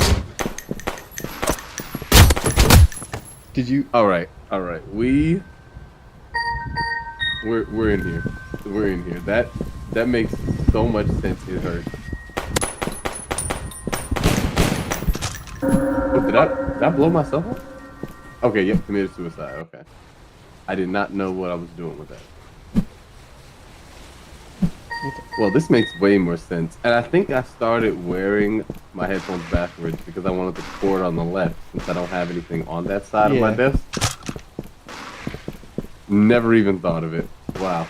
[SPEAKER 1] Did you?
[SPEAKER 2] All right. All right. We're in here. We're in here. That makes so much sense. It hurts. What, did I blow myself up? Okay, yep, committed suicide. Okay. I did not know what I was doing with that. Well, this makes way more sense. And I think I started wearing my headphones backwards because I wanted the cord on the left since I don't have anything on that side of my
[SPEAKER 1] Yeah.
[SPEAKER 2] desk. Never even thought of it. Wow.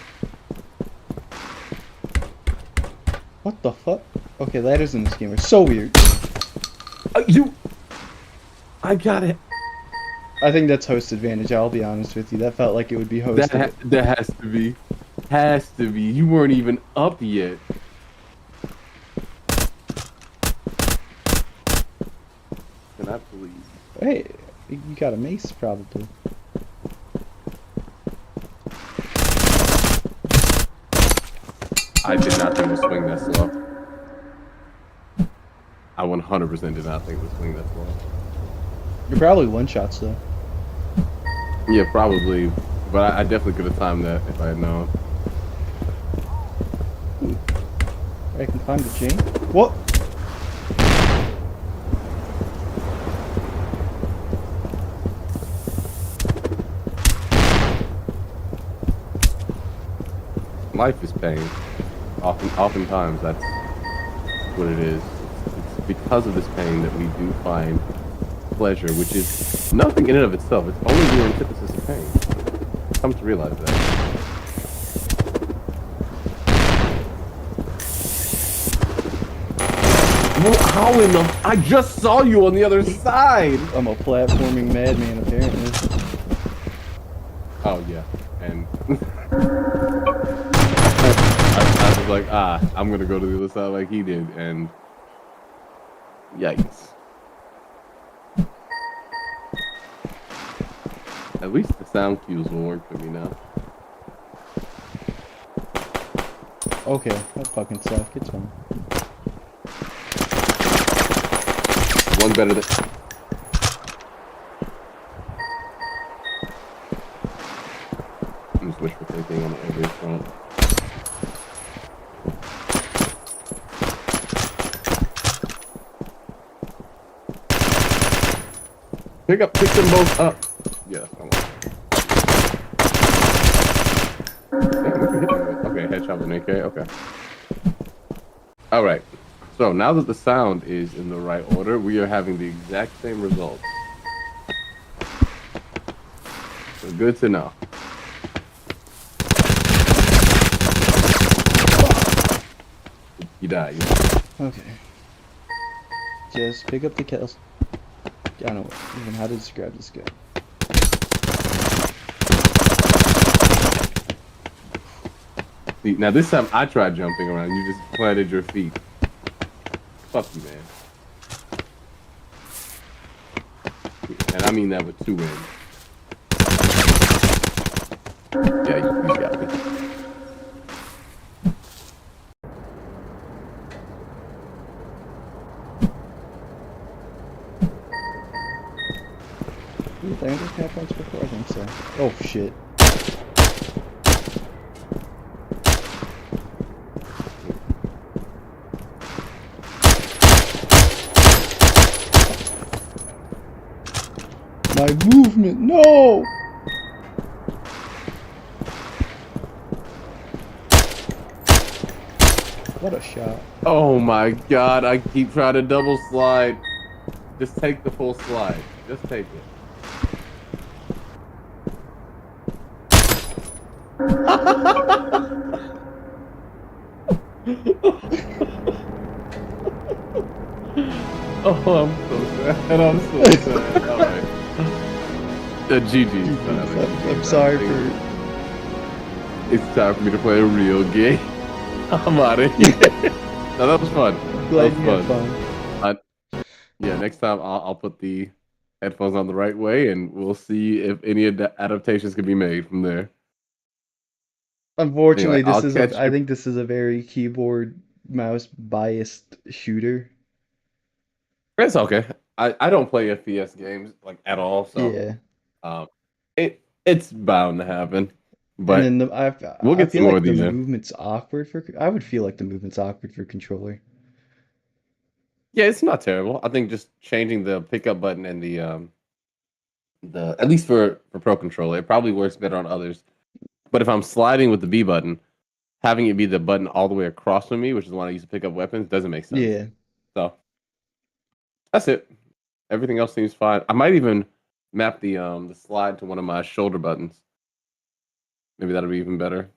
[SPEAKER 1] What the fuck? Okay, ladders in this game are so weird.
[SPEAKER 2] I got it.
[SPEAKER 1] I think that's host advantage. I'll be honest with you. That felt like it would be host.
[SPEAKER 2] That has to be. Has to be. You weren't even up yet. Can I please?
[SPEAKER 1] Hey, you got a mace probably.
[SPEAKER 2] I did not think it would swing that slow. I 100% did not think it would swing that slow.
[SPEAKER 1] You're probably one shots though.
[SPEAKER 2] Yeah, probably. But I definitely could have timed that if I had known.
[SPEAKER 1] I can climb the chain. What?
[SPEAKER 2] Life is pain. Oftentimes, that's what it is. It's because of this pain that we do find pleasure, which is nothing in and of itself. It's only the antithesis of pain. Come to realize that. Well, how in the... I just saw you on the other side!
[SPEAKER 1] I'm a platforming madman apparently.
[SPEAKER 2] Oh, yeah. And... I was like, I'm gonna go to the other side like he did, and... Yikes. At least the sound cues will work for me now.
[SPEAKER 1] Okay, that fucking suck. It's fine.
[SPEAKER 2] One better than... I'm just wish for thinking on every front. Pick them both up. Yes, I want. Damn, we can hit them. Okay, headshot with an AK. Okay. All right. So now that the sound is in the right order, we are having the exact same result. So good to know. You die.
[SPEAKER 1] Okay. Just pick up the kills. I don't know even how to describe this guy.
[SPEAKER 2] See, now this time I tried jumping around. You just planted your feet. Fuck you, man. And I mean that with two ends. Yeah, you got me.
[SPEAKER 1] Did I have once before? I think so. Oh shit. My movement, no! What a shot.
[SPEAKER 2] Oh my god, I keep trying to double slide. Just take the full slide. Just take it. Oh, I'm so sad. I'm so sad. Alright. GG.
[SPEAKER 1] I'm sorry for...
[SPEAKER 2] It's time for me to play a real game. I'm out of here. No, that was fun.
[SPEAKER 1] Glad
[SPEAKER 2] That
[SPEAKER 1] you
[SPEAKER 2] was
[SPEAKER 1] had
[SPEAKER 2] fun.
[SPEAKER 1] fun.
[SPEAKER 2] Yeah, next time I'll put the headphones on the right way, and we'll see if any adaptations can be made from there.
[SPEAKER 1] Unfortunately,
[SPEAKER 2] Anyway, I'll catch
[SPEAKER 1] I
[SPEAKER 2] you.
[SPEAKER 1] think this is a very keyboard mouse biased shooter.
[SPEAKER 2] It's okay. I don't play FPS games like at all, so
[SPEAKER 1] Yeah.
[SPEAKER 2] um, it's bound to happen.
[SPEAKER 1] And
[SPEAKER 2] But
[SPEAKER 1] then
[SPEAKER 2] we'll
[SPEAKER 1] I
[SPEAKER 2] get
[SPEAKER 1] feel
[SPEAKER 2] some more
[SPEAKER 1] like
[SPEAKER 2] of
[SPEAKER 1] the
[SPEAKER 2] these in.
[SPEAKER 1] movement's awkward for I would feel like the movement's awkward for controller.
[SPEAKER 2] Yeah, it's not terrible. I think just changing the pickup button and the at least for Pro Controller, it probably works better on others. But if I'm sliding with the B button, having it be the button all the way across from me, which is the one I use to pick up weapons, doesn't make sense.
[SPEAKER 1] Yeah.
[SPEAKER 2] So that's it. Everything else seems fine. I might even map the slide to one of my shoulder buttons. Maybe that'll be even better.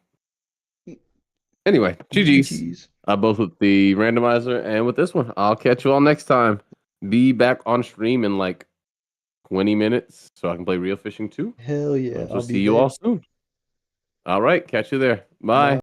[SPEAKER 2] Anyway, GG's.
[SPEAKER 1] GG's.
[SPEAKER 2] Both with the randomizer and with this one. I'll catch you all next time. Be back on stream in like 20 minutes so I can play Real Fishing 2.
[SPEAKER 1] Hell yeah,
[SPEAKER 2] We'll
[SPEAKER 1] I'll be
[SPEAKER 2] see you all
[SPEAKER 1] there.
[SPEAKER 2] soon. All right, catch you there.
[SPEAKER 1] Bye.
[SPEAKER 2] Bye.